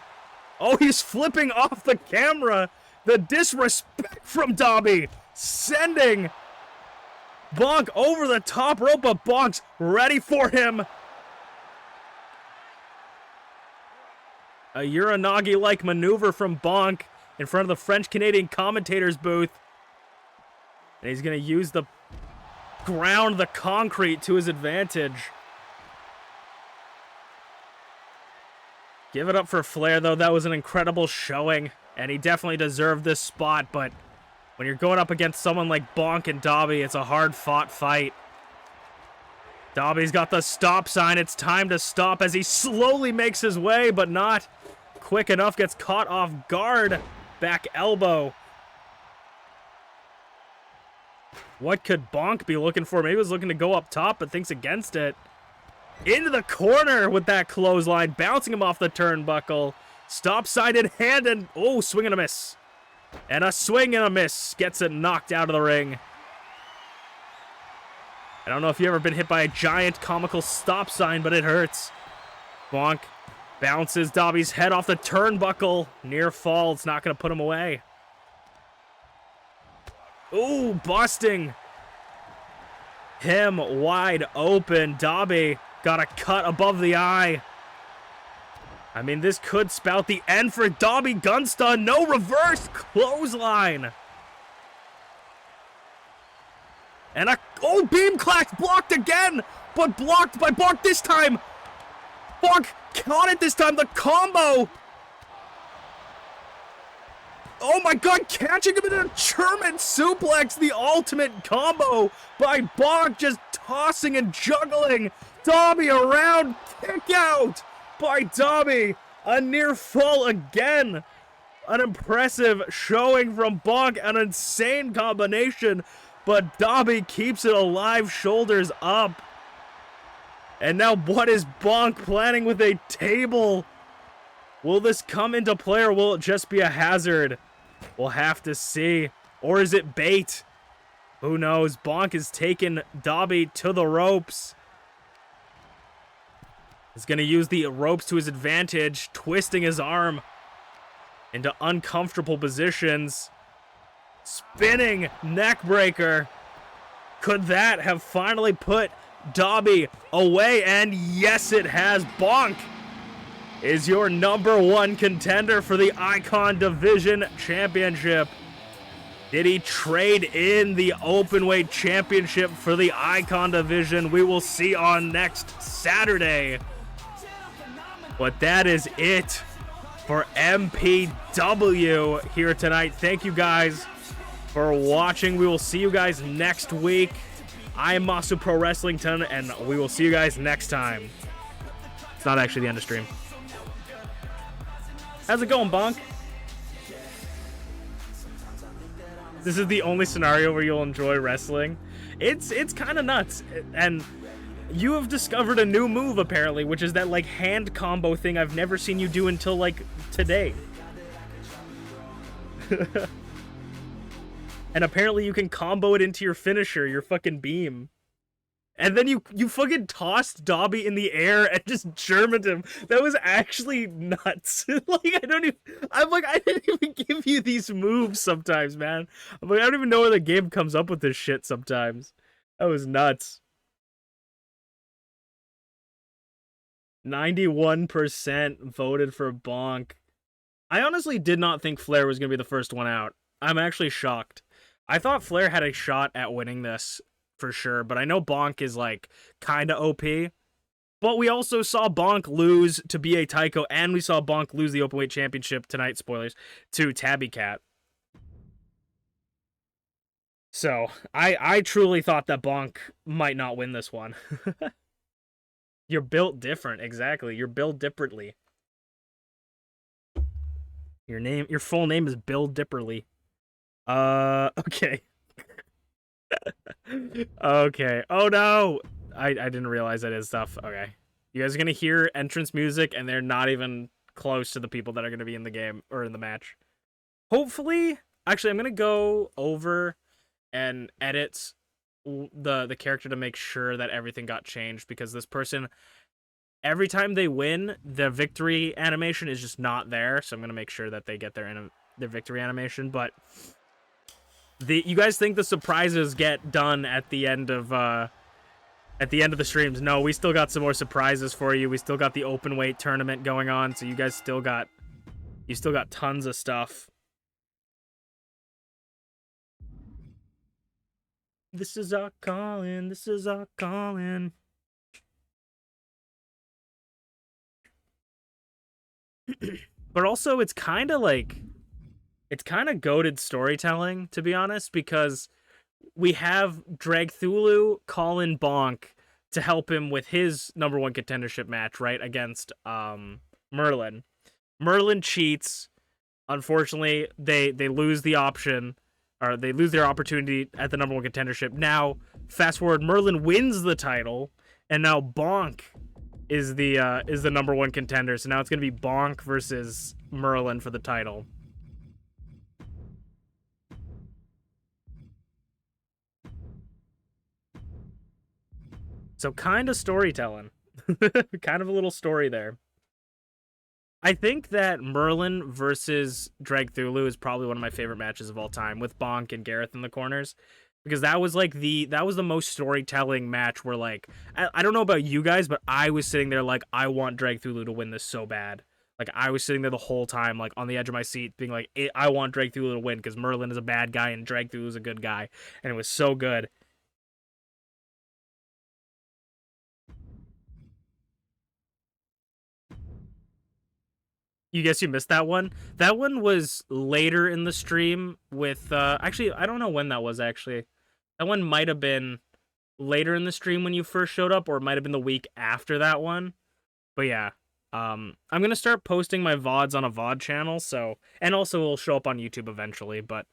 S1: Oh, he's flipping off the camera. The disrespect from Dobby, sending Bonk over the top rope, but Bonk's ready for him. A Uranagi-like maneuver from Bonk in front of the French-Canadian commentator's booth. And he's going to use the ground, the concrete, to his advantage. Give it up for Flair, though. That was an incredible showing, and he definitely deserved this spot, but when you're going up against someone like Bonk and Dobby, it's a hard-fought fight. Dobby's got the stop sign. It's time to stop as he slowly makes his way, but not quick enough. Gets caught off guard. Back elbow. What could Bonk be looking for? Maybe he was looking to go up top, but thinks against it. Into the corner with that clothesline, bouncing him off the turnbuckle. Stop sign in hand, and oh, swing and a miss. And a swing and a miss. Gets it knocked out of the ring. I don't know if you've ever been hit by a giant comical stop sign, but it hurts. Bonk bounces Dobby's head off the turnbuckle. Near fall. It's not going to put him away. Ooh, busting him wide open. Dobby got a cut above the eye. I mean, this could spout the end for Dobby. Gun stun. No reverse. Clothesline. And a beam clash blocked again, but blocked by Bonk this time. Bonk caught it this time. The combo. Oh my God, catching him in a German suplex. The ultimate combo by Bonk, just tossing and juggling Dobby around. Kick out by Dobby. A near fall again. An impressive showing from Bonk. An insane combination. But Dobby keeps it alive, shoulders up. And now what is Bonk planning with a table? Will this come into play, or will it just be a hazard? We'll have to see. Or is it bait? Who knows? Bonk has taken Dobby to the ropes. He's going to use the ropes to his advantage, twisting his arm into uncomfortable positions. Spinning neck breaker. Could that have finally put Dobby away? And yes, it has. Bonk is your #1 contender for the Icon Division Championship. Did he trade in the Openweight Championship for the Icon Division? We will see on next Saturday. But that is it for MPW here tonight. Thank you guys for watching. We will see you guys next week. I am Masu Pro Wrestlington, and we will see you guys next time. It's not actually the end of stream. How's it going, Bonk? This is the only scenario where you'll enjoy wrestling. It's kind of nuts, and you have discovered a new move apparently, which is that like hand combo thing I've never seen you do until like today. And apparently you can combo it into your finisher, your fucking beam. And then you fucking tossed Dobby in the air and just Germaned him. That was actually nuts. Like, I didn't even give you these moves sometimes, man. I'm like, I don't even know where the game comes up with this shit sometimes. That was nuts. 91% voted for Bonk. I honestly did not think Flair was going to be the first one out. I'm actually shocked. I thought Flair had a shot at winning this for sure, but I know Bonk is like kind of OP. But we also saw Bonk lose to B.A. Tycho, and we saw Bonk lose the Openweight Championship tonight, spoilers, to Tabby Cat. So, I truly thought that Bonk might not win this one. You're built different, exactly. You're built differently. Your full name is Bill Dipperly. Okay. Okay. Oh no! I didn't realize that is stuff. Okay. You guys are gonna hear entrance music, and they're not even close to the people that are gonna be in the game, or in the match. Hopefully, actually, I'm gonna go over and edit the character to make sure that everything got changed, because this person, every time they win, the victory animation is just not there, so I'm gonna make sure that they get their victory animation. But you guys think the surprises get done at the end of the streams? No, we still got some more surprises for you. We still got the open weight tournament going on, so you guys still got You still got tons of stuff. This is our calling. This is our calling. But also, it's kind of goated storytelling, to be honest, because we have Dragthulu call in Bonk to help him with his number one contendership match, right, against Merlin. Merlin cheats. Unfortunately, they lose the option, or they lose their opportunity at the number one contendership. Now, fast forward, Merlin wins the title, and now Bonk is the number one contender. So now it's gonna be Bonk versus Merlin for the title. So kind of storytelling. Kind of a little story there. I think that Merlin versus Dragthulu is probably one of my favorite matches of all time, with Bonk and Gareth in the corners, because that was the most storytelling match where, like, I don't know about you guys, but I was sitting there like, I want Dragthulu to win this so bad. Like, I was sitting there the whole time, like, on the edge of my seat, being like, I want Dragthulu to win because Merlin is a bad guy and Dragthulu is a good guy, and it was so good. You guess you missed that one? That one was later in the stream with actually, I don't know when that was actually. That one might have been later in the stream when you first showed up, or it might have been the week after that one. But yeah. I'm gonna start posting my VODs on a VOD channel, so, and also it'll show up on YouTube eventually, but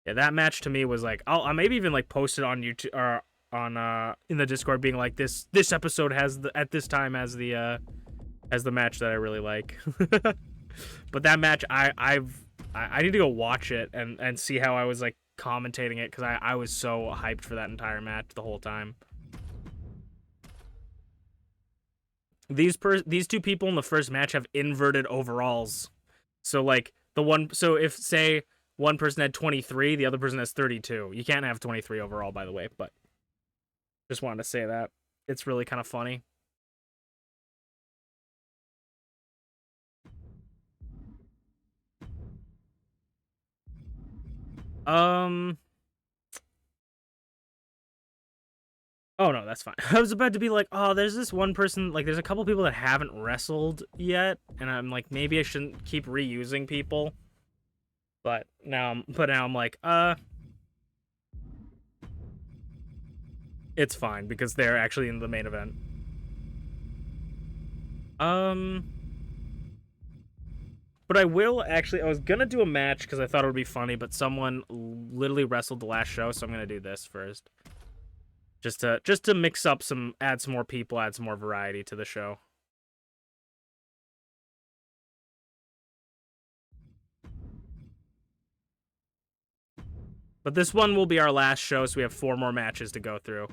S1: yeah, that match to me was like, I'll maybe even like post it on YouTube or on in the Discord, being like, this episode has the at this time as the match that I really like. But that match, I need to go watch it and see how I was like commentating it, because I was so hyped for that entire match the whole time. These two people in the first match have inverted overalls, so like so if, say, one person had 23, the other person has 32. You can't have 23 overall, by the way, but just wanted to say that. It's really kind of funny. Um. Oh no, that's fine. I was about to be like, oh, there's this one person, like, there's a couple people that haven't wrestled yet, and I'm like, maybe I shouldn't keep reusing people. But now I'm like, it's fine because they're actually in the main event. But I will actually. I was gonna do a match because I thought it would be funny, but someone literally wrestled the last show, so I'm gonna do this first, just to mix up add some more people, add some more variety to the show. But this one will be our last show, so we have 4 more matches to go through.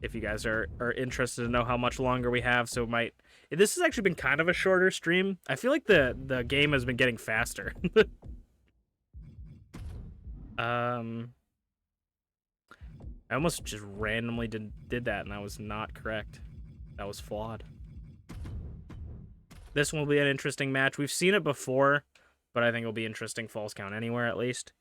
S1: If you guys are interested to know how much longer we have, so this has actually been kind of a shorter stream. I feel like the game has been getting faster. I almost just randomly did that, and that was not correct. That was flawed. This one will be an interesting match. We've seen it before, but I think it'll be interesting. Falls count anywhere, at least.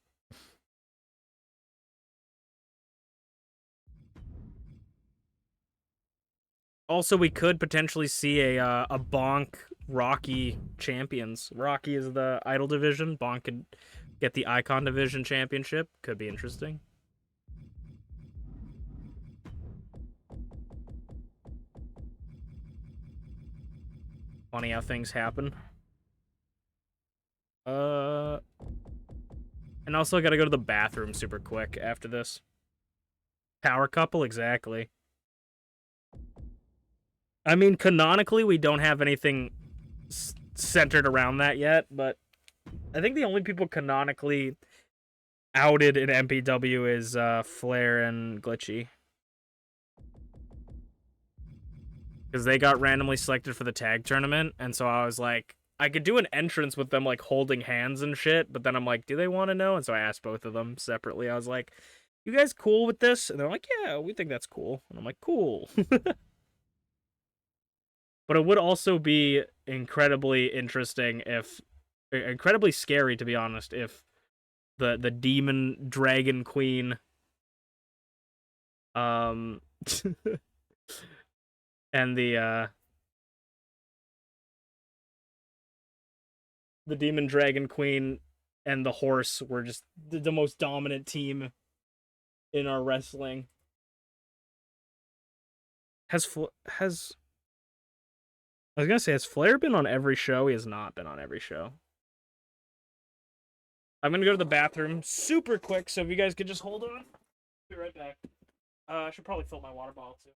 S1: Also, we could potentially see a Bonk Rocky champions. Rocky is the Idol division. Bonk could get the Icon division championship. Could be interesting. Funny how things happen. And also, I gotta go to the bathroom super quick after this. Power couple, exactly. I mean, canonically, we don't have anything centered around that yet, but I think the only people canonically outed in MPW is Flair and Glitchy, because they got randomly selected for the tag tournament, and so I was like, I could do an entrance with them like holding hands and shit, but then I'm like, do they want to know? And so I asked both of them separately. I was like, you guys cool with this? And they're like, yeah, we think that's cool. And I'm like, cool. But it would also be incredibly interesting if incredibly scary, to be honest, if the demon dragon queen and the demon dragon queen and the horse were just the most dominant team in our wrestling. Has I was gonna say, has Flair been on every show? He has not been on every show. I'm gonna go to the bathroom super quick, so if you guys could just hold on. Be right back. I should probably fill my water bottle too.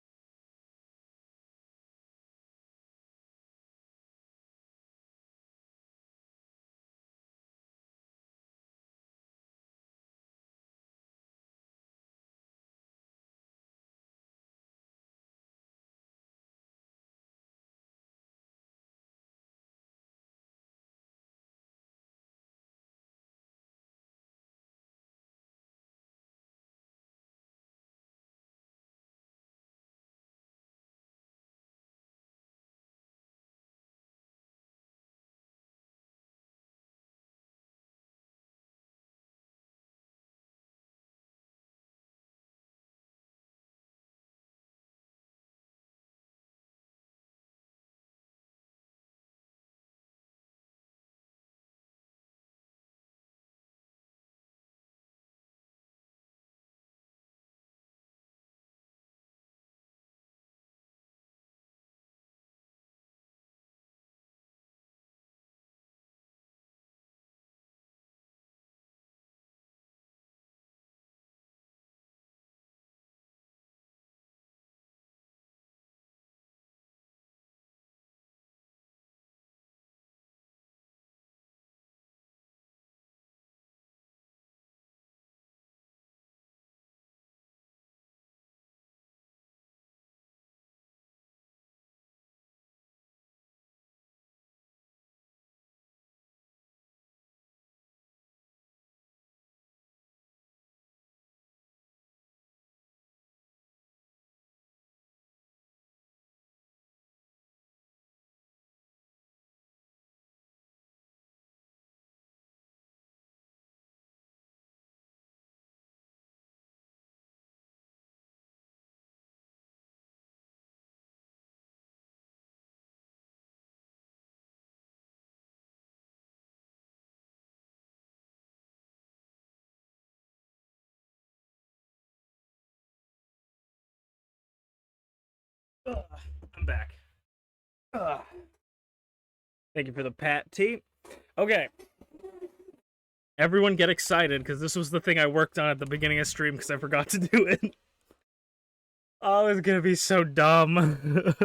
S1: I'm back. Thank you for the pat, T. Okay. Everyone get excited, because this was the thing I worked on at the beginning of stream because I forgot to do it. Oh, it's gonna be so dumb.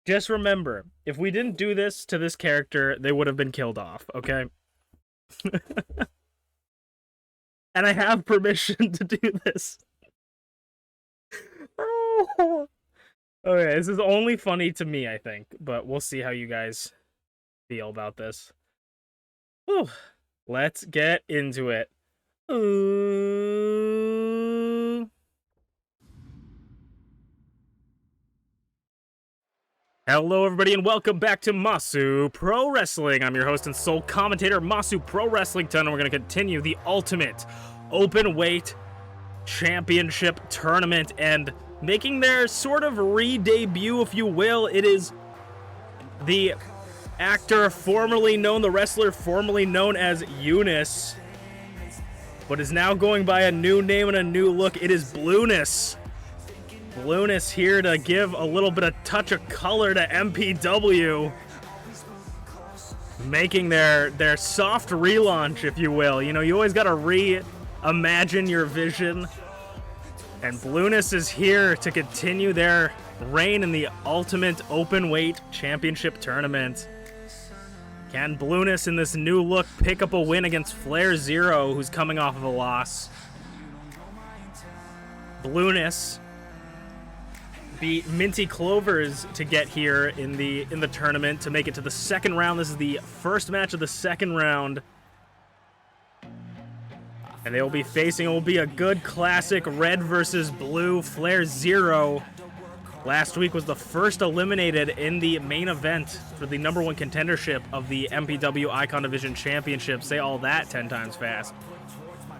S1: Just remember, if we didn't do this to this character, they would have been killed off, okay? And I have permission to do this. Okay, this is only funny to me, I think, but we'll see how you guys feel about this. Whew. Let's get into it. Ooh. Hello, everybody, and welcome back to Masu Pro Wrestling. I'm your host and sole commentator, Masu Pro Wrestling Ton, and we're going to continue the ultimate open weight championship tournament, and making their sort of re-debut, if you will, it is the actor formerly known, the wrestler formerly known as Eunice, but is now going by a new name and a new look. It is Blueness. Blueness here to give a little bit of touch of color to MPW, making their soft relaunch, if you will. You know, you always gotta reimagine your vision, and Blueness is here to continue their reign in the Ultimate Openweight Championship Tournament. Can Blueness in this new look pick up a win against Flair Zero, who's coming off of a loss? Blueness beat Minty Clovers to get here in the tournament to make it to the second round. This is the first match of the second round, and they will be facing, it will be a good classic red versus blue. Flair Zero last week was the first eliminated in the main event for the #1 contendership of the MPW Icon Division Championship. Say all that 10 times fast.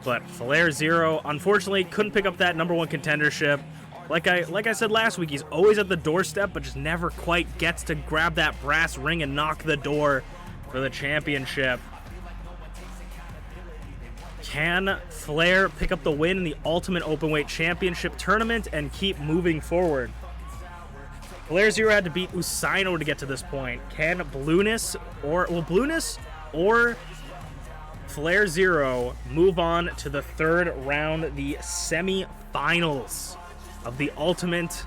S1: But Flair Zero, unfortunately, couldn't pick up that #1 contendership. Like I said last week, he's always at the doorstep, but just never quite gets to grab that brass ring and knock the door for the championship. Can Flair pick up the win in the Ultimate Openweight Championship tournament and keep moving forward? Flair Zero had to beat Usaino to get to this point. Can Blueness or Flair Zero move on to the third round, the semi-finals of the Ultimate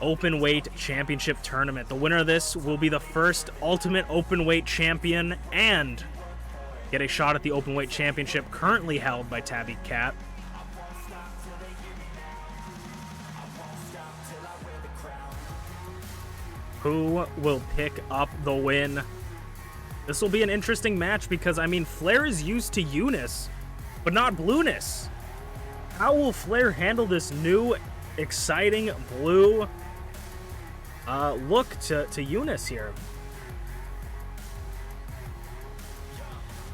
S1: Openweight Championship tournament? The winner of this will be the first Ultimate Openweight champion and get a shot at the Openweight Championship currently held by Tabby Cat. Who will pick up the win? This will be an interesting match because, I mean, Flair is used to Eunice, but not Blueness. How will Flair handle this new, exciting blue look to Eunice here?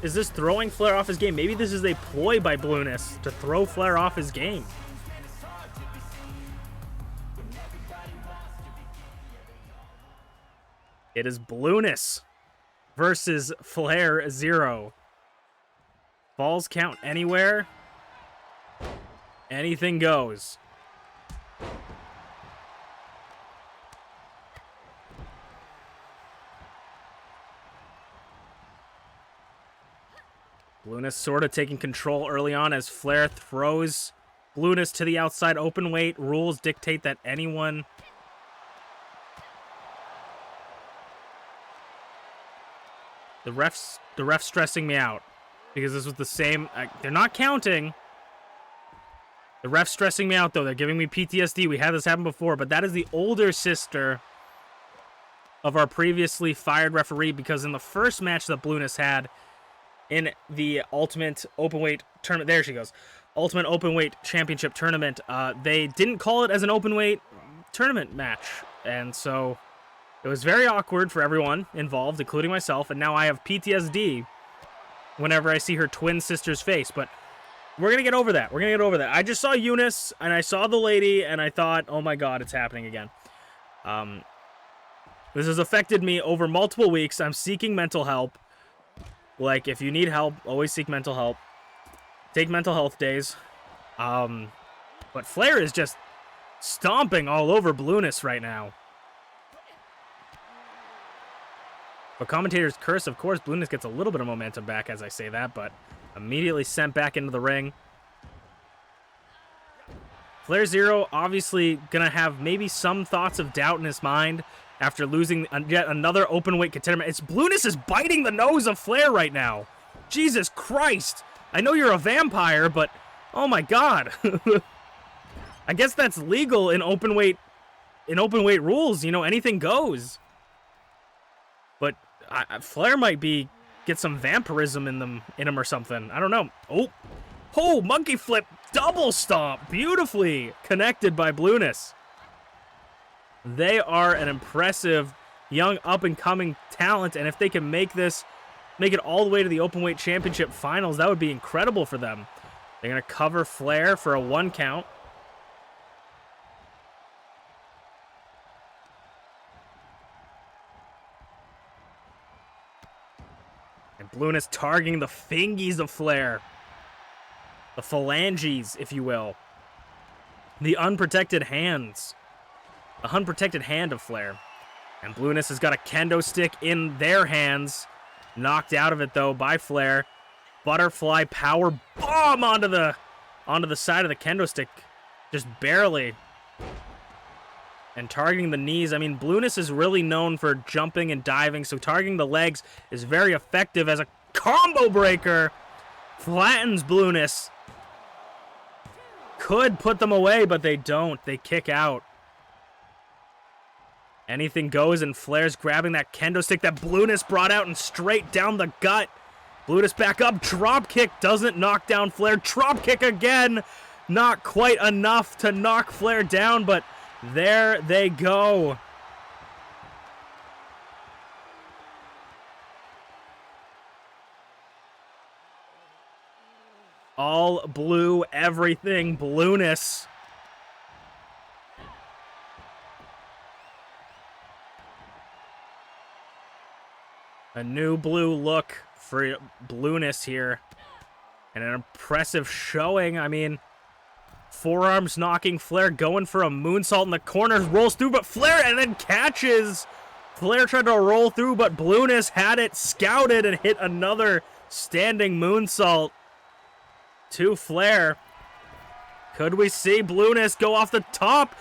S1: Is this throwing Flair off his game? Maybe this is a ploy by Blueness to throw Flair off his game. It is Blueness versus Flair Zero. Falls count anywhere. Anything goes. Blueness sort of taking control early on as Flair throws Blueness to the outside open weight. Rules dictate that anyone... The ref's stressing me out because this was the same... they're not counting. The ref's stressing me out, though. They're giving me PTSD. We had this happen before, but that is the older sister of our previously fired referee because in the first match that Blueness had in the Ultimate Openweight Tournament... There she goes. Ultimate Openweight Championship Tournament. They didn't call it as an Openweight Tournament match, and so... It was very awkward for everyone involved, including myself, and now I have PTSD whenever I see her twin sister's face, but we're going to get over that. We're going to get over that. I just saw Eunice, and I saw the lady, and I thought, oh my god, it's happening again. This has affected me over multiple weeks. I'm seeking mental help. Like, if you need help, always seek mental help. Take mental health days. But Flair is just stomping all over Blueness right now. A commentator's curse, of course, Blueness gets a little bit of momentum back as I say that, but immediately sent back into the ring. Flair Zero obviously going to have maybe some thoughts of doubt in his mind after losing yet another openweight contender. It's Blueness is biting the nose of Flair right now. Jesus Christ. I know you're a vampire, but oh my god. I guess that's legal in openweight rules. You know, anything goes. But Flair might get some vampirism in him or something. I don't know. Oh, monkey flip, double stomp, beautifully connected by Blueness. They are an impressive young up-and-coming talent, and if they can make it all the way to the Openweight Championship Finals, that would be incredible for them. They're going to cover Flair for a 1 count. And Blueness targeting the fingies of Flair. The phalanges, if you will. The unprotected hands. The unprotected hand of Flair. And Blueness has got a kendo stick in their hands. Knocked out of it, though, by Flair. Butterfly power bomb onto the side of the kendo stick. Just barely. And targeting the knees. I mean, Blueness is really known for jumping and diving, so targeting the legs is very effective as a combo breaker. Flattens Blueness. Could put them away, but they don't. They kick out. Anything goes, and Flair's grabbing that kendo stick that Blueness brought out and straight down the gut. Blueness back up. Drop kick doesn't knock down Flair. Drop kick again. Not quite enough to knock Flair down, but There they go. All blue, everything blueness. A new blue look for blueness here. And an impressive showing. I mean, forearms knocking Flair, going for a moonsault in the corners, rolls through, but Flair, and then catches. Flair tried to roll through, but blueness had it scouted and hit another standing moonsault to Flair. Could we see blueness go off the top?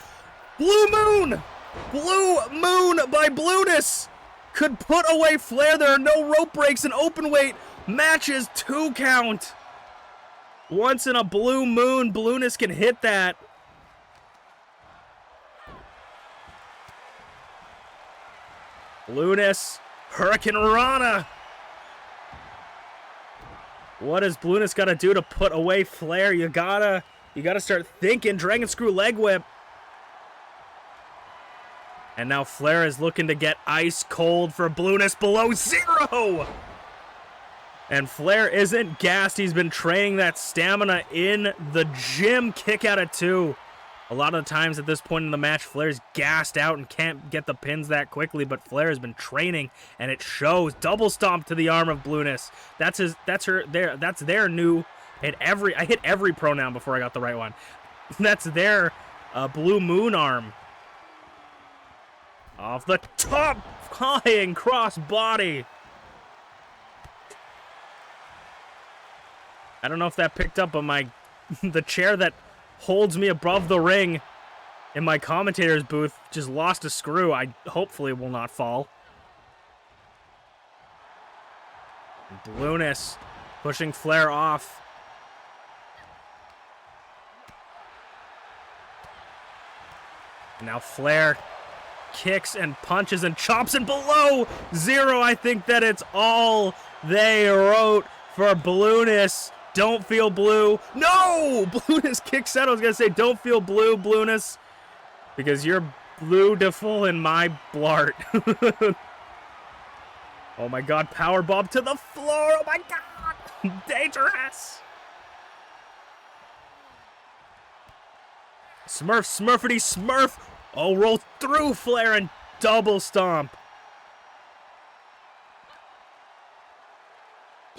S1: Blue Moon! Blue Moon by blueness! Could put away Flair. There are no rope breaks in open weight matches. 2 count. Once in a blue moon, blueness can hit that. Blueness, Hurricane Rana. What does blueness got to do to put away Flair? You gotta start thinking. Dragon Screw Leg Whip. And now Flair is looking to get ice cold for blueness below 0. And Flair isn't gassed. He's been training that stamina in the gym. Kick out at 2. A lot of the times at this point in the match, Flair's gassed out and can't get the pins that quickly, but Flair has been training, and it shows. Double stomp to the arm of blueness. That's their new hit. I hit every pronoun before I got the right one. That's their blue moon arm. Off the top, flying cross body. I don't know if that picked up, but the chair that holds me above the ring in my commentator's booth just lost a screw. I hopefully will not fall. Blueness pushing Flair off. And now Flair kicks and punches and chops, and below 0. I think that it's all they wrote for blueness. Don't feel blue. No! Blueness kicks out. I was going to say, don't feel blue, blueness, because you're beautiful in my blart. Oh my god, power bomb to the floor. Oh my god. Dangerous. Smurfity Smurf. Oh, roll through Flair and double stomp.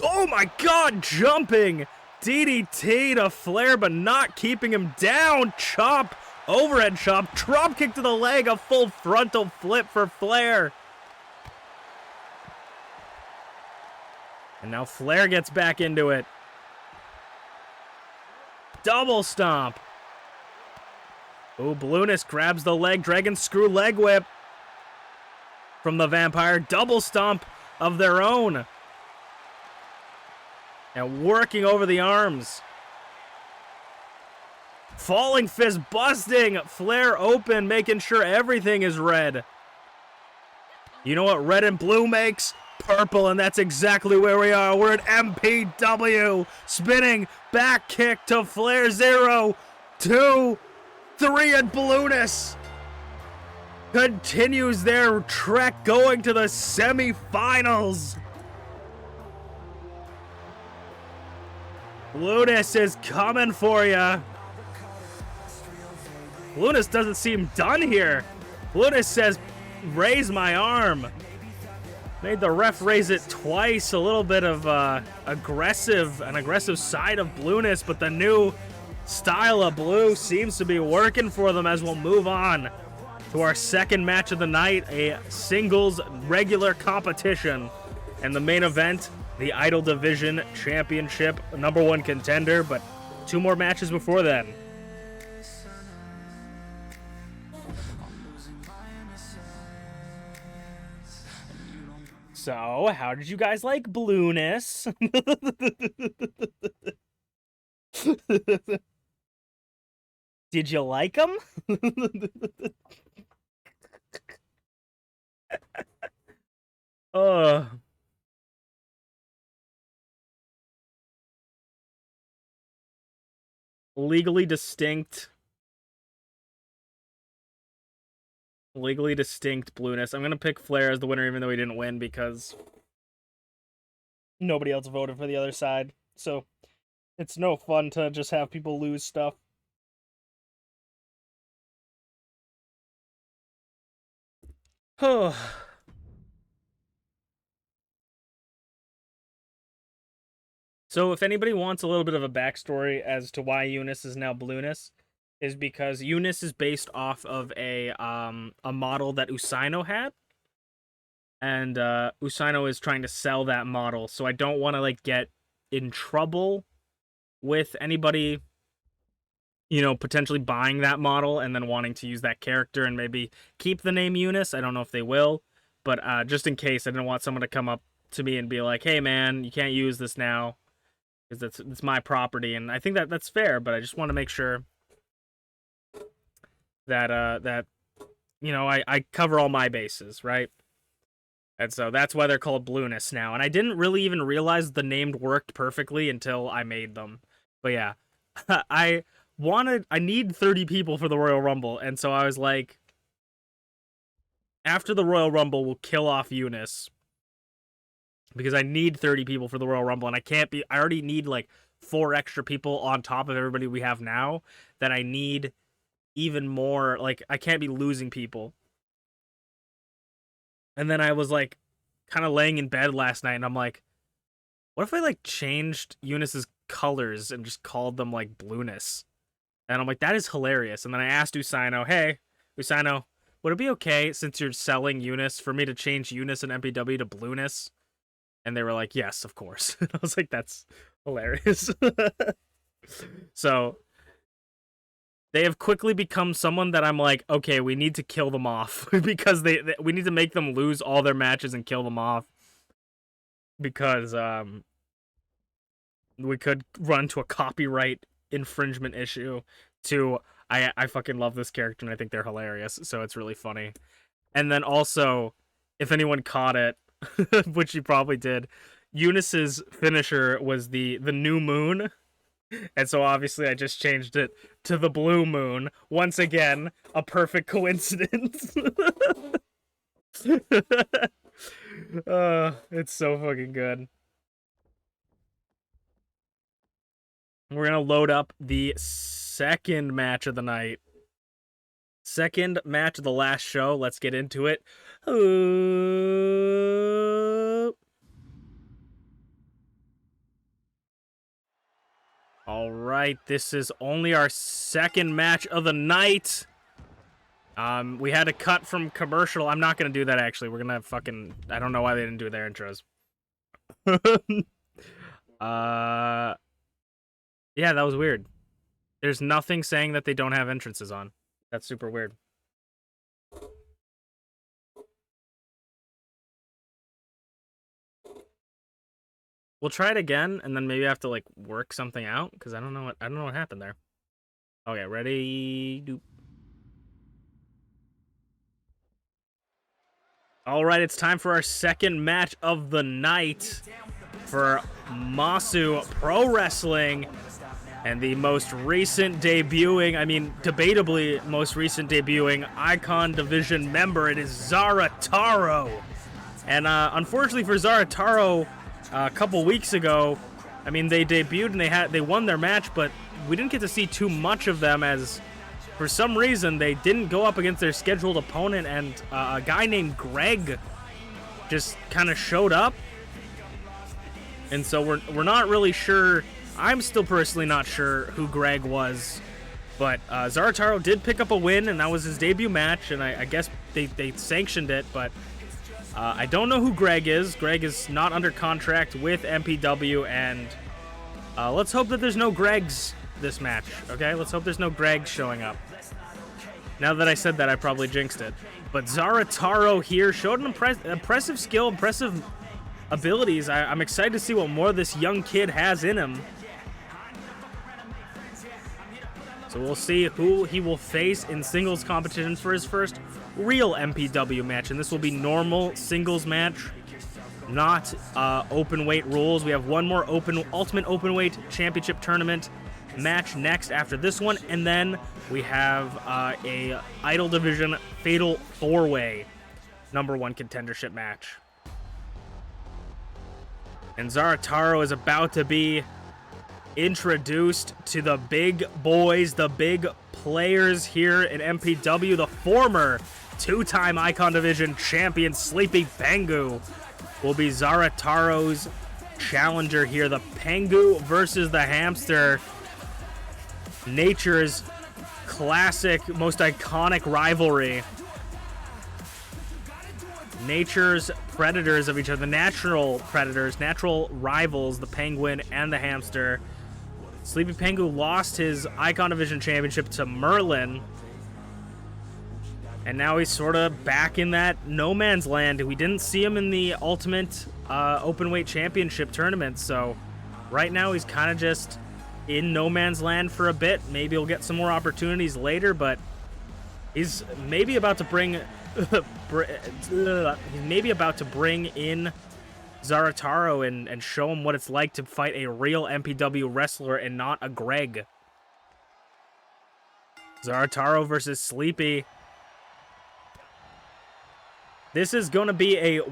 S1: Oh my god, jumping DDT to Flair, but not keeping him down. Chop, overhead chop, drop kick to the leg, a full frontal flip for Flair. And now Flair gets back into it. Double stomp. Oh, blueness grabs the leg, Dragon Screw Leg Whip from the Vampire. Double stomp of their own. And working over the arms. Falling fist busting. Flair open, making sure everything is red. You know what red and blue makes? Purple, and that's exactly where we are. We're at MPW. Spinning back kick to Flair. 0, 2, 3, and blueness continues their trek going to the semifinals. Blueness is coming for ya. Blueness doesn't seem done here. Blueness says, raise my arm. Made the ref raise it twice. A little bit of an aggressive side of blueness, but the new style of blue seems to be working for them as we'll move on to our second match of the night, a singles regular competition. And the main event, the Idol Division Championship, #1 contender, but 2 more matches before then. So, how did you guys like blueness? Did you like them? Legally distinct Legally distinct blueness. I'm gonna pick Flare as the winner, even though he didn't win, because nobody else voted for the other side. So it's no fun to just have people lose stuff. So if anybody wants a little bit of a backstory as to why Eunice is now blueness, is because Eunice is based off of a model that Usaino had. And Usaino is trying to sell that model, so I don't want to like get in trouble with anybody, you know, potentially buying that model and then wanting to use that character and maybe keep the name Eunice. I don't know if they will, but just in case, I didn't want someone to come up to me and be like, "Hey, man, you can't use this now because it's my property." And I think that that's fair, but I just want to make sure that that you know I cover all my bases, right? And so that's why they're called Blueness now. And I didn't really even realize the name worked perfectly until I made them. But yeah, I need 30 people for the Royal Rumble. And so I was like, after the Royal Rumble, we'll kill off Eunice. Because I need 30 people for the Royal Rumble. And I already need like 4 extra people on top of everybody we have now. That I need even more. Like, I can't be losing people. And then I was like, kind of laying in bed last night, and I'm like, what if I like changed Eunice's colors and just called them like Blueness? And I'm like, that is hilarious. And then I asked Usaino, hey, Usaino, would it be okay, since you're selling Eunice, for me to change Eunice and MPW to Blueness? And they were like, yes, of course. I was like, that's hilarious. So they have quickly become someone that I'm like, okay, we need to kill them off because we need to make them lose all their matches and kill them off, because we could run to a copyright infringement issue. I fucking love this character and I think they're hilarious, so it's really funny. And then also, if anyone caught it, which you probably did, Eunice's finisher was the new moon. And so obviously I just changed it to the blue moon. Once again, a perfect coincidence. It's so fucking good. We're going to load up the second match of the night. Second match of the last show. Let's get into it. All right, this is only our second match of the night. We had a cut from commercial. I'm not going to do that, actually. We're going to fucking... I don't know why they didn't do their intros. Yeah, that was weird. There's nothing saying that they don't have entrances on. That's super weird. We'll try it again, and then maybe I have to like work something out, because I don't know what happened there. Okay, ready? Doop. All right, it's time for our second match of the night for Masu Pro Wrestling, and the most recent debuting, I mean, debatably most recent debuting Icon Division member. It is Zara Taro, and unfortunately for Zara Taro, a couple weeks ago, I mean, they debuted and they won their match, but we didn't get to see too much of them, as for some reason they didn't go up against their scheduled opponent, and a guy named Greg just kind of showed up. And so we're not really sure. I'm still personally not sure who Greg was, but Zara Taro did pick up a win, and that was his debut match, and I guess they sanctioned it, but I don't know who Greg is. Greg is not under contract with MPW, and let's hope that there's no Gregs this match, okay? Let's hope there's no Gregs showing up. Now that I said that, I probably jinxed it. But Zara Taro here showed an impressive skill, impressive abilities. I'm excited to see what more this young kid has in him. So we'll see who he will face in singles competition for his first real MPW match. And this will be normal singles match, not open weight rules. We have one more Ultimate Openweight Championship Tournament match next after this one. And then we have a Idol Division fatal 4-way #1 contendership match. And Zarataro is about to be introduced to the big boys, the big players here in MPW. The former 2-time Icon Division champion Sleepy Pengu will be Zarataro's challenger here. The Pengu versus the Hamster. Nature's classic, most iconic rivalry. Nature's predators of each other, the natural predators, natural rivals, the Penguin and the Hamster. Sleepy Pengu lost his Icon Division championship to Merlin. And now he's sort of back in that no man's land. We didn't see him in the Ultimate Openweight Championship tournament, so right now he's kind of just in no man's land for a bit. Maybe he'll get some more opportunities later, but he's maybe about to bring in Zarataro and show him what it's like to fight a real MPW wrestler and not a Greg. Zarataro versus Sleepy. This is going to be an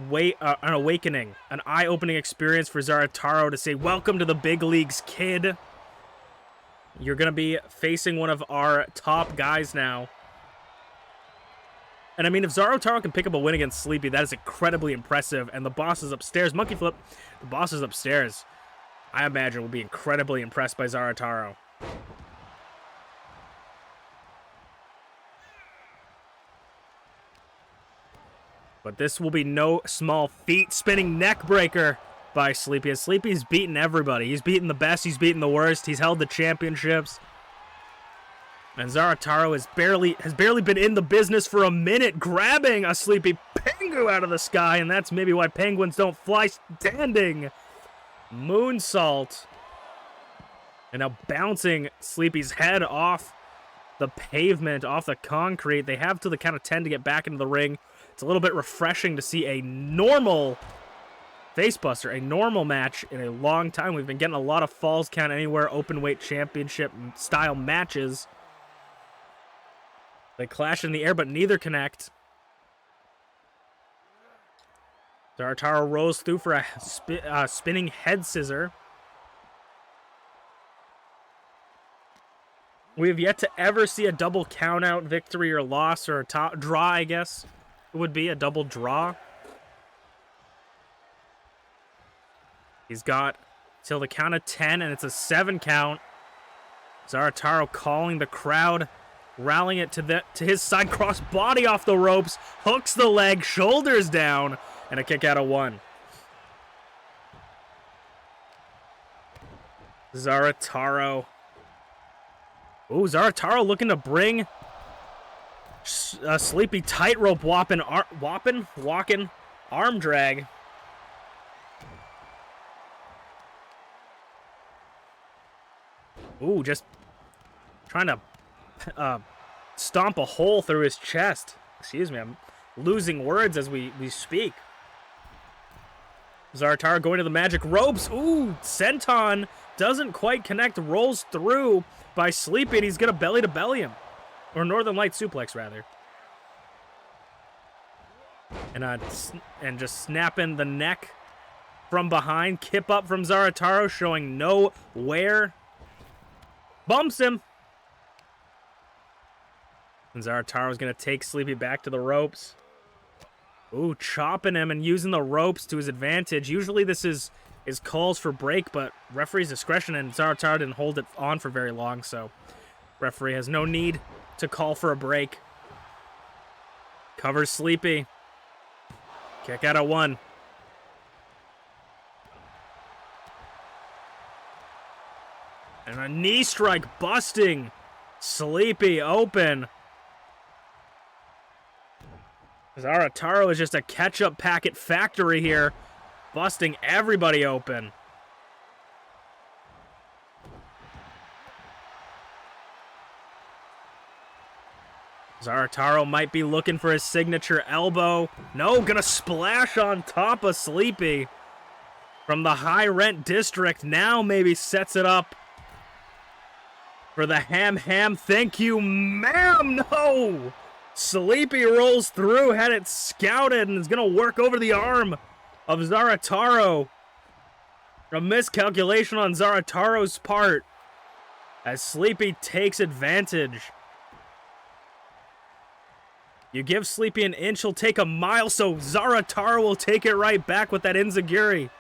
S1: awakening, an eye-opening experience for Zarataro to say, welcome to the big leagues, kid. You're going to be facing one of our top guys now. And I mean, if Zarataro can pick up a win against Sleepy, that is incredibly impressive. And the boss is upstairs. Monkey flip. The boss is upstairs. I imagine will be incredibly impressed by Zarataro. But this will be no small feat. Spinning neck breaker by Sleepy. As Sleepy's beaten everybody. He's beaten the best. He's beaten the worst. He's held the championships. And Zarataro has barely been in the business for a minute, grabbing a Sleepy Pengu out of the sky. And that's maybe why penguins don't fly standing. Moonsault. And now bouncing Sleepy's head off the pavement, off the concrete. They have to the count of 10 to get back into the ring. It's a little bit refreshing to see a normal facebuster, a normal match in a long time. We've been getting a lot of falls count anywhere, open weight championship style matches. They clash in the air, but neither connect. Zarataro rolls through for a spinning head scissor. We have yet to ever see a double countout victory or loss, or a draw, I guess. It would be a double draw. He's got till the count of 10, and it's a 7 count. Zarataro calling the crowd, rallying it to his side, cross body off the ropes, hooks the leg, shoulders down, and a kick out of 1. Zarataro. Ooh, Zarataro looking to bring a Sleepy tightrope walking arm drag. Ooh, just trying to stomp a hole through his chest. Excuse me, I'm losing words as we speak. Zarataro going to the magic ropes. Ooh, senton doesn't quite connect, rolls through by Sleepy, and he's going to belly to belly him. Or Northern Light suplex, rather. And just snapping the neck from behind. Kip up from Zarataro, showing no wear. Bumps him. And Zarataro's going to take Sleepy back to the ropes. Ooh, chopping him and using the ropes to his advantage. Usually this is calls for break, but referee's discretion, and Zarataro didn't hold it on for very long, so referee has no need to call for a break. Covers Sleepy. Kick out of 1. And a knee strike busting Sleepy open. Zarataro is just a ketchup packet factory here, busting everybody open. Zarataro might be looking for his signature elbow. No, gonna splash on top of Sleepy from the high rent district. Now maybe sets it up for the ham. Thank you, ma'am. No! Sleepy rolls through, had it scouted, and is going to work over the arm of Zarataro. A miscalculation on Zarataro's part as Sleepy takes advantage. You give Sleepy an inch, he'll take a mile, so Zarataro will take it right back with that Enziguri.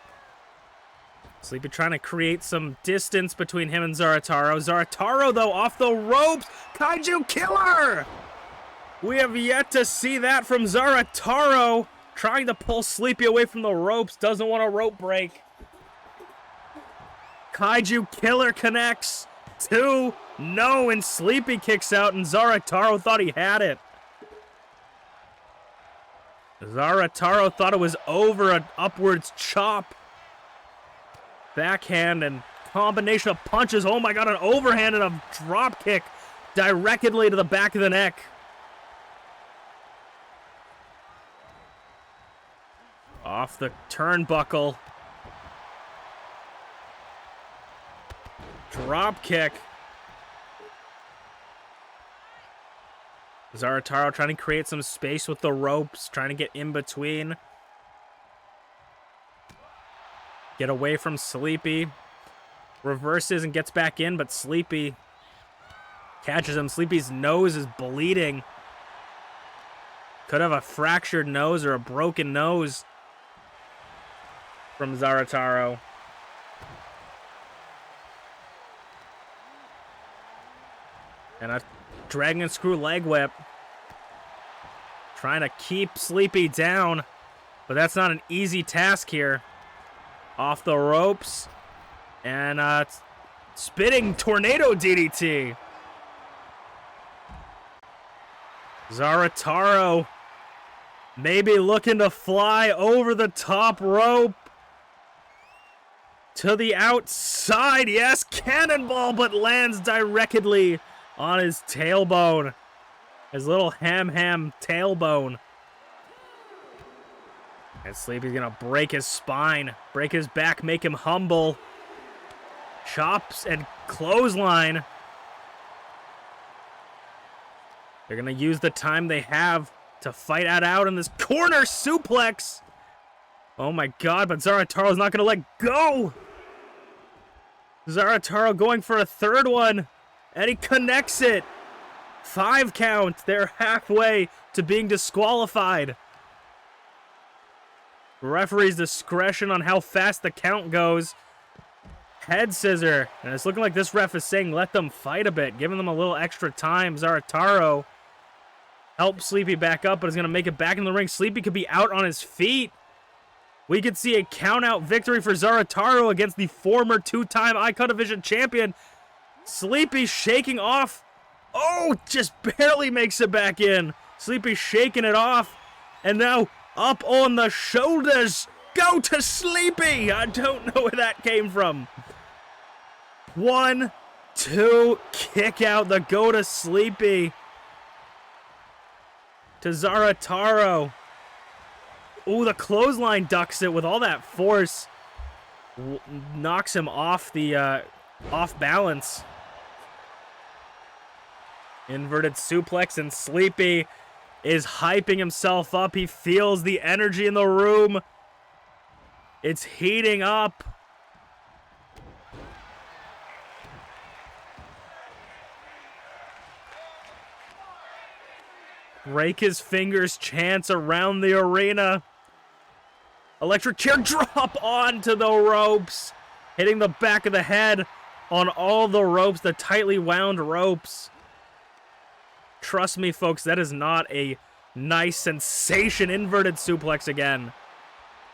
S1: Sleepy trying to create some distance between him and Zarataro. Zarataro, though, off the ropes. Kaiju Killer! We have yet to see that from Zarataro. Trying to pull Sleepy away from the ropes. Doesn't want a rope break. Kaiju Killer connects. 2. No, and Sleepy kicks out, and Zarataro thought he had it. Zarataro thought it was over. An upwards chop. Backhand and combination of punches. Oh my god, an overhand and a drop kick directly to the back of the neck. Off the turnbuckle. Drop kick. Zarataro trying to create some space with the ropes, trying to get in between. Get away from Sleepy. Reverses and gets back in, but Sleepy catches him. Sleepy's nose is bleeding. Could have a fractured nose or a broken nose from Zarataro. And a dragon screw leg whip. Trying to keep Sleepy down, but that's not an easy task here. Off the ropes. And spitting tornado DDT. Zarataro maybe looking to fly over the top rope. To the outside. Yes, cannonball, but lands directly on his tailbone. His little ham tailbone. And Sleepy's gonna break his spine, break his back, make him humble. Chops and clothesline. They're gonna use the time they have to fight it out in this corner suplex. Oh my god, but Zarataro's not gonna let go. Zarataro going for a third one, and he connects it. 5 count. They're halfway to being disqualified. Referee's discretion on how fast the count goes. Head scissor. And it's looking like this ref is saying let them fight a bit, giving them a little extra time. Zarataro helps Sleepy back up, but is going to make it back in the ring. Sleepy could be out on his feet. We could see a count-out victory for Zarataro against the former 2-time Icon Division champion. Sleepy shaking off. Oh, just barely makes it back in. Sleepy shaking it off. And now up on the shoulders. Go to Sleepy. I don't know where that came from. 1, 2, kick out the go to Sleepy. To Zarataro. Ooh, the clothesline ducks it with all that force. Knocks him off the, off balance. Inverted suplex, and Sleepy is hyping himself up. He feels the energy in the room. It's heating up. Break his fingers chants around the arena. Electric chair drop onto the ropes. Hitting the back of the head on all the ropes, the tightly wound ropes. Trust me, folks, that is not a nice sensation. Inverted suplex again.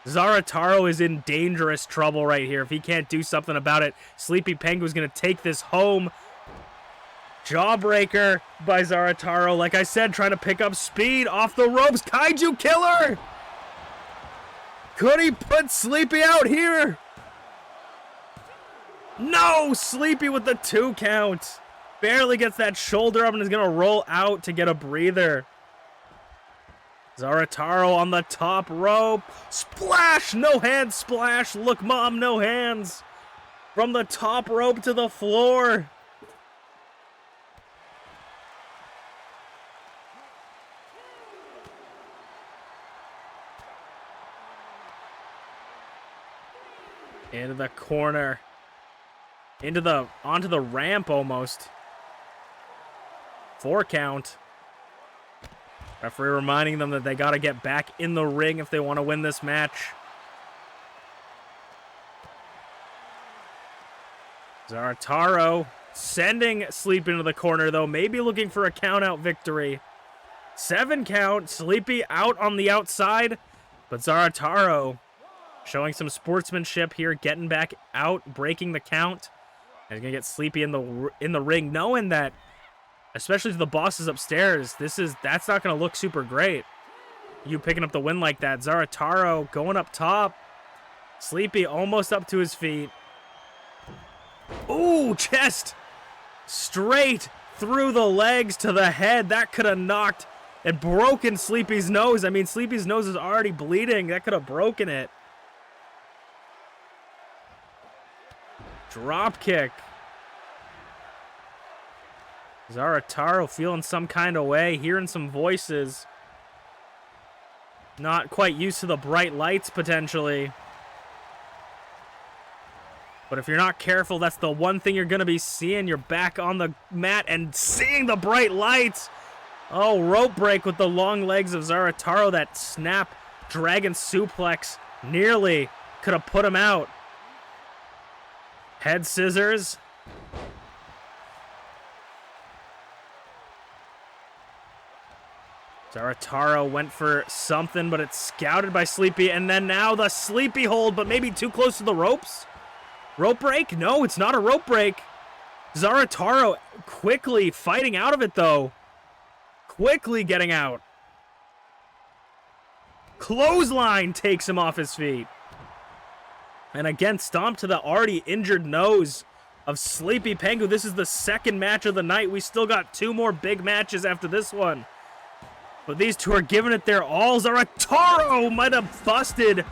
S1: Zarataro is in dangerous trouble right here if he can't do something about it. Sleepy Penguin's going to take this home. Jawbreaker by Zarataro. Like I said, trying to pick up speed off the ropes. Kaiju Killer! Could he put Sleepy out here? No! Sleepy with the 2 count. Barely gets that shoulder up and is going to roll out to get a breather. Zarataro on the top rope. Splash! No hands splash. Look, Mom, no hands. From the top rope to the floor. Into the corner. Onto the ramp almost. 4 count. Referee reminding them that they got to get back in the ring if they want to win this match. Zarataro sending Sleepy into the corner, though. Maybe looking for a count-out victory. 7 count. Sleepy out on the outside. But Zarataro showing some sportsmanship here, getting back out, breaking the count. And he's going to get Sleepy in the ring, knowing that, especially to the bosses upstairs, that's not going to look super great. You picking up the win like that. Zarataro going up top. Sleepy almost up to his feet. Ooh, chest! Straight through the legs to the head. That could have knocked and broken Sleepy's nose. I mean, Sleepy's nose is already bleeding. That could have broken it. Drop kick. Zarataro feeling some kind of way, hearing some voices. Not quite used to the bright lights, potentially. But if you're not careful, that's the one thing you're going to be seeing. You're back on the mat and seeing the bright lights. Oh, rope break with the long legs of Zarataro. That snap dragon suplex nearly could have put him out. Head scissors. Zarataro went for something, but it's scouted by Sleepy. And then now the Sleepy hold, but maybe too close to the ropes. Rope break? No, it's not a rope break. Zarataro quickly fighting out of it, though. Quickly getting out. Clothesline takes him off his feet. And again, stomp to the already injured nose of Sleepy Pengu. This is the second match of the night. We still got 2 more big matches after this one. But these two are giving it their all. Zarataro might have busted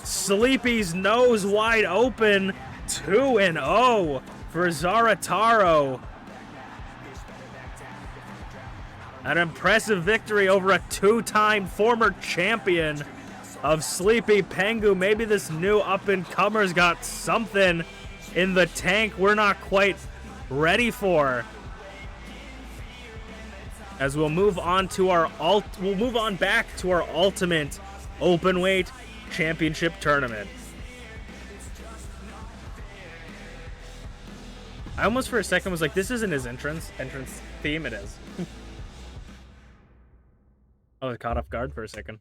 S1: Sleepy's nose wide open. 2-0 for Zarataro. An impressive victory over a 2-time former champion of Sleepy Pengu. Maybe this new up-and-comer's got something in the tank we're not quite ready for. As we'll move on to we'll move on back to our Ultimate Openweight Championship Tournament. I almost for a second was like, this isn't his entrance theme. It is. I was caught off guard for a second.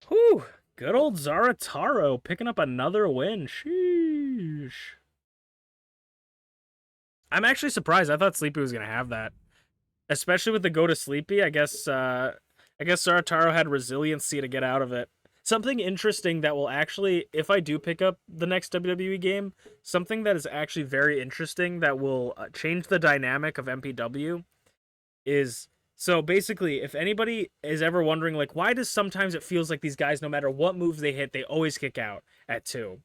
S1: Whew, good old Zarataro picking up another win. Sheesh. I'm actually surprised. I thought Sleepy was gonna have that, especially with the go to Sleepy. I guess Zarataro had resiliency to get out of it. Something interesting that will actually, if I do pick up the next WWE game, something that is actually very interesting that will change the dynamic of MPW is, so basically, if anybody is ever wondering, like, why does sometimes it feels like these guys, no matter what moves they hit, they always kick out at 2?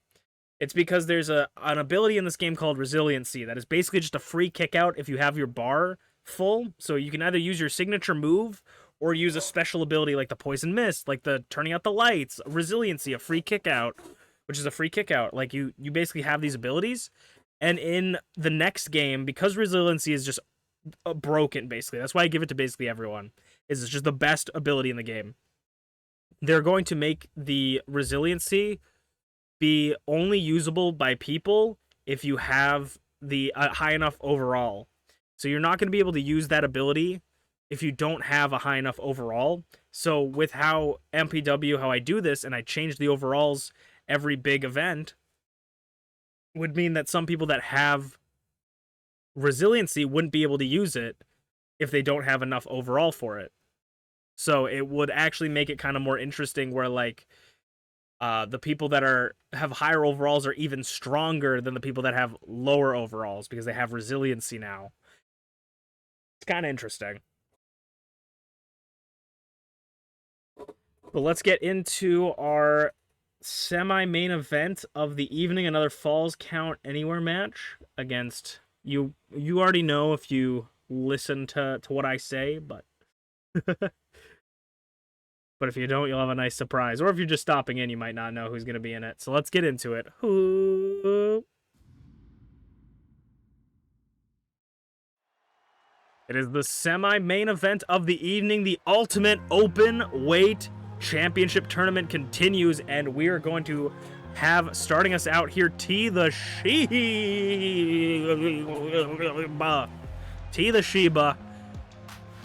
S1: It's because there's an ability in this game called resiliency that is basically just a free kick out if you have your bar full. So you can either use your signature move or use a special ability like the Poison Mist, like the turning out the lights, resiliency, a free kick out, which is a free kick out. Like you basically have these abilities. And in the next game, because resiliency is just broken, basically, that's why I give it to basically everyone, is it's just the best ability in the game. They're going to make the resiliency be only usable by people if you have the high enough overall. So you're not going to be able to use that ability if you don't have a high enough overall. So with how MPW, how I do this, and I change the overalls every big event, would mean that some people that have resiliency wouldn't be able to use it if they don't have enough overall for it. So it would actually make it kind of more interesting where, like, the people that have higher overalls are even stronger than the people that have lower overalls because they have resiliency now. It's kind of interesting. But let's get into our semi-main event of the evening, another Falls Count Anywhere match against, you already know if you listen to what I say, but But if you don't, you'll have a nice surprise. Or if you're just stopping in, you might not know who's going to be in it. So let's get into it. Who? It is the semi-main event of the evening. The Ultimate Open Weight Championship Tournament continues, and we are going to have, starting us out here, T the Sheba,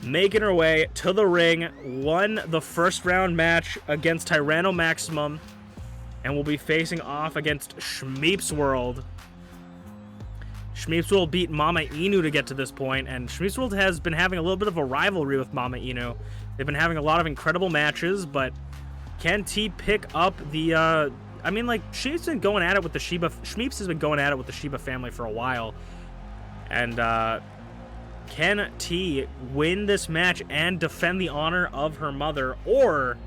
S1: making her way to the ring, won the first round match against Tyranno Maximum, and will be facing off against Schmeep's World. Schmeep's World beat Mama Inu to get to this point, and Schmeep's World has been having a little bit of a rivalry with Mama Inu. They've been having a lot of incredible matches, but can T pick up the, I mean, like, Schmeep's been going at it with the Sheba, Schmeep's has been going at it with the Sheba family for a while, and, can T win this match and defend the honor of her mother, or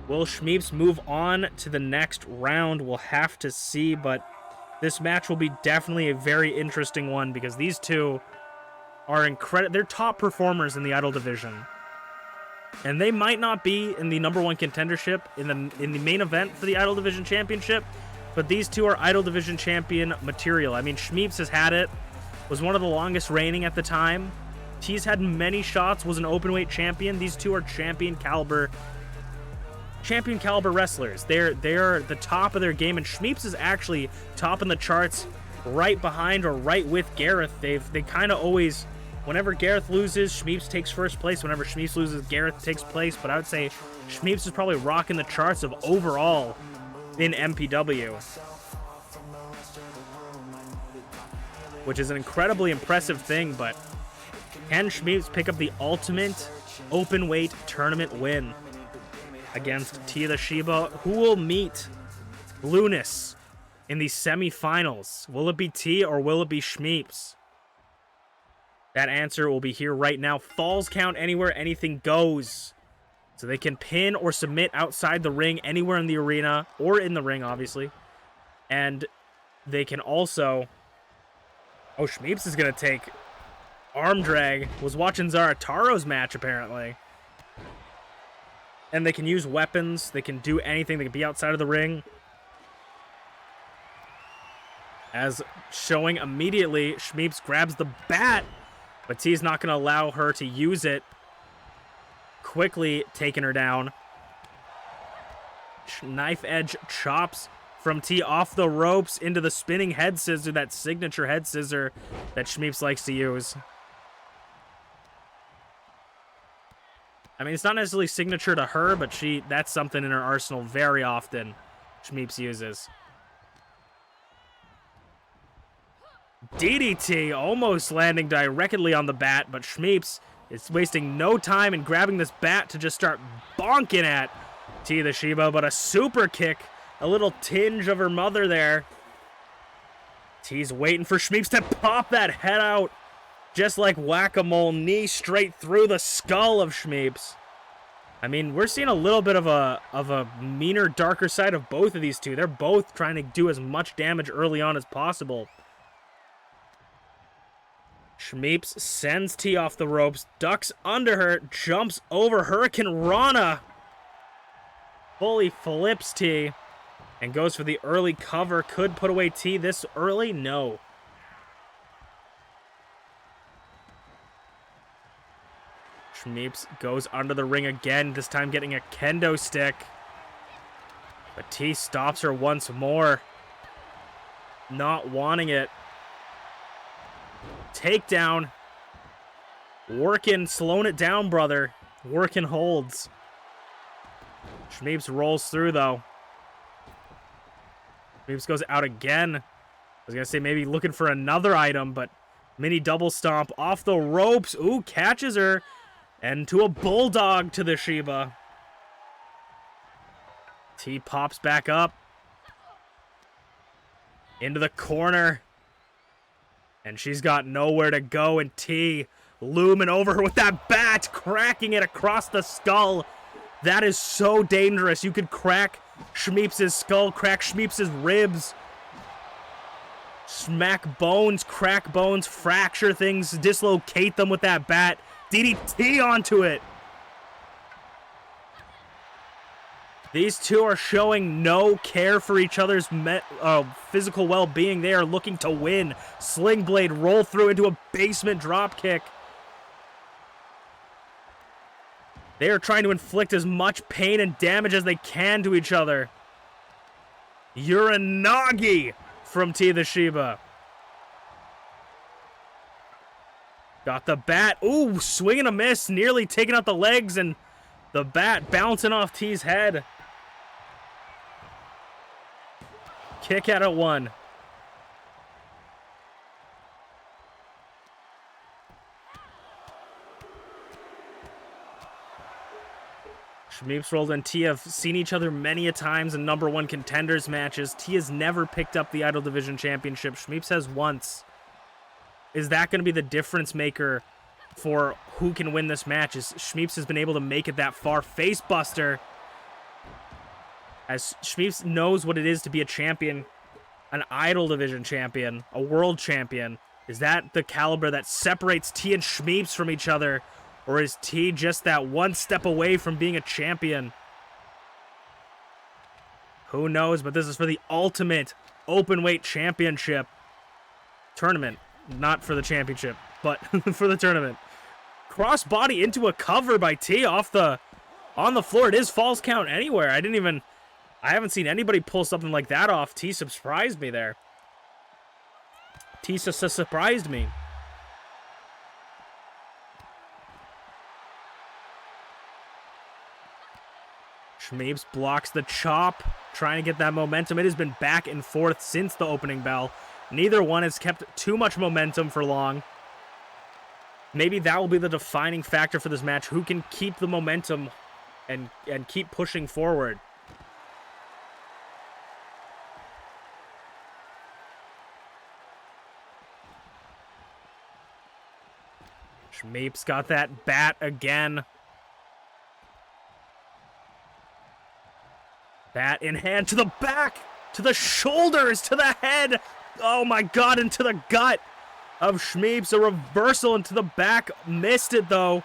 S1: will Schmeep's move on to the next round? We'll have to see, but this match will be definitely a very interesting one because these two are they're top performers in the Idol division. And they might not be in the #1 contendership in the main event for the Idol Division Championship, but these two are Idol Division Champion material. I mean, Schmeep's has had it, was one of the longest reigning at the time. T's had many shots, was an openweight champion. These two are champion caliber wrestlers. They're the top of their game, and Schmeep's is actually top in the charts, right behind or right with Gareth. They kind of always, whenever Gareth loses, Schmeep's takes first place. Whenever Schmeep's loses, Gareth takes place. But I would say Schmeep's is probably rocking the charts of overall in MPW, which is an incredibly impressive thing. But can Schmeep's pick up the ultimate open weight tournament win against T the Sheba, who will meet Lunas in the semifinals? Will it be T or will it be Schmeep's? That answer will be here right now. Falls count anywhere, anything goes. So they can pin or submit outside the ring, anywhere in the arena, or in the ring, obviously. And they can also... Oh, Schmeep's is going to take arm drag. Was watching Zarataro's match, apparently. And they can use weapons. They can do anything. They can be outside of the ring. As showing immediately, Schmeep's grabs the bat, but T's not going to allow her to use it. Quickly taking her down. Knife edge chops from T off the ropes into the spinning head scissor, that signature head scissor that Schmeep's likes to use. I mean, it's not necessarily signature to her, but that's something in her arsenal very often Schmeep's uses. DDT almost landing directly on the bat, but Schmeep's is wasting no time in grabbing this bat to just start bonking at T the Sheba, but a super kick, a little tinge of her mother there. T's waiting for Schmeep's to pop that head out. Just like whack-a-mole, knee straight through the skull of Schmeep's. I mean, we're seeing a little bit of a meaner, darker side of both of these two. They're both trying to do as much damage early on as possible. Schmeep's sends T off the ropes, ducks under her, jumps over Hurricane Rana. Fully flips T and goes for the early cover. Could put away T this early? No. Schmeep's goes under the ring again, this time getting a kendo stick. But T stops her once more. Not wanting it. Takedown. Working, slowing it down, brother. Working holds. Schmeep's rolls through, though. Schmeep's goes out again. I was going to say maybe looking for another item, but mini double stomp off the ropes. Ooh, catches her. And to a bulldog to the Sheba. T pops back up. Into the corner. And she's got nowhere to go. And T looming over her with that bat. Cracking it across the skull. That is so dangerous. You could crack Schmeep's skull. Crack Schmeep's ribs. Smack bones. Crack bones. Fracture things. Dislocate them with that bat. DDT onto it. These two are showing no care for each other's physical well-being. They are looking to win. Sling Blade roll through into a basement drop kick. They are trying to inflict as much pain and damage as they can to each other. Uranagi from T the Shiba. Got the bat. Ooh, swing and a miss. Nearly taking out the legs, and the bat bouncing off T's head. Kick out at 1. Schmeepsworld and T have seen each other many a times in #1 contenders matches. T has never picked up the Idol Division Championship. Schmeeps has once. Is that going to be the difference maker for who can win this match? Is Schmeeps has been able to make it that far. Face buster. As Schmeeps knows what it is to be a champion, an Idol Division champion, a world champion. Is that the caliber that separates T and Schmeeps from each other? Or is T just that one step away from being a champion? Who knows, but this is for the ultimate openweight championship tournament. Not for the championship, but for the tournament. Crossbody into a cover by T on the floor. It is falls count anywhere. I haven't seen anybody pull something like that off. T surprised me there. T surprised me. Schmeeps blocks the chop, trying to get that momentum. It has been back and forth since the opening bell. Neither one has kept too much momentum for long. Maybe that will be the defining factor for this match. Who can keep the momentum and keep pushing forward? Schmeeps got that bat again. Bat in hand to the back, to the shoulders, to the head. Oh my god, into the gut of Schmeeps. A reversal into the back. Missed it though.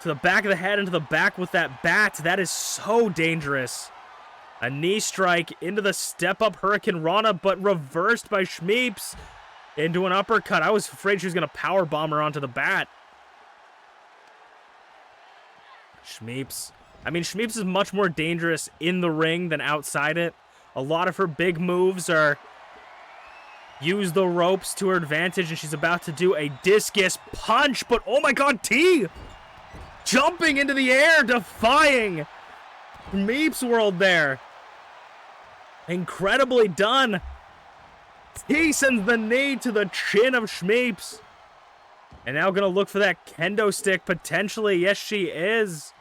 S1: To the back of the head, into the back with that bat. That is so dangerous. A knee strike into the step-up Hurricane Rana, but reversed by Schmeeps into an uppercut. I was afraid she was going to power bomb her onto the bat. Schmeeps. I mean, Schmeeps is much more dangerous in the ring than outside it. A lot of her big moves are use the ropes to her advantage, and she's about to do a discus punch, but oh my god, T! Jumping into the air, defying Schmeepsworld there. Incredibly done. T sends the knee to the chin of Schmeeps. And now gonna look for that kendo stick, potentially. Yes, she is.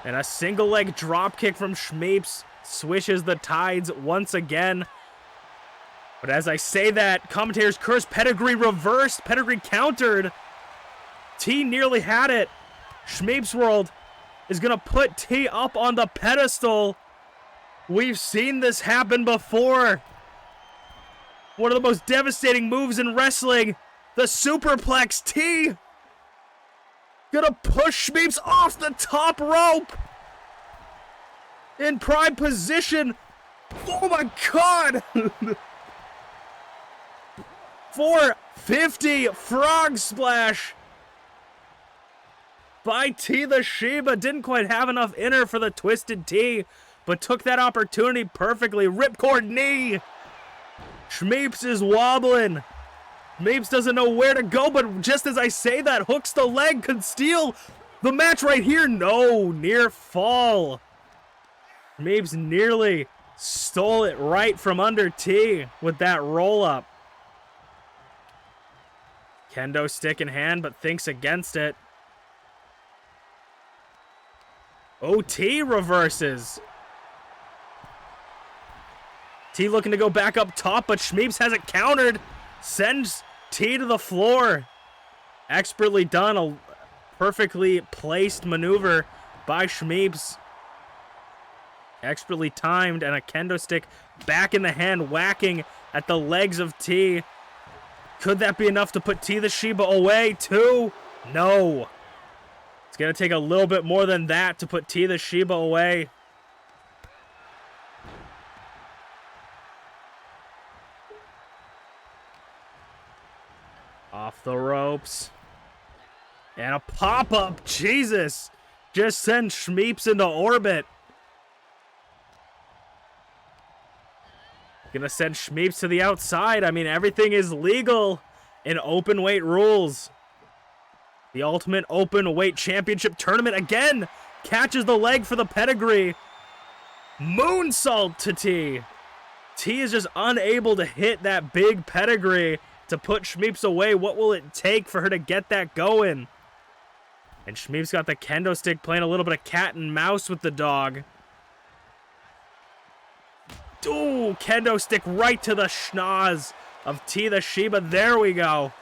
S1: And a single leg drop kick from Schmeeps swishes the tides once again. But as I say that, commentators curse. Pedigree reversed. Pedigree countered. T nearly had it. Schmeepsworld is going to put T up on the pedestal. We've seen this happen before. One of the most devastating moves in wrestling. The superplex. T gonna push Schmeeps off the top rope. In prime position. Oh my god. 450 frog splash by T the Shiba. Didn't quite have enough in her for the twisted T, but took that opportunity perfectly. Ripcord knee. Schmeeps is wobbling. Schmeeps doesn't know where to go, but just as I say that, hooks the leg, could steal the match right here. No, near fall. Schmeeps nearly stole it right from under T with that roll up. Kendo stick in hand, but thinks against it. OT reverses. T looking to go back up top, but Schmeeps has it countered. Sends T to the floor. Expertly done. A perfectly placed maneuver by Schmeeps. Expertly timed, and a kendo stick back in the hand, whacking at the legs of T. Could that be enough to put T the Shiba away? 2? No. It's going to take a little bit more than that to put T the Shiba away. Off the ropes. And a pop-up. Jesus. Just send Schmeeps into orbit. Gonna send Schmeeps to the outside. I mean, everything is legal in open weight rules. The Ultimate Open Weight Championship Tournament again catches the leg for the pedigree. Moonsault to T. T is just unable to hit that big pedigree to put Schmeeps away. What will it take for her to get that going? And Schmeeps got the kendo stick, playing a little bit of cat and mouse with the dog. Ooh, kendo stick right to the schnoz of T the Shiba. There we go.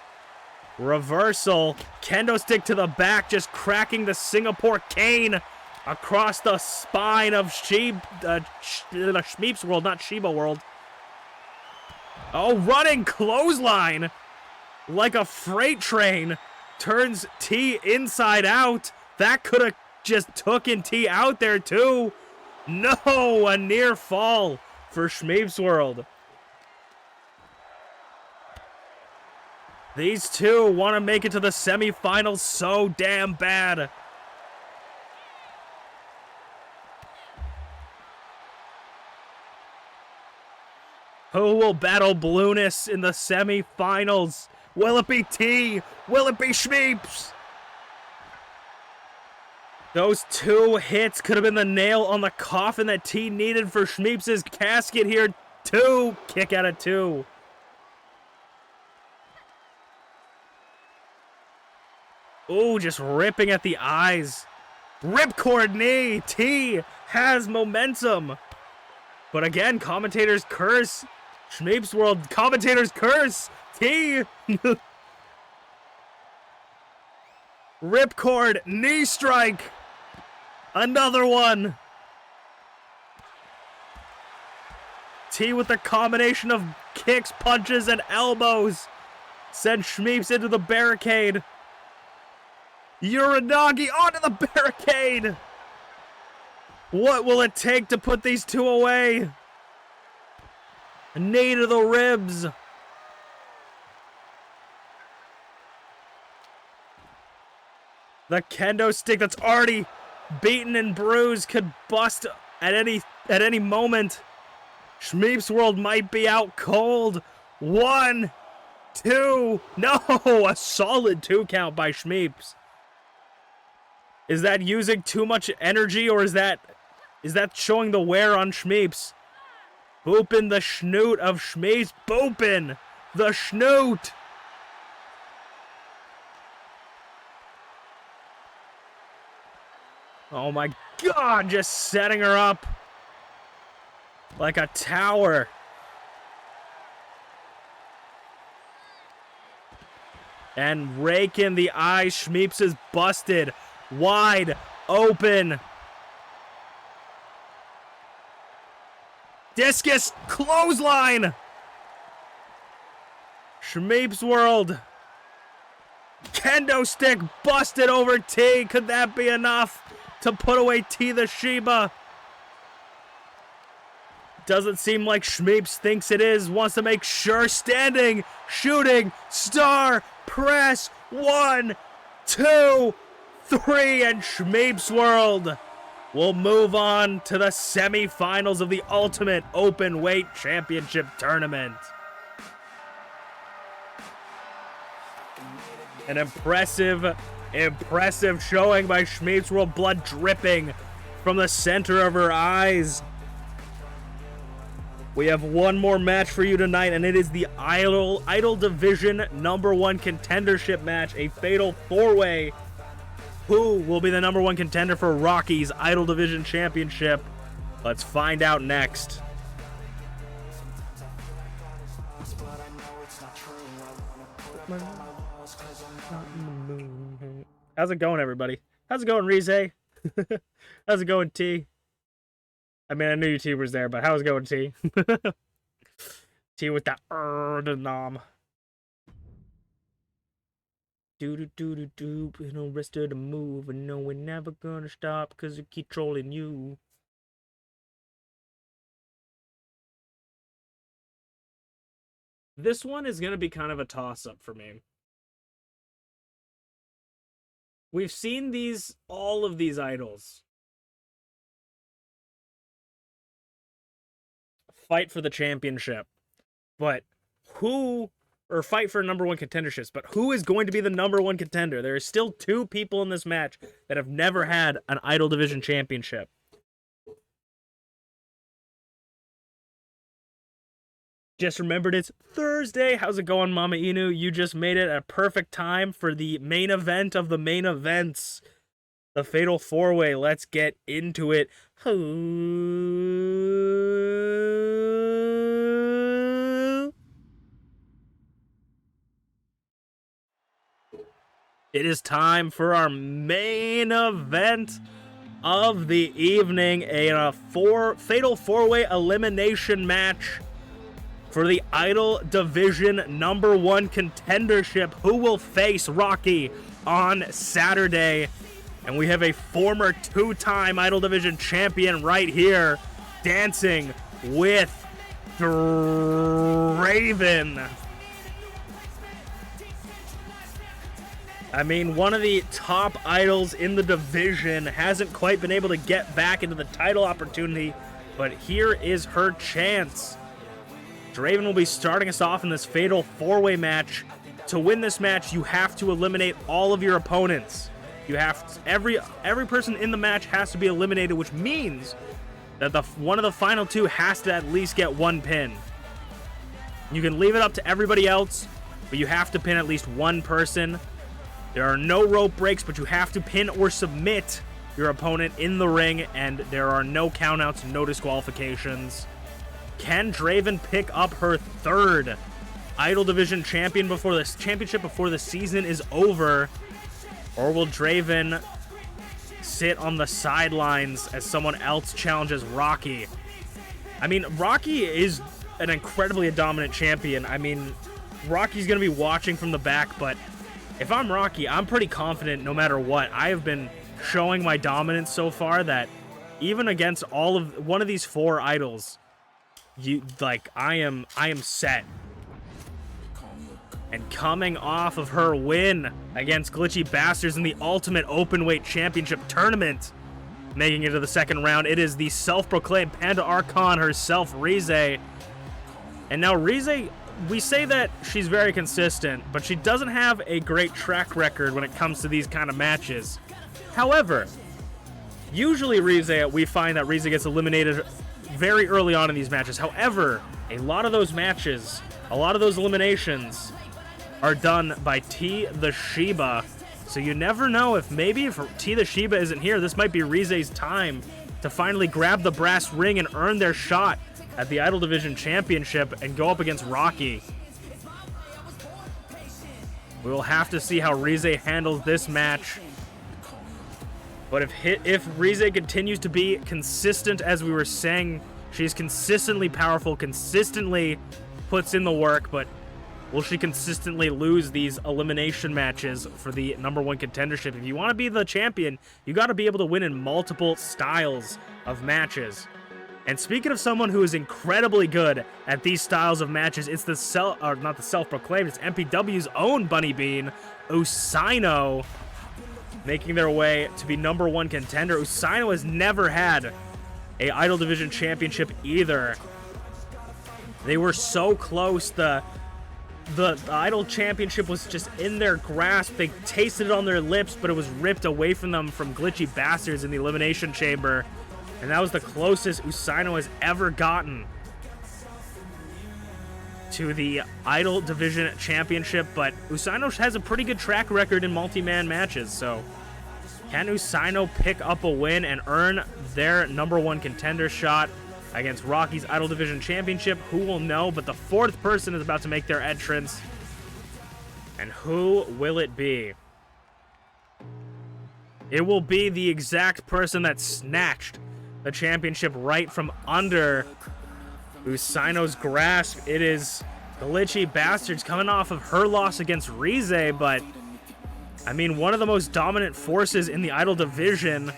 S1: Reversal. Kendo stick to the back, just cracking the Singapore cane across the spine of Schmeeps World, not Shiba World. Oh, running clothesline like a freight train. Turns T inside out. That could have just taken T out there too. No, a near fall for Schmeeps World. These two want to make it to the semifinals so damn bad. Who will battle Blueness in the semifinals? Will it be T? Will it be Schmeeps? Those two hits could have been the nail on the coffin that T needed for Schmeeps' casket here. Two. Kick out of two. Ooh, just ripping at the eyes. Ripcord knee. T has momentum. But again, commentators curse. Schmeeps World commentators curse. T. Ripcord knee strike. Another one. T with the combination of kicks, punches, and elbows. Send Schmeeps into the barricade. Uranagi onto the barricade. What will it take to put these two away? A knee to the ribs. The kendo stick that's already beaten and bruised could bust at any moment. Schmeeps World might be out cold. 1, 2. No, a solid 2 count by Schmeeps. Is that using too much energy, or is that showing the wear on Schmeeps? Boopin' the schnoot of Schmeeps. Boopin' the schnoot. Oh my God, just setting her up like a tower. And rake in the eye. Schmeeps is busted. Wide open. Discus clothesline. Schmeeps World. Kendo stick busted over T. Could that be enough to put away T the Shiba? Doesn't seem like Schmeeps thinks it is. Wants to make sure. Standing, shooting, star, press. 1, 2, 3, and Schmeeps World will move on to the semifinals of the Ultimate Open Weight Championship Tournament. An impressive showing by Schmeeps World, blood dripping from the center of her eyes. We have one more match for you tonight, and it is the Idol Division #1 contendership match, a fatal 4-way. Who will be the #1 contender for Rocky's Idol Division Championship? Let's find out next. How's it going, everybody? How's it going, Rize? How's it going, T? I mean, I knew you T was there, but how's it going, T? T with that nom. Do do do do do, with no rest of the move, and no, we're never gonna stop, cause we keep trolling you. This one is gonna be kind of a toss-up for me. We've seen all of these idols fight for the championship, but or fight for number one contenderships, but who is going to be the number one contender? There are still 2 people in this match that have never had an Idol Division championship. Just remembered it's Thursday. How's it going, Mama Inu? You just made it a perfect time for the main event of the main events. The Fatal 4-Way. Let's get into it. It is time for our main event of the evening. A Fatal 4-Way elimination match for the Idol Division number 1 contendership. Who will face Rocky on Saturday? And we have a former 2-time Idol Division champion right here dancing with Draven. I mean, one of the top idols in the division hasn't quite been able to get back into the title opportunity, but here is her chance. Draven will be starting us off in this Fatal 4-Way match. To win this match, you have to eliminate all of your opponents. You have to, every person in the match has to be eliminated, which means that one of the final 2 has to at least get 1 pin. You can leave it up to everybody else, but you have to pin at least 1 person. There are no rope breaks, but you have to pin or submit your opponent in the ring, and there are no countouts, no disqualifications. Can Draven pick up her 3rd Idol Division championship before the season is over? Or will Draven sit on the sidelines as someone else challenges Rocky? I mean, Rocky is an incredibly dominant champion. I mean, Rocky's going to be watching from the back, but if I'm Rocky, I'm pretty confident no matter what. I have been showing my dominance so far that even against one of these 4 idols, I am set. And coming off of her win against Glitchy Bastards in the Ultimate Openweight Championship Tournament, making it to the 2nd round, it is the self-proclaimed Panda Archon herself, Rize. And now Rize, we say that she's very consistent, but she doesn't have a great track record when it comes to these kind of matches. However, usually we find that Rize gets eliminated very early on in these matches. However, a lot of those eliminations are done by T the Shiba. So you never know if T the Shiba isn't here, this might be Rize's time to finally grab the brass ring and earn their shot at the Idol Division Championship and go up against Rocky. We will have to see how Rize handles this match. But if Rize continues to be consistent, as we were saying, she's consistently powerful, consistently puts in the work, but will she consistently lose these elimination matches for the number 1 contendership? If you want to be the champion, you got to be able to win in multiple styles of matches. And speaking of someone who is incredibly good at these styles of matches, it's not the self-proclaimed, it's MPW's own Bunny Bean, Usaino, making their way to be number 1 contender. Usaino has never had a Idol Division championship either. They were so close. The Idol championship was just in their grasp. They tasted it on their lips, but it was ripped away from them from Glitchy Bastards in the Elimination Chamber. And that was the closest Usaino has ever gotten to the Idol Division Championship. But Usaino has a pretty good track record in multi-man matches. So can Usaino pick up a win and earn their number 1 contender shot against Rocky's Idol Division Championship? Who will know? But the 4th person is about to make their entrance. And who will it be? It will be the exact person that snatched the championship right from under Usaino's grasp. It is Glitchy Bastards coming off of her loss against Rize, but I mean, one of the most dominant forces in the Idol division.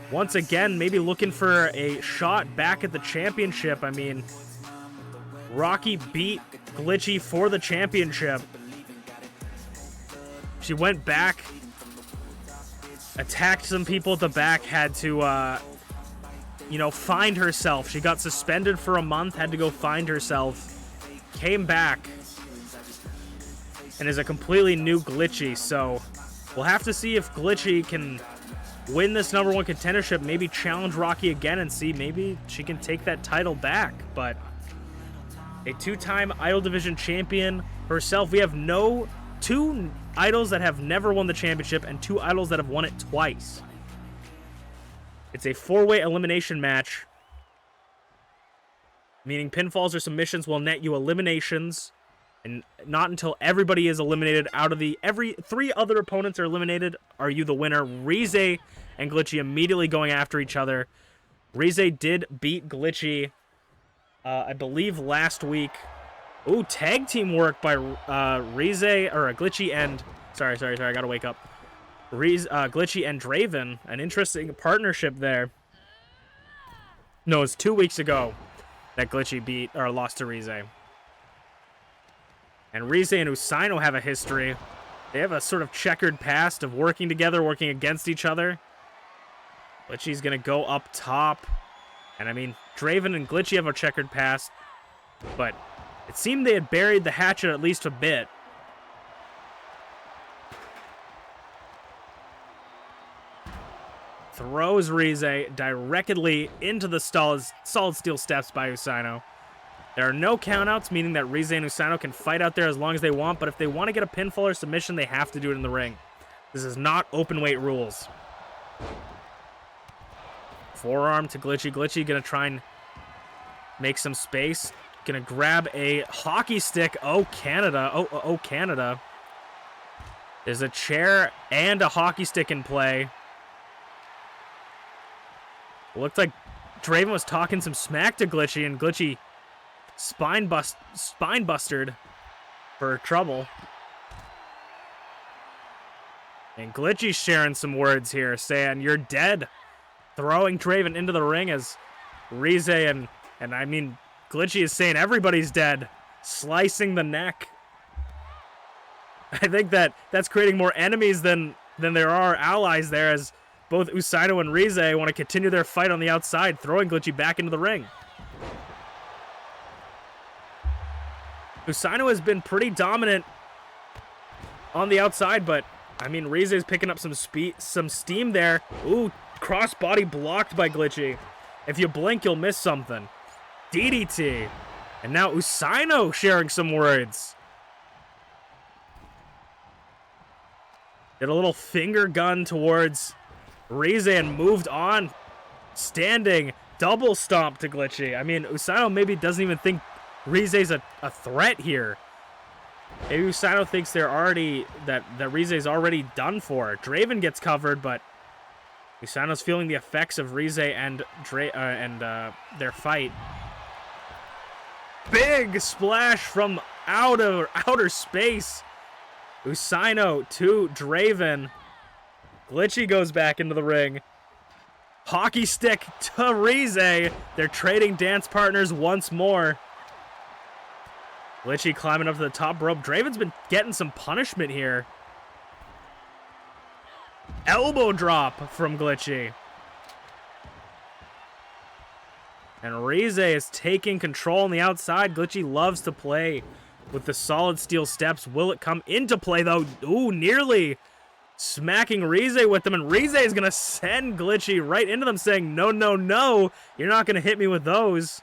S1: Once again, maybe looking for a shot back at the championship. I mean, Rocky beat Glitchy for the championship. She went back, attacked some people at the back, had to, you know, find herself. She got suspended for a month, had to go find herself, came back, and is a completely new Glitchy. So we'll have to see if Glitchy can win this #1 contendership, maybe challenge Rocky again and see maybe she can take that title back. But a 2-time Idol Division champion herself. We have two idols that have never won the championship and 2 idols that have won it twice. It's a 4-way elimination match, meaning pinfalls or submissions will net you eliminations, and not until everybody is eliminated out of every 3 other opponents are eliminated are you the winner. Rize and Glitchy immediately going after each other. Rize did beat Glitchy, I believe, last week. Ooh, tag team work by Rize, or Glitchy and... Sorry, I gotta wake up. Glitchy and Draven. An interesting partnership there. No, it's 2 weeks ago that Glitchy beat, or lost to Rize. And Rize and Usaino have a history. They have a sort of checkered past of working together, working against each other. Glitchy's gonna go up top. And I mean, Draven and Glitchy have a checkered past, but it seemed they had buried the hatchet at least a bit. Throws Rize directly into the solid steel steps by Usaino. There are no countouts, meaning that Rize and Usaino can fight out there as long as they want, but if they want to get a pinfall or submission, they have to do it in the ring. This is not open weight rules. Forearm to Glitchy. Glitchy gonna try and make some space. Gonna grab a hockey stick. Oh, Canada. Oh, Canada. There's a chair and a hockey stick in play. It looked like Draven was talking some smack to Glitchy, and Glitchy spine bustered for trouble. And Glitchy's sharing some words here, saying, "You're dead." Throwing Draven into the ring as Rize and I mean, Glitchy is saying everybody's dead. Slicing the neck. I think that's creating more enemies than there are allies there, as both Usaino and Rize want to continue their fight on the outside, throwing Glitchy back into the ring. Usaino has been pretty dominant on the outside, but I mean, Rize is picking up some steam there. Ooh, crossbody blocked by Glitchy. If you blink, you'll miss something. DDT. And now Usaino sharing some words. Did a little finger gun towards Rize and moved on. Standing double stomp to Glitchy. I mean, Usaino maybe doesn't even think Rize's a threat here. Maybe Usaino thinks they're already that Rize's already done for. Draven gets covered, but Usaino's feeling the effects of Rize and their fight. Big splash from outer space. Usaino to Draven. Glitchy goes back into the ring. Hockey stick to Rize. They're trading dance partners once more. Glitchy climbing up to the top rope. Draven's been getting some punishment here. Elbow drop from Glitchy. And Rize is taking control on the outside. Glitchy loves to play with the solid steel steps. Will it come into play, though? Ooh, nearly smacking Rize with them. And Rize is going to send Glitchy right into them, saying, "No, no, no. You're not going to hit me with those."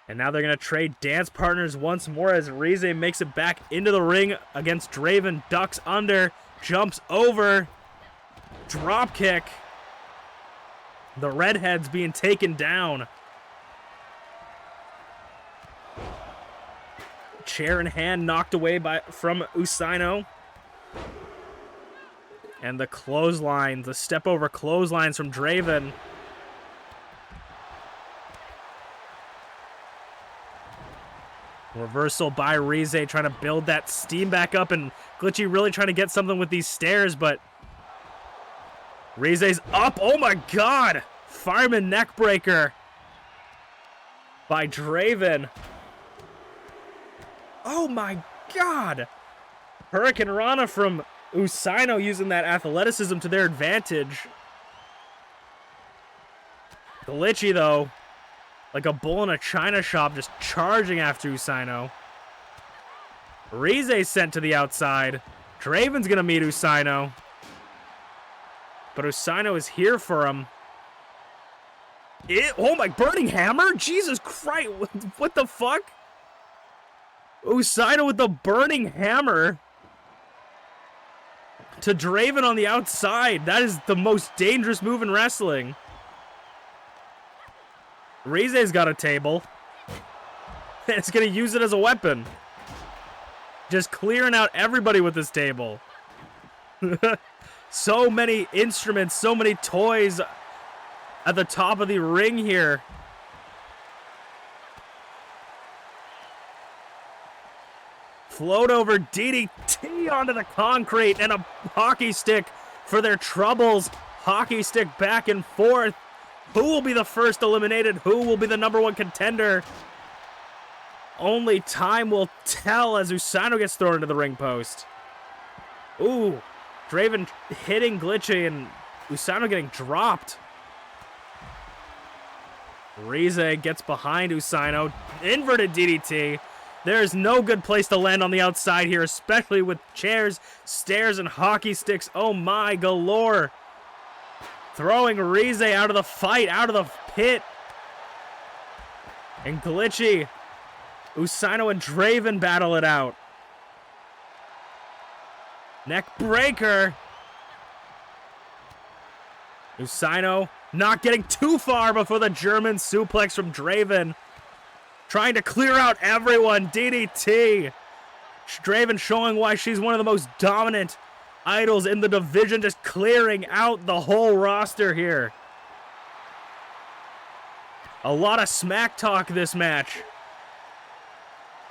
S1: And now they're going to trade dance partners once more as Rize makes it back into the ring against Draven. Ducks under, jumps over, drop kick. The redhead's being taken down. Chair in hand knocked away from Usaino. And the clothesline, the step over clotheslines from Draven. Reversal by Rize, trying to build that steam back up, and Glitchy really trying to get something with these stairs, but Rize's up. Oh my god! Fireman neckbreaker by Draven. Oh my god! Hurricane Rana from Usaino using that athleticism to their advantage. Glitchy, though, like a bull in a china shop, just charging after Usaino. Rize sent to the outside. Draven's gonna meet Usaino. But Usaino is here for him. Oh my, burning hammer? Jesus Christ, what the fuck? Usaino with the burning hammer to Draven on the outside. That is the most dangerous move in wrestling. Rize's got a table. It's gonna use it as a weapon. Just clearing out everybody with this table. So many instruments, so many toys at the top of the ring here. Float over DDT onto the concrete and a hockey stick for their troubles. Hockey stick back and forth. Who will be the first eliminated? Who will be the #1 contender? Only time will tell as Usaino gets thrown into the ring post. Ooh, Draven hitting Glitchy and Usaino getting dropped. Rize gets behind Usaino. Inverted DDT. There is no good place to land on the outside here, especially with chairs, stairs, and hockey sticks. Oh my, galore. Throwing Rize out of the fight, out of the pit. And Glitchy, Usaino, and Draven battle it out. Neck breaker. Usaino not getting too far before the German suplex from Draven. Trying to clear out everyone. DDT. Draven showing why she's one of the most dominant idols in the division, just clearing out the whole roster here. A lot of smack talk this match.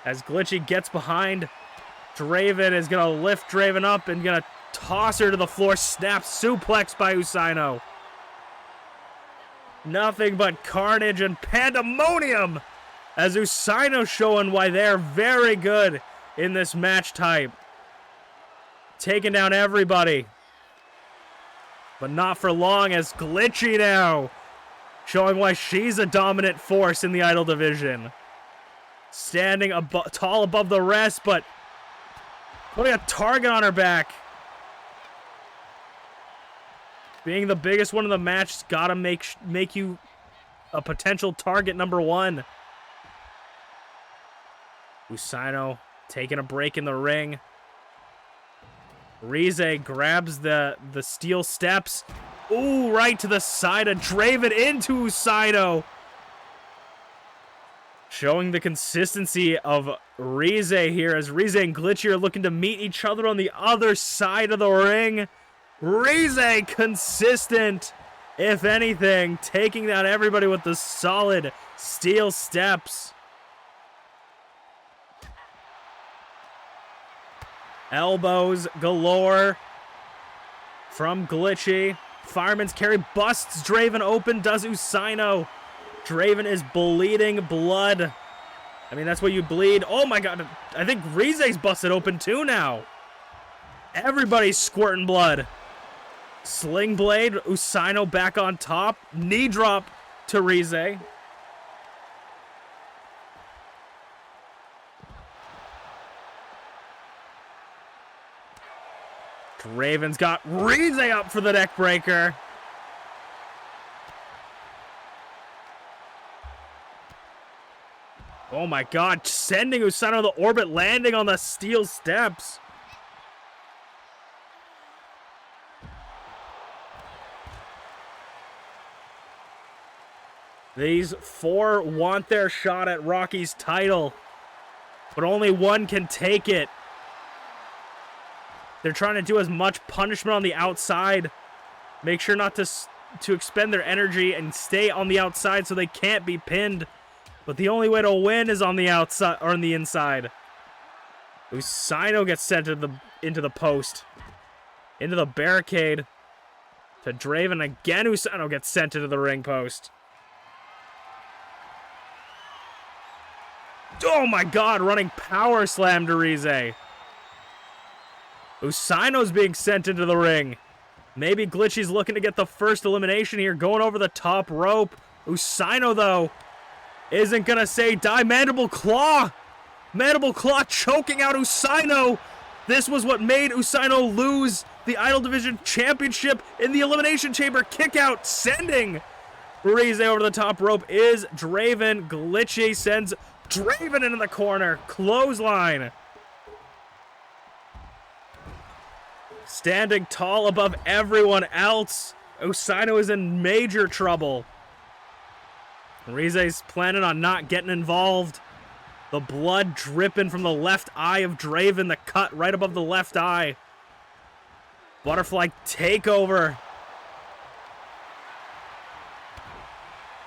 S1: As Glitchy gets behind, Draven is going to lift Draven up and going to toss her to the floor. Snap suplex by Usaino. Nothing but carnage and pandemonium as Usaino showing why they're very good in this match type. Taking down everybody. But not for long as Glitchy now showing why she's a dominant force in the idol division. Standing tall above the rest, but putting a target on her back. Being the biggest one in the match has got to make you a potential target #1. Usaino taking a break in the ring. Rize grabs the steel steps. Ooh, right to the side of Draven into Usaino. Showing the consistency of Rize here as Rize and Glitchy are looking to meet each other on the other side of the ring. Rize consistent, if anything, taking down everybody with the solid steel steps. Elbows galore from Glitchy. Fireman's carry busts Draven open, does Usaino. Draven is bleeding blood. I mean, that's what you bleed. Oh my god, I think Rize's busted open too now. Everybody's squirting blood. Sling blade, Usaino back on top. Knee drop to Rize. Draven's got Rize up for the neck breaker. Oh my god, sending Usaino to the orbit, landing on the steel steps. These four want their shot at Rocky's title, but only one can take it. They're trying to do as much punishment on the outside. Make sure not to expend their energy and stay on the outside so they can't be pinned. But the only way to win is on the outside or on the inside. Usaino gets sent into the post. Into the barricade. To Draven again. Usaino gets sent into the ring post. Oh my god, running power slam to Rize. Usaino's being sent into the ring. Maybe Glitchy's looking to get the first elimination here, going over the top rope. Usaino, though, isn't going to say die. Mandible Claw. Mandible Claw choking out Usaino. This was what made Usaino lose the Idol Division Championship in the Elimination Chamber. Kick out, sending Rize over the top rope is Draven. Glitchy sends Draven into the corner. Clothesline. Standing tall above everyone else. Usaino is in major trouble. Rize's planning on not getting involved. The blood dripping from the left eye of Draven. The cut right above the left eye. Butterfly takeover.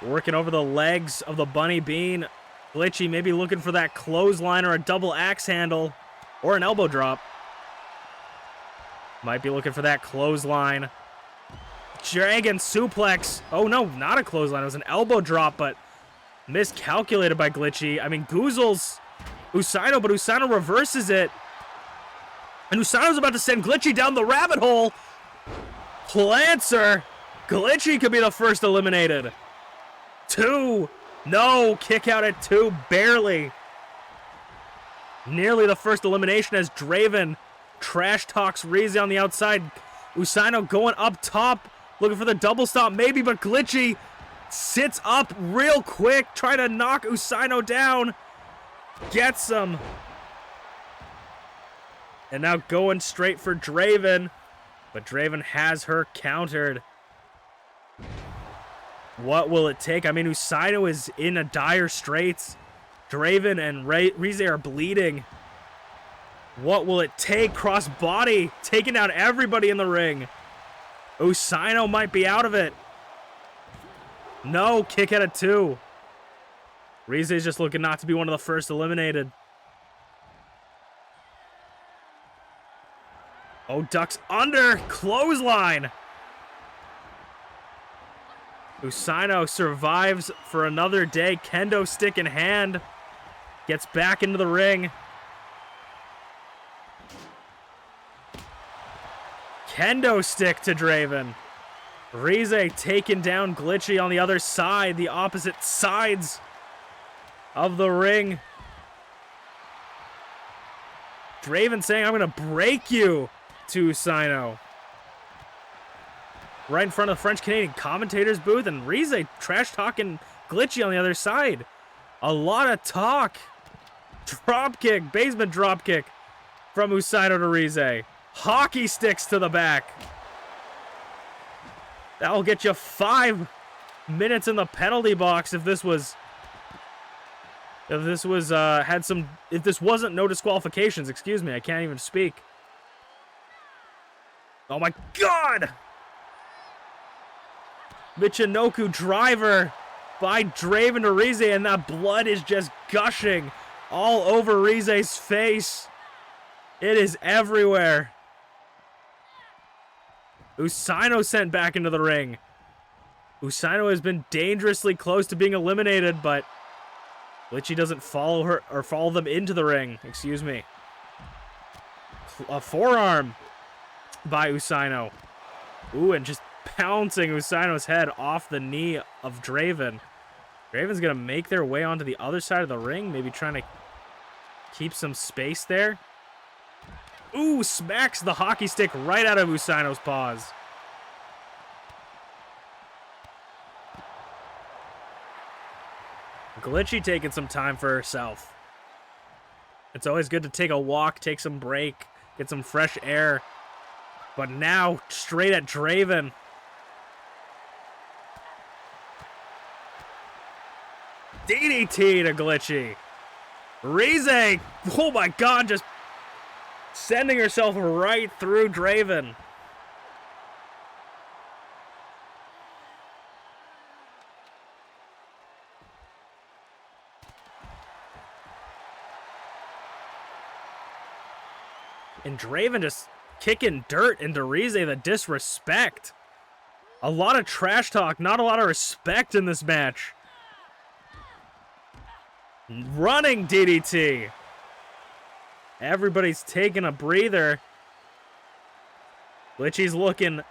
S1: Working over the legs of the Bunny Bean. Glitchy maybe looking for that clothesline or a double axe handle. Or an elbow drop. Might be looking for that clothesline. Dragon suplex. Oh no, not a clothesline. It was an elbow drop, but miscalculated by Glitchy. I mean, Goozles Usaino, but Usaino reverses it. And Usaino's about to send Glitchy down the rabbit hole. Plancer. Glitchy could be the first eliminated. 2. No, kick out at 2. Barely. Nearly the first elimination as Draven trash talks Rize on the outside. Usaino going up top, looking for the double stop maybe, but Glitchy sits up real quick, trying to knock Usaino down. Gets him. And now going straight for Draven, but Draven has her countered. What will it take? I mean, Usaino is in a dire straits. Draven and Rize are bleeding. What will it take? Cross body, taking down everybody in the ring. Usaino might be out of it. No, kick out at 2. Rize is just looking not to be one of the first eliminated. Oh, ducks under, clothesline. Usaino survives for another day. Kendo stick in hand. Gets back into the ring. Kendo stick to Draven. Rize taking down Glitchy on the other side, the opposite sides of the ring. Draven saying, I'm going to break you to Usaino. Right in front of the French-Canadian commentator's booth, and Rize trash-talking Glitchy on the other side. A lot of talk. Drop kick, basement drop kick from Usaino to Rize. Hockey sticks to the back. That'll get you 5 minutes in the penalty box if this wasn't no disqualifications. Excuse me, I can't even speak. Oh my god! Michinoku driver by Draven to Rize, and that blood is just gushing all over Rize's face. It is everywhere. Usaino sent back into the ring. Usaino has been dangerously close to being eliminated, but Glitchy doesn't follow her or follow them into the ring. Excuse me. A forearm by Usaino. Ooh, and just pouncing Usaino's head off the knee of Draven. Draven's gonna make their way onto the other side of the ring, maybe trying to keep some space there. Ooh, smacks the hockey stick right out of Usaino's paws. Glitchy taking some time for herself. It's always good to take a walk, take some break, get some fresh air. But now, straight at Draven. DDT to Glitchy. Rize, oh my god, just sending herself right through Draven. And Draven just kicking dirt into Rize, the disrespect. A lot of trash talk, not a lot of respect in this match. Running DDT. Everybody's taking a breather. Glitchy's looking...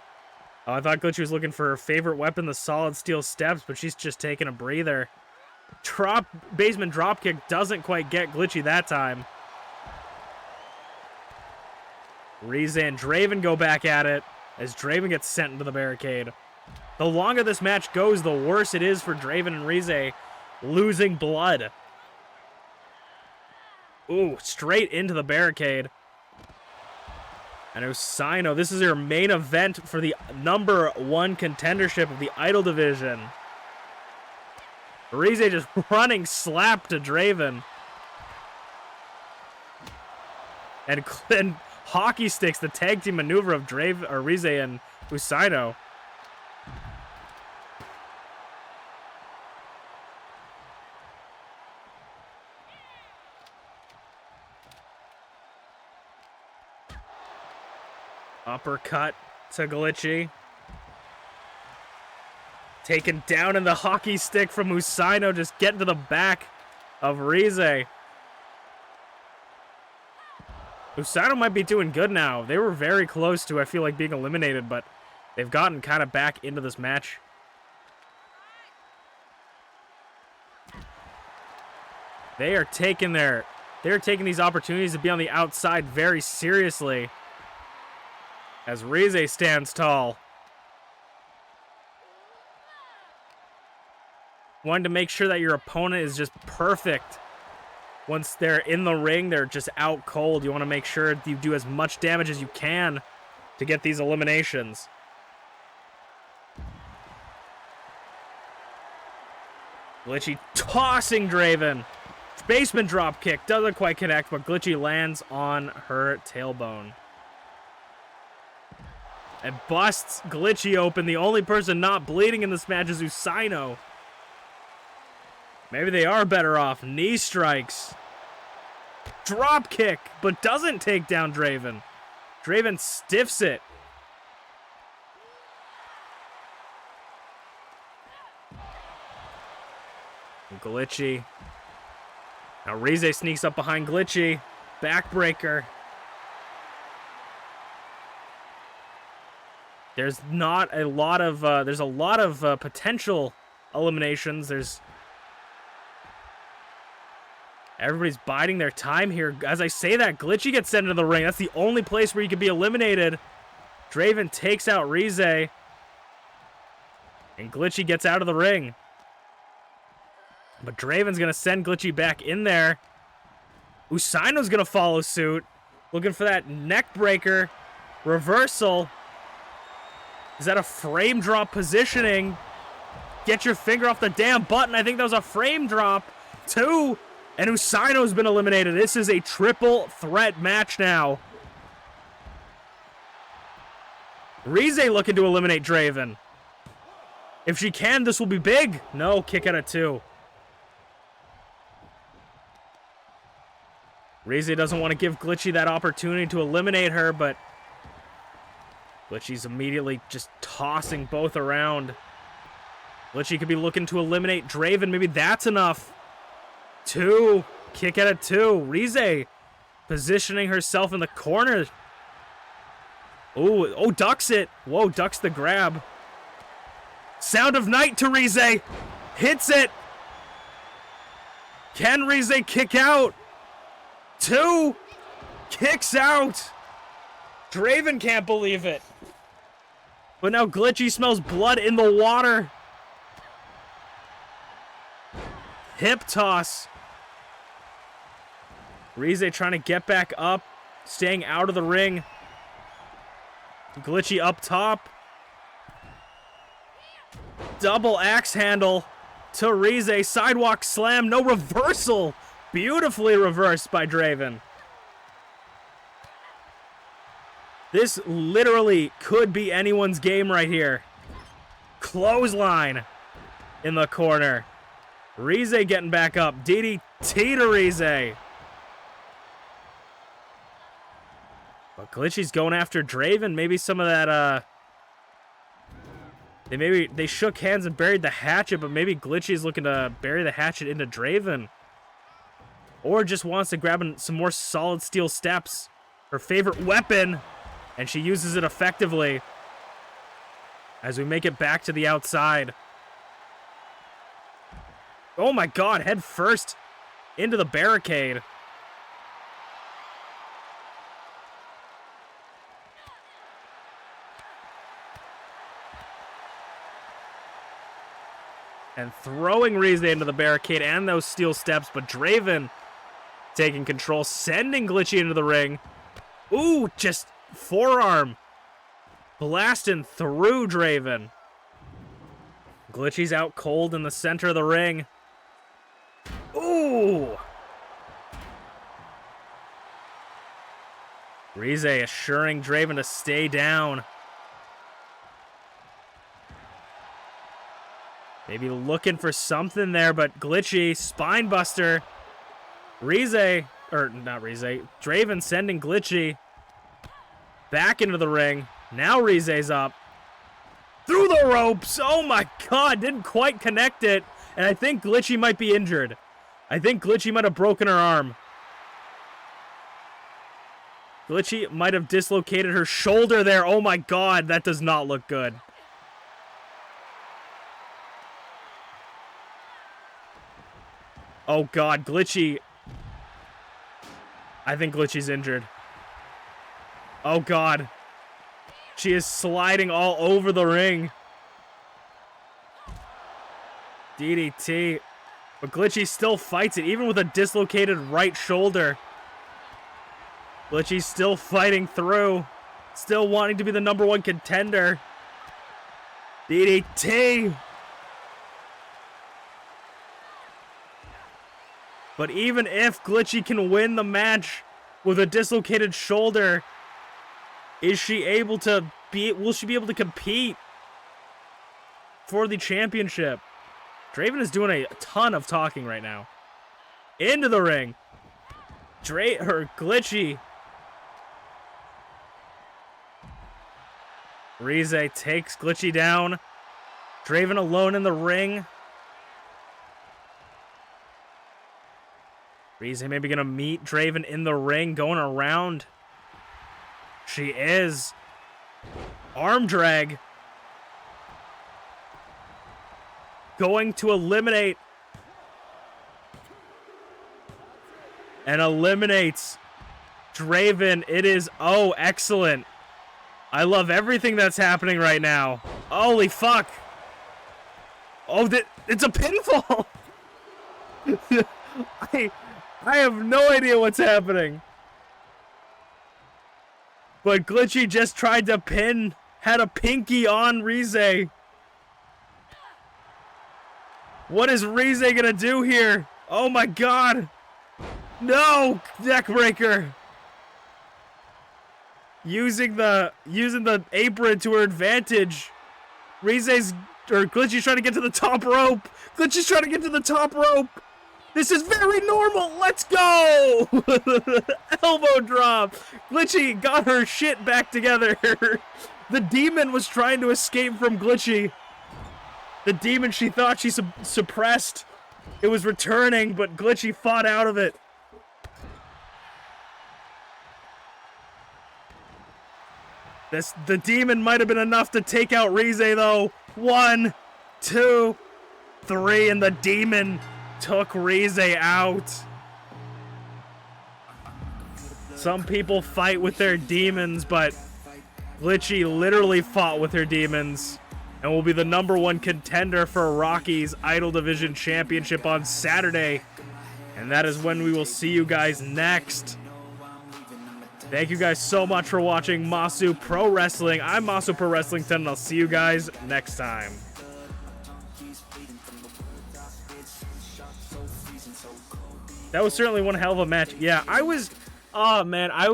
S1: Oh, I thought Glitchy was looking for her favorite weapon, the solid steel steps, but she's just taking a breather. Basement dropkick doesn't quite get Glitchy that time. Rize and Draven go back at it as Draven gets sent into the barricade. The longer this match goes, the worse it is for Draven and Rize, losing blood. Ooh, straight into the barricade. And Usaino, this is your main event for the #1 contendership of the Idol division. Rize just running slap to Draven. And hockey sticks, the tag team maneuver of Rize and Usaino. Uppercut to Glitchy. Taken down in the hockey stick from Usaino, just getting to the back of Rize. Usaino might be doing good now. They were very close to, I feel like, being eliminated, but they've gotten kind of back into this match. They're taking these opportunities to be on the outside very seriously. As Rize stands tall. Wanting to make sure that your opponent is just perfect. Once they're in the ring, they're just out cold. You want to make sure you do as much damage as you can to get these eliminations. Glitchy tossing Draven. Basement drop kick. Doesn't quite connect, but Glitchy lands on her tailbone. And busts Glitchy open. The only person not bleeding in this match is Usaino. Maybe they are better off. Knee strikes. Drop kick, but doesn't take down Draven. Draven stiffs it. Glitchy. Now Rize sneaks up behind Glitchy. Backbreaker. There's not a lot of potential eliminations. Everybody's biding their time here. As I say that, Glitchy gets sent into the ring. That's the only place where you can be eliminated. Draven takes out Rize. And Glitchy gets out of the ring. But Draven's going to send Glitchy back in there. Usaino's going to follow suit. Looking for that neck breaker. Reversal. Is that a frame drop positioning? Get your finger off the damn button. I think that was a frame drop. 2. And Usaino's been eliminated. This is a triple threat match now. Rize looking to eliminate Draven. If she can, this will be big. No, kick out of 2. Rize doesn't want to give Glitchy that opportunity to eliminate her, but Glitchy's immediately just tossing both around. Glitchy could be looking to eliminate Draven. Maybe that's enough. 2. Kick out of 2. Rize positioning herself in the corner. Oh, ducks it. Whoa, ducks the grab. Sound of Night to Rize. Hits it. Can Rize kick out? 2. Kicks out. Draven can't believe it. But now Glitchy smells blood in the water. Hip toss. Rize trying to get back up. Staying out of the ring. Glitchy up top. Double axe handle to Rize. Sidewalk slam. No reversal. Beautifully reversed by Draven. This literally could be anyone's game right here. Clothesline in the corner. Rize getting back up. DDT to Rize. But Glitchy's going after Draven. Maybe some of that, they shook hands and buried the hatchet, but maybe Glitchy's looking to bury the hatchet into Draven. Or just wants to grab some more solid steel steps. Her favorite weapon. And she uses it effectively. As we make it back to the outside. Oh my god, head first into the barricade. And throwing Rize into the barricade and those steel steps, but Draven taking control, sending Glitchy into the ring. Ooh, just forearm. Blasting through Draven. Glitchy's out cold in the center of the ring. Ooh! Rize assuring Draven to stay down. Maybe looking for something there, but Glitchy, spinebuster. Rize, or not Rize, Draven sending Glitchy back into the ring. Now Rize's up. Through the ropes! Oh my god, didn't quite connect it. And I think Glitchy might be injured. I think Glitchy might have broken her arm. Glitchy might have dislocated her shoulder there. Oh my god, that does not look good. Oh god, Glitchy. I think Glitchy's injured. Oh god. She is sliding all over the ring. DDT. But Glitchy still fights it, even with a dislocated right shoulder. Glitchy's still fighting through. Still wanting to be the #1 contender. DDT. But even if Glitchy can win the match with a dislocated shoulder, will she be able to compete for the championship? Draven is doing a ton of talking right now. Into the ring. Glitchy. Rize takes Glitchy down. Draven alone in the ring. Rize maybe gonna meet Draven in the ring, going around. She is. Arm drag. Going to eliminate. And eliminates Draven. It is, oh, excellent. I love everything that's happening right now. Holy fuck. Oh, it's a pinfall. I have no idea what's happening. But Glitchy just tried to pin, had a pinky on Rize. What is Rize gonna do here? Oh my god. No! Neckbreaker. Using the apron to her advantage. Glitchy's trying to get to the top rope. Glitchy's trying to get to the top rope. This is very normal. Let's go. Elbow drop. Glitchy got her shit back together. The demon was trying to escape from Glitchy. The demon she thought she suppressed. It was returning, but Glitchy fought out of it. The demon might have been enough to take out Rize, though. 1, 2, 3, and the demon took Rize out. Some people fight with their demons, but Glitchy literally fought with her demons and will be the #1 contender for Rocky's Idol Division Championship on Saturday. And that is when we will see you guys next. Thank you guys so much for watching Masu Pro Wrestling. I'm Masu Pro Wrestling 10, and I'll see you guys next time. That was certainly one hell of a match. Yeah, oh man, I'm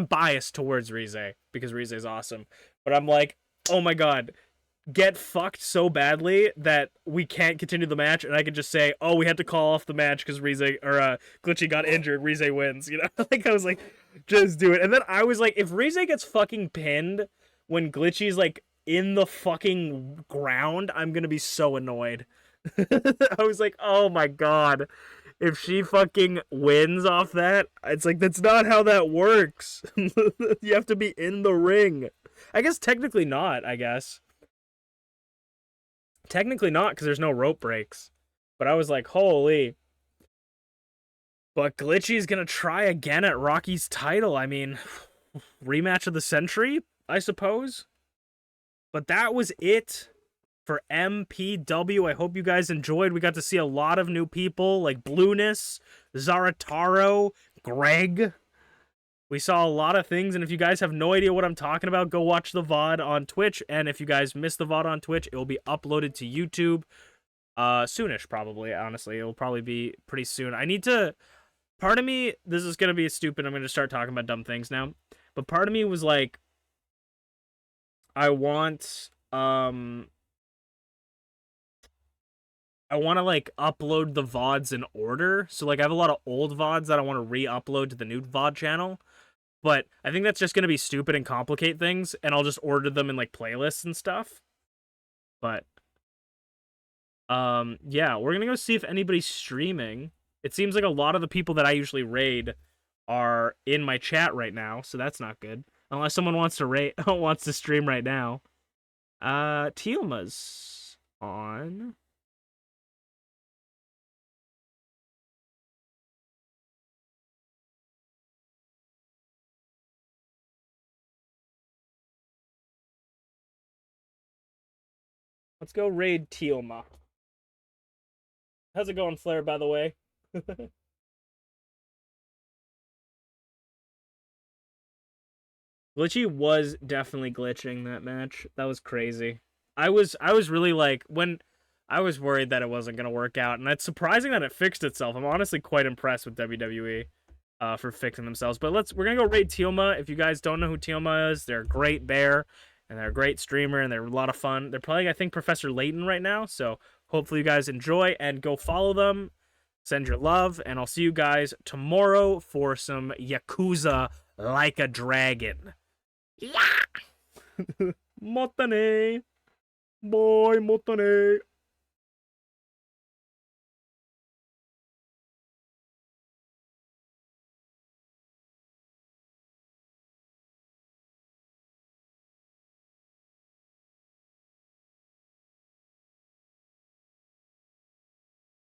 S1: biased towards Rize because Rize is awesome. But I'm like, oh my god, get fucked so badly that we can't continue the match, and I can just say, "Oh, we had to call off the match because Glitchy got injured. Rize wins." You know, like I was like, "Just do it." And then I was like, "If Rize gets fucking pinned when Glitchy's like in the fucking ground, I'm gonna be so annoyed." I was like, "Oh my god." If she fucking wins off that, it's like that's not how that works. You have to be in the ring. I guess technically not, I guess. Technically not, because there's no rope breaks. But I was like, holy. But Glitchy's gonna try again at Rocky's title. I mean, rematch of the century, I suppose. But that was it for MPW. I hope you guys enjoyed. We got to see a lot of new people like Blueness, Zarataro, Greg. We saw a lot of things, and if you guys have no idea what I'm talking about, go watch the VOD on Twitch. And if you guys missed the VOD on Twitch, it will be uploaded to YouTube soonish, probably. Honestly, it will probably be pretty soon. I need to. Part of me, this is gonna be stupid. I'm gonna start talking about dumb things now, but part of me was like, I want to like upload the VODs in order. So like I have a lot of old VODs that I want to re-upload to the new VOD channel. But I think that's just going to be stupid and complicate things, and I'll just order them in like playlists and stuff. But yeah, we're going to go see if anybody's streaming. It seems like a lot of the people that I usually raid are in my chat right now, so that's not good. Unless someone wants to stream right now. Tiuma's on. Let's go raid Tiuma. How's it going, Flare, by the way? Glitchy was definitely glitching that match. That was crazy. I was really like, when I was worried that it wasn't gonna work out, and it's surprising that it fixed itself. I'm honestly quite impressed with WWE for fixing themselves. But we're gonna go raid Tioma. If you guys don't know who Tioma is, they're a great bear and they're a great streamer and they're a lot of fun. They're playing, I think, Professor Layton right now, so hopefully you guys enjoy and go follow them. Send your love, and I'll see you guys tomorrow for some Yakuza Like a Dragon. Yeah! Motane! Boy, Motane!